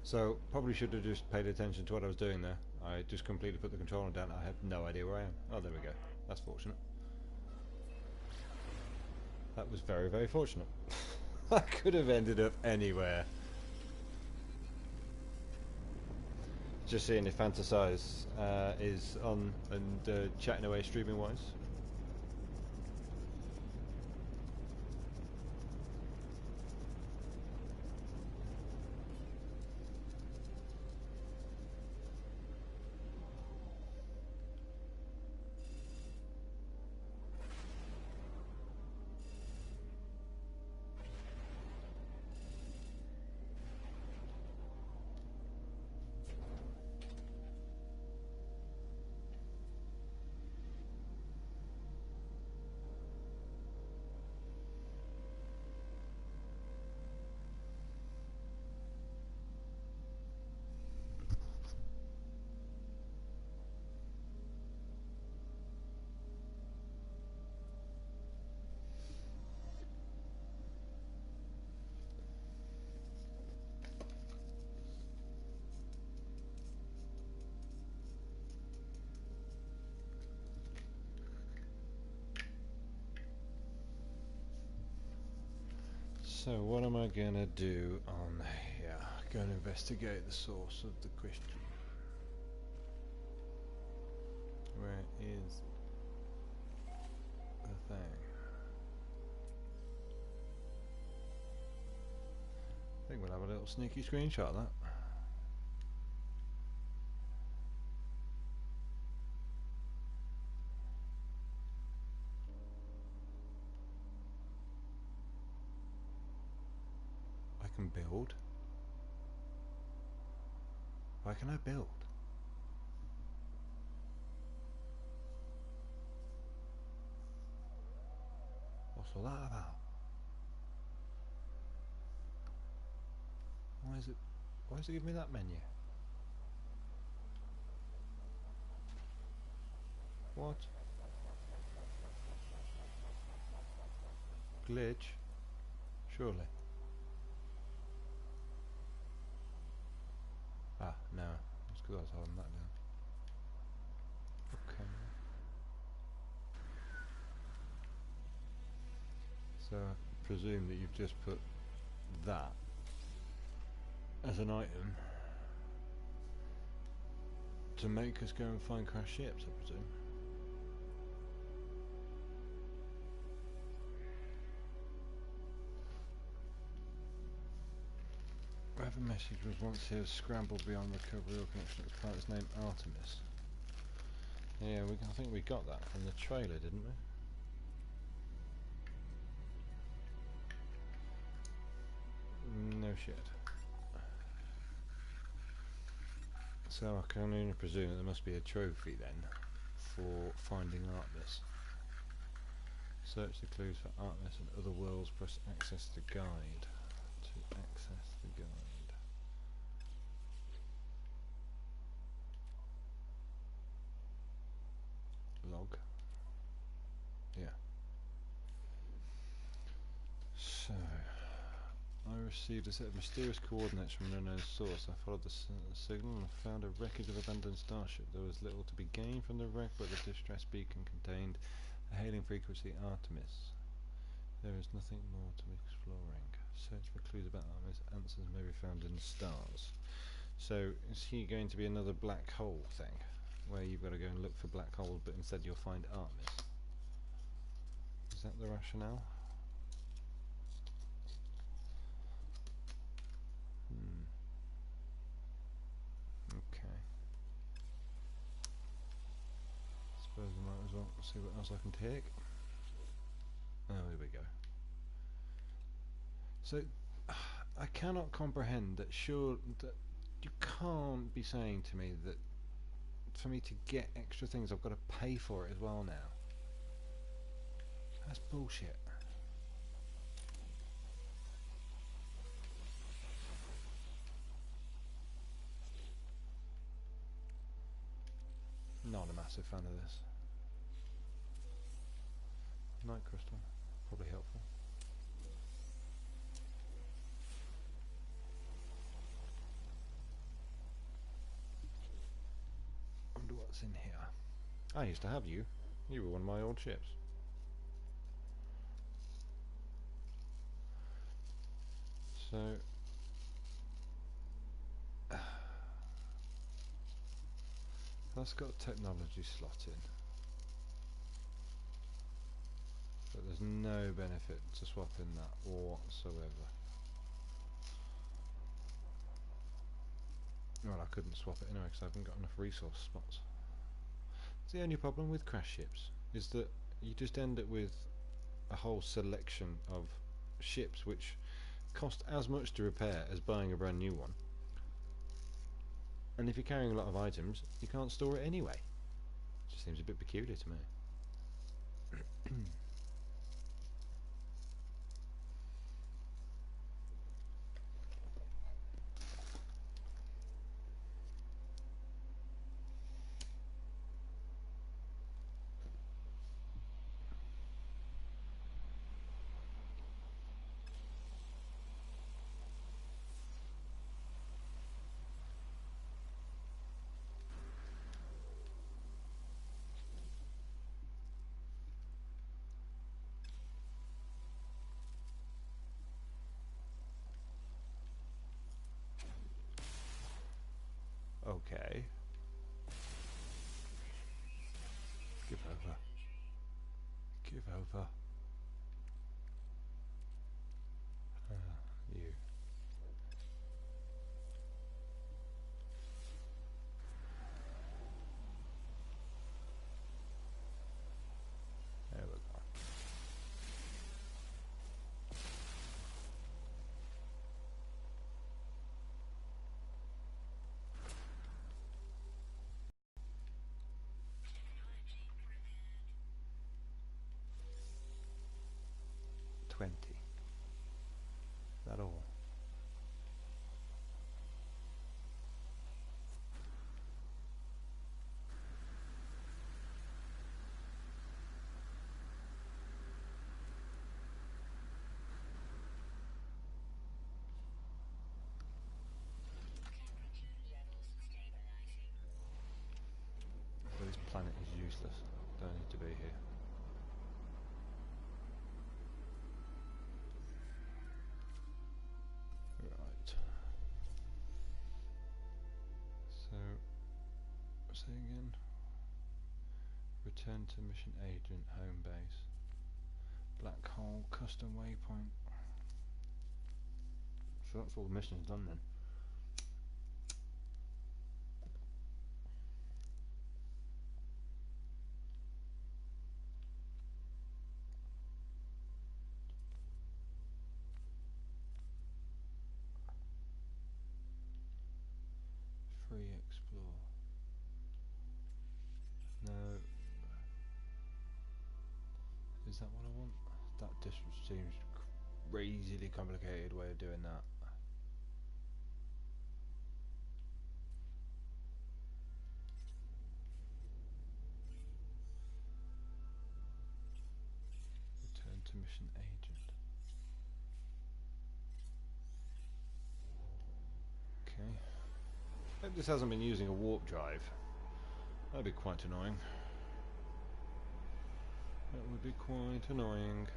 So probably should have just paid attention to what I was doing there. I just completely put the controller down. I have no idea where I am. Oh, there we go. That's fortunate. That was very, very fortunate. I could have ended up anywhere. Just seeing if Fantasize is on and chatting away streaming wise. So what am I gonna do on here? Go and investigate the source of the question. Where is the thing? I think we'll have a little sneaky screenshot of that. I can build. Why can I build? What's all that about? Why is it giving me that menu? What? Glitch? Surely. Ah, no. It's because I was holding that down. Okay. So I presume that you've just put that as an item to make us go and find crashed ships, I presume. Whatever message was once here scrambled beyond recovery or connection to the planet's name Artemis. Yeah, I think we got that from the trailer, didn't we? No shit. So I can only presume that there must be a trophy then for finding Artemis. Search the clues for Artemis and other worlds, press access the guide to access the guide. Log. Yeah. So I received a set of mysterious coordinates from an unknown source. I followed the signal and found a wreckage of abandoned starship. There was little to be gained from the wreck, but the distress beacon contained a hailing frequency Artemis. There is nothing more to be exploring. Search for clues about Artemis. Answers may be found in the stars. So is he going to be another black hole thing, where you've got to go and look for black holes, but instead you'll find Artemis? Is that the rationale? Okay. Suppose I might as well see what else I can take. Oh, here we go. So, I cannot comprehend that that you can't be saying to me that for me to get extra things I've got to pay for it as well now. That's bullshit. Not a massive fan of this. Night crystal, probably helpful. What's in here? I used to have you. You were one of my old ships. So that's got a technology slot in, but there's no benefit to swapping that whatsoever. Well, I couldn't swap it anyway because I haven't got enough resource spots. It's the only problem with crash ships is that you just end up with a whole selection of ships which cost as much to repair as buying a brand new one. And if you're carrying a lot of items, you can't store it anyway. It just seems a bit peculiar to me. Okay. Give over. Give over. You. There we go. $20. Is that all? So this planet is useless. Don't need to be here. Right. So, say again. Return to mission agent home base. Black hole custom waypoint. So that's all the missions done then. Free explore. No. Is that what I want? That just seems crazily complicated way of doing that. Return to mission agent. Okay. Hope this hasn't been using a warp drive. That'd be quite annoying. That would be quite annoying.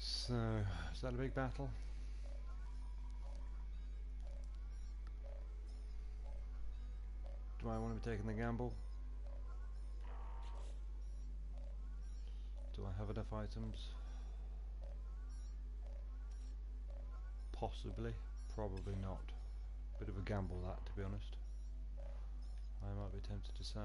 So, that a big battle? Do I want to be taking the gamble? Do I have enough items? Possibly, probably not. Bit of a gamble that, to be honest. I might be tempted to say.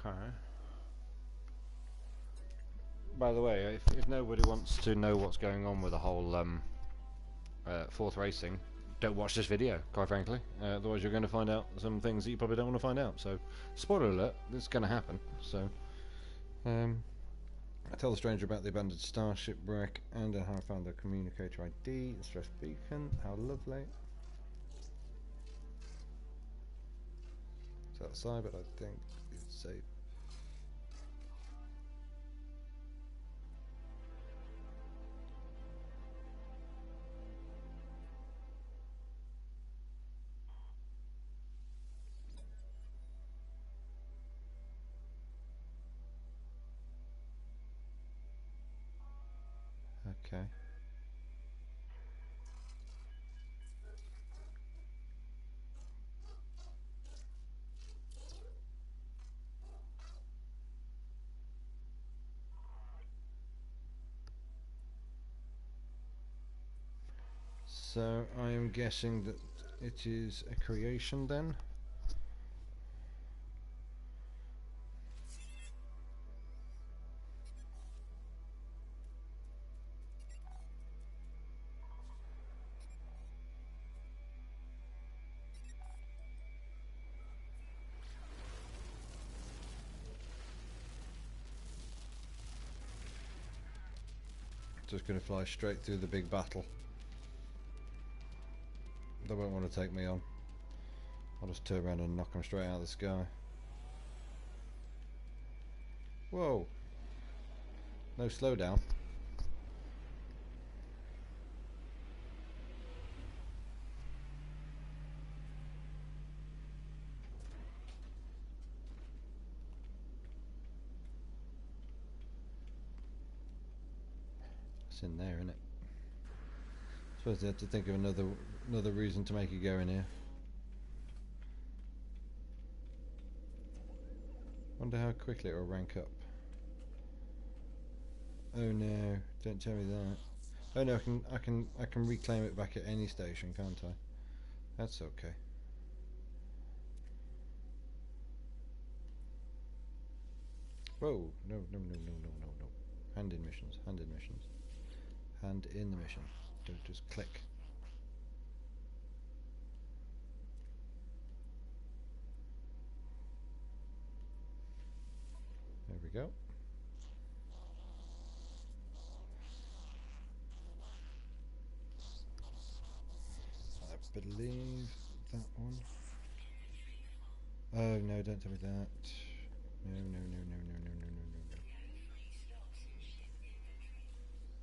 Okay. By the way, if nobody wants to know what's going on with the whole fourth racing, don't watch this video, quite frankly. Otherwise you're going to find out some things that you probably don't want to find out. So, spoiler alert, this is going to happen. So, I tell the stranger about the abandoned starship wreck and how I found the communicator ID, the stress beacon. How lovely. It's outside, but I think it's safe. Okay. So I am guessing that it is a creation then. Just going to fly straight through the big battle. They won't want to take me on. I'll just turn around and knock them straight out of the sky. Whoa! No slowdown. It's in there, isn't it? Suppose they have to think of another reason to make you go in here. Wonder how quickly it'll rank up. Oh no! Don't tell me that. Oh no! I can reclaim it back at any station, can't I? That's okay. Whoa! No! No! No! No! No! No! No! Hand in missions. Hand in missions. Hand in the mission. Don't just click. There we go. I believe that one. Oh no, don't tell me that. No, no, no, no, no, no, no, no, no, no.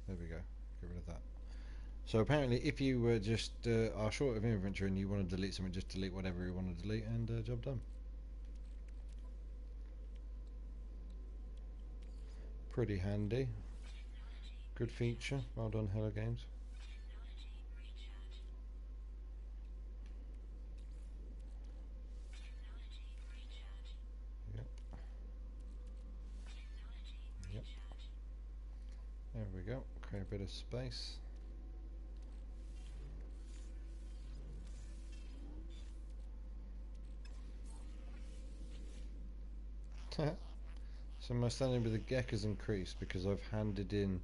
There we go. Get rid of that. So apparently if you were just are short of inventory and you want to delete something, just delete whatever you want to delete and job done. Pretty handy. Good feature. Well done, Hello Games. Yep. Yep. There we go. Create a bit of space. So my standing with the GEC has increased because I've handed in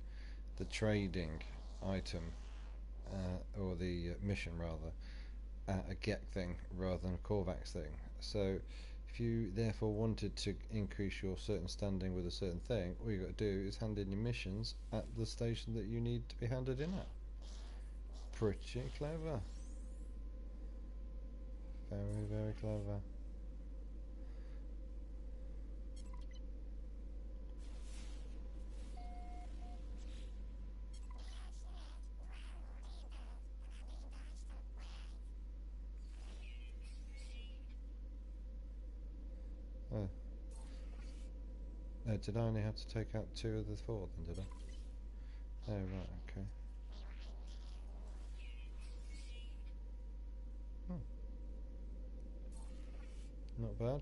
the trading item, or the mission rather, a GEC thing rather than a Corvax thing. So If you therefore wanted to increase your certain standing with a certain thing, all you got to do is hand in your missions at the station that you need to be handed in at. Pretty clever. Very, very clever. Oh. No, did I only have to take out 2 of the 4 then, did I? Oh, right, okay. Hmm. Not bad.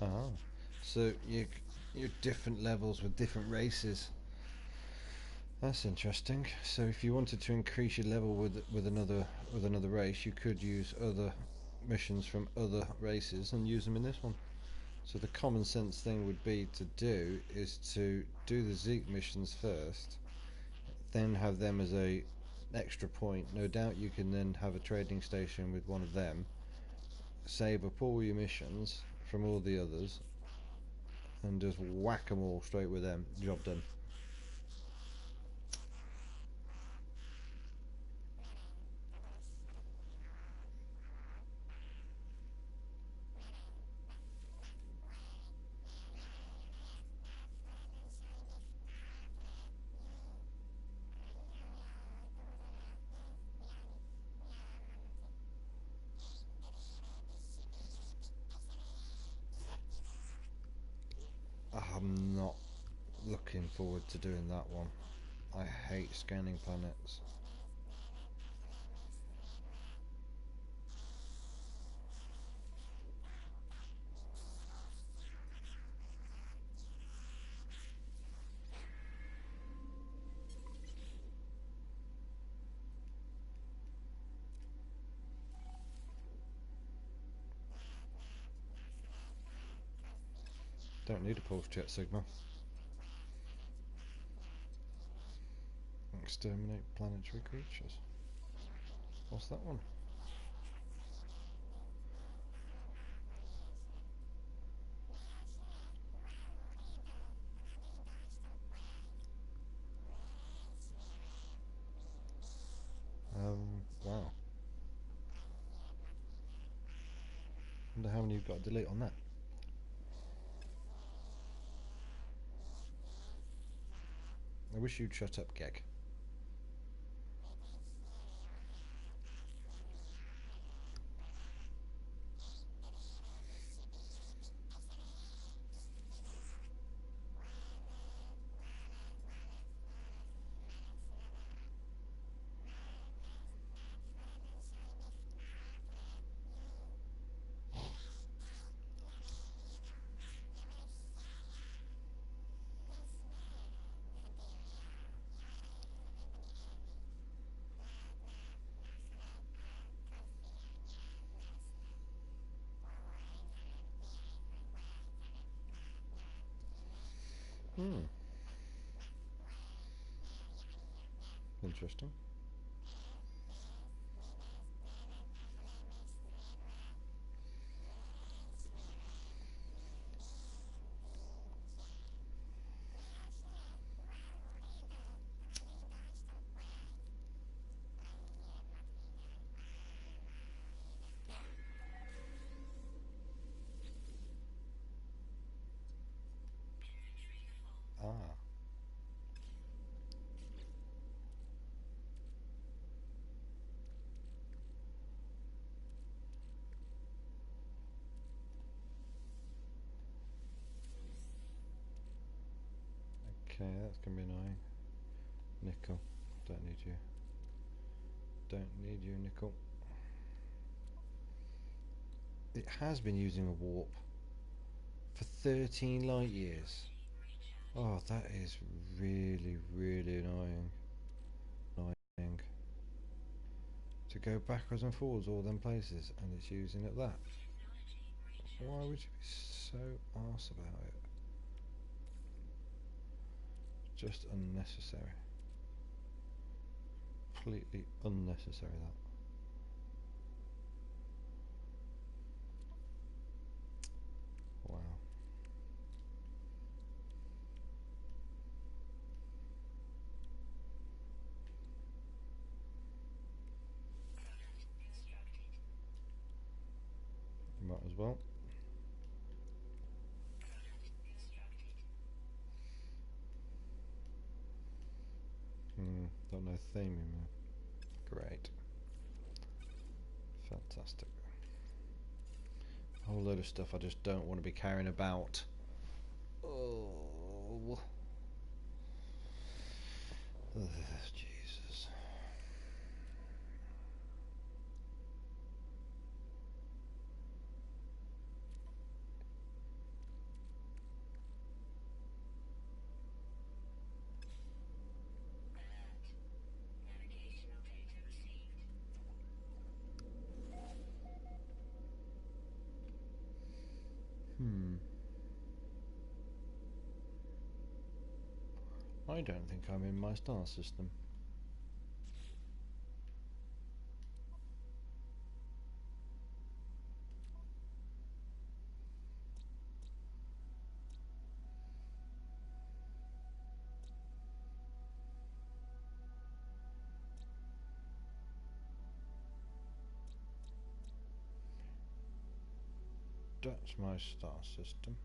Ah, so you're different levels with different races. That's interesting. So if you wanted to increase your level with another race, you could use other missions from other races and use them in this one. So the common sense thing would be to do is to do the Zeke missions first, then have them as a extra point. No doubt you can then have a trading station with one of them, save up all your missions from all the others, and just whack them all straight with them. Job done. I'm not looking forward to doing that one. I hate scanning planets. Don't need a pulse jet signal. Exterminate planetary creatures. What's that one? Wow. Wonder how many you've got to delete on that. I wish you'd shut up, Geg. Interesting. Ah. Okay, that's gonna be annoying. Nickel. Don't need you. Don't need you, Nickel. It has been using a warp for 13 light years. Oh, that is really, really annoying. Annoying. To go backwards and forwards all them places, and it's using it that. Why would you be so arse about it? Just unnecessary. Completely unnecessary, that. Wow. Might as well. Don't know theme in there. Great. Fantastic. A whole load of stuff I just don't want to be carrying about. Oh. Ugh, Jesus. I don't think I'm in my star system. That's my star system.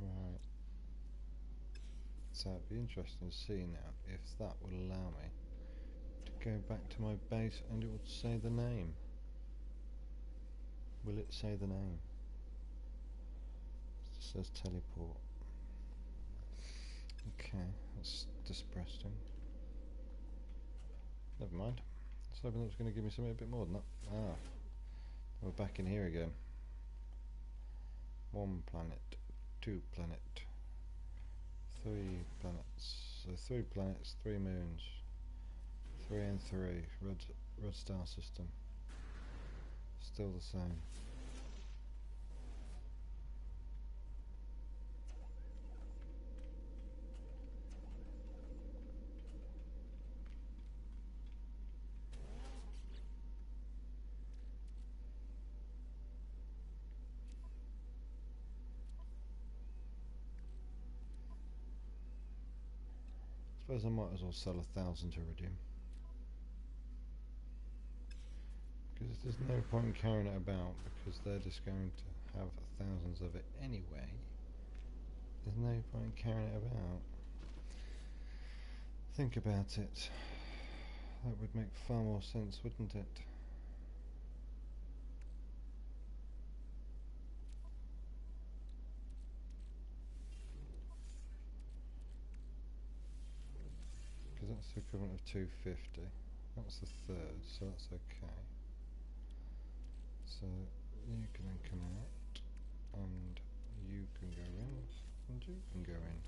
Right. So it'd be interesting to see now if that will allow me to go back to my base and it would say the name. Will it say the name? It says teleport. Okay, that's depressing. Never mind. I was hoping that was going to give me something a bit more than that. Ah, we're back in here again. 1 planet, 2 planet, 3 planets. So 3 planets, 3 moons, 3 and 3. Red star system. Still the same. Suppose I might as well sell 1,000 iridium. Because there's no point in carrying it about because they're just going to have thousands of it anyway. There's no point in carrying it about. Think about it. That would make far more sense, wouldn't it? Because that's the equivalent of 250. That's the third, so that's okay. So You can then come out, and you can go in, and you can go in.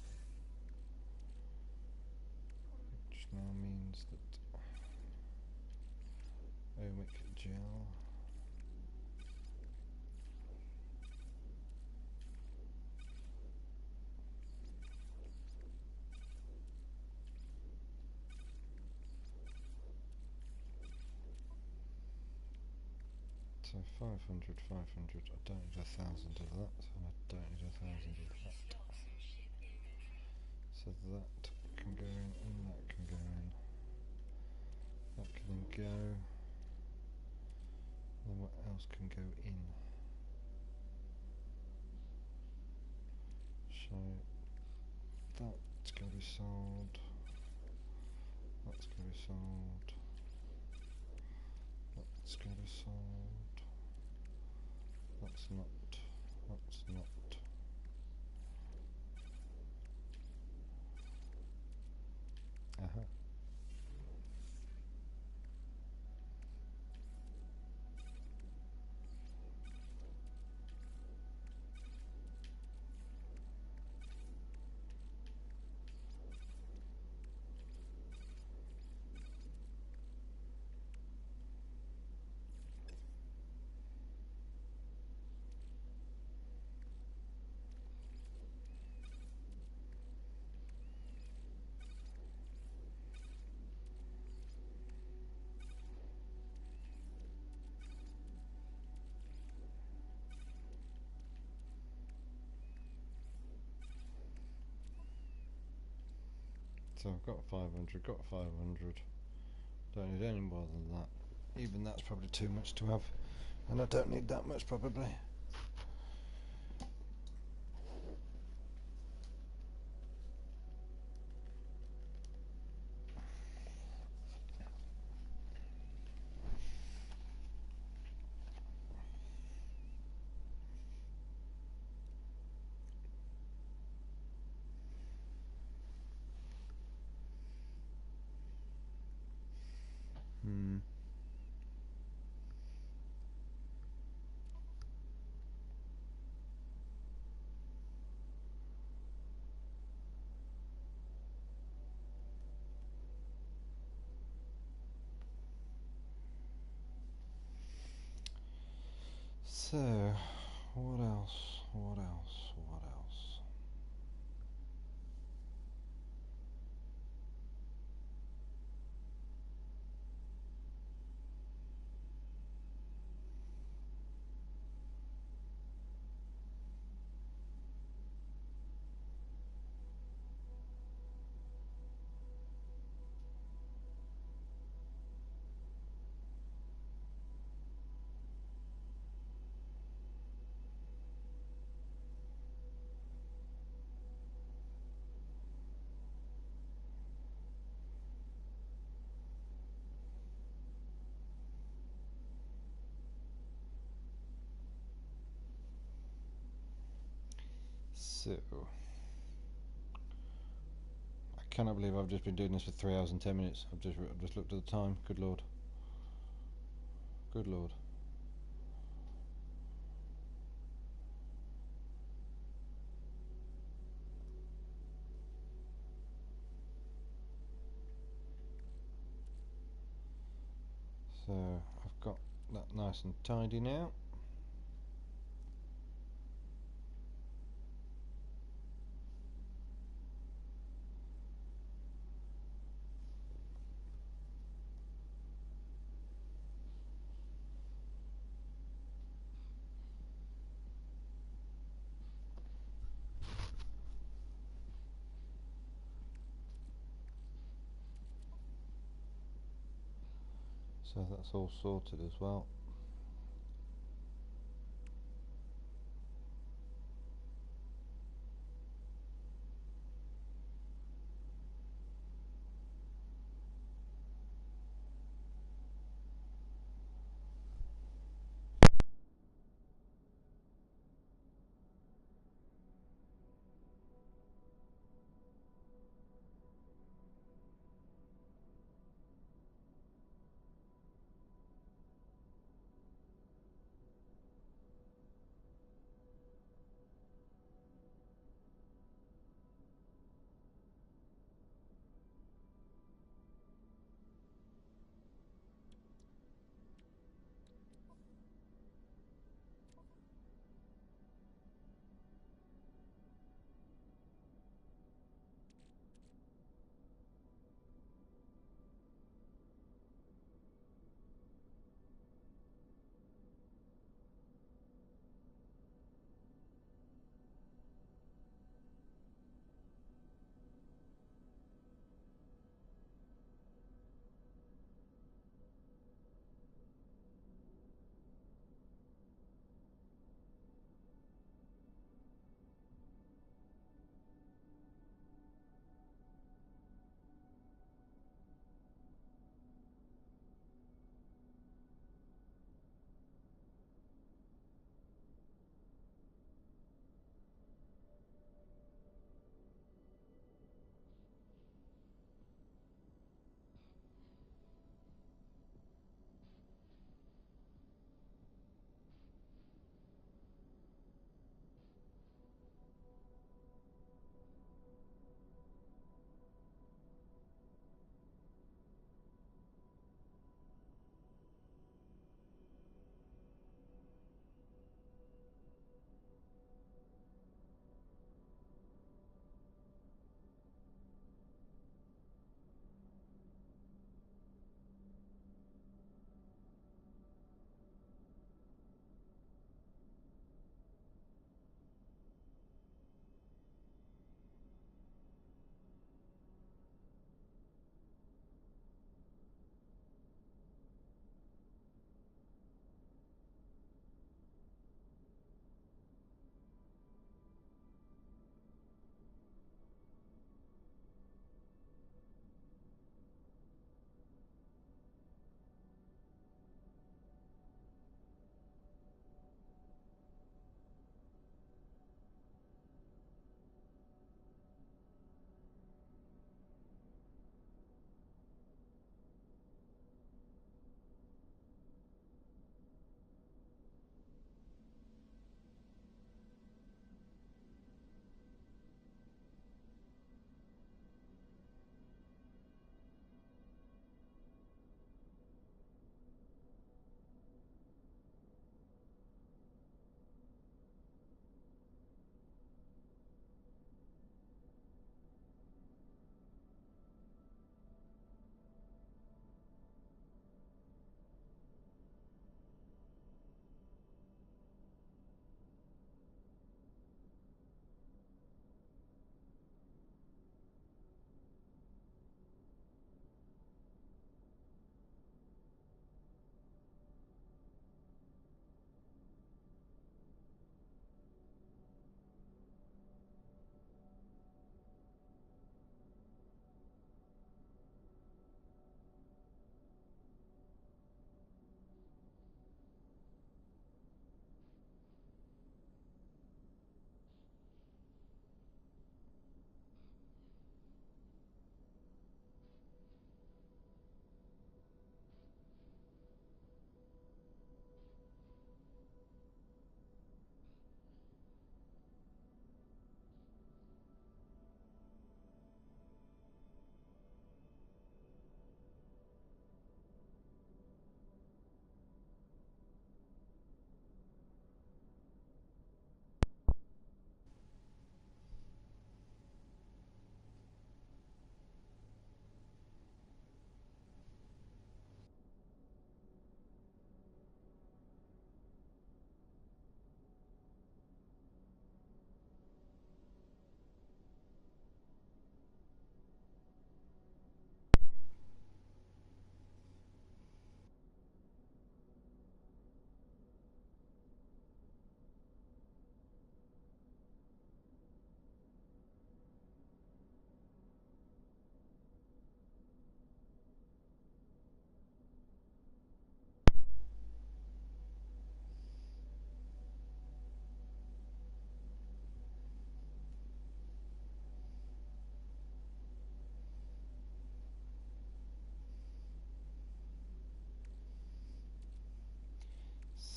Which now means that ohmic gel so 500, 500, I don't need 1,000 of that, and I don't need 1,000 of that. So that can go in, and that can go in. That can then go. Then what else can go in? So that's going to be sold. That's going to be sold. That's going to be sold. That's not. That's not. Uh-huh. So I've got 500, got 500. Don't need any more than that. Even that's probably too much to have. And I don't need that much probably. So, what else? What else? What else? So, I cannot believe I've just been doing this for 3 hours and 10 minutes. I've just looked at the time. Good lord. Good lord. So, I've got that nice and tidy now. So that's all sorted as well.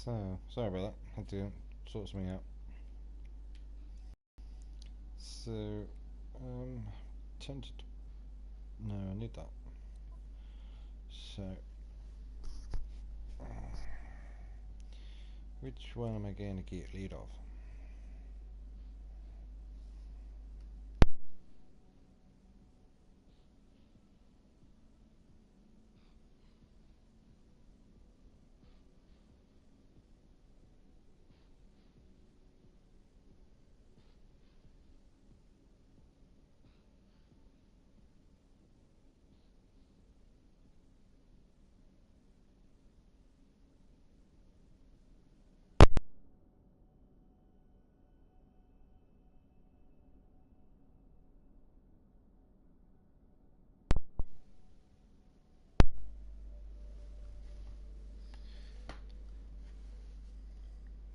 So, sorry about that. Had to sort something out. So, tempted. No, I need that. So, which one am I going to get lead of?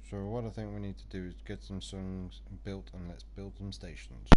So what I think we need to do is get some songs built and let's build some stations.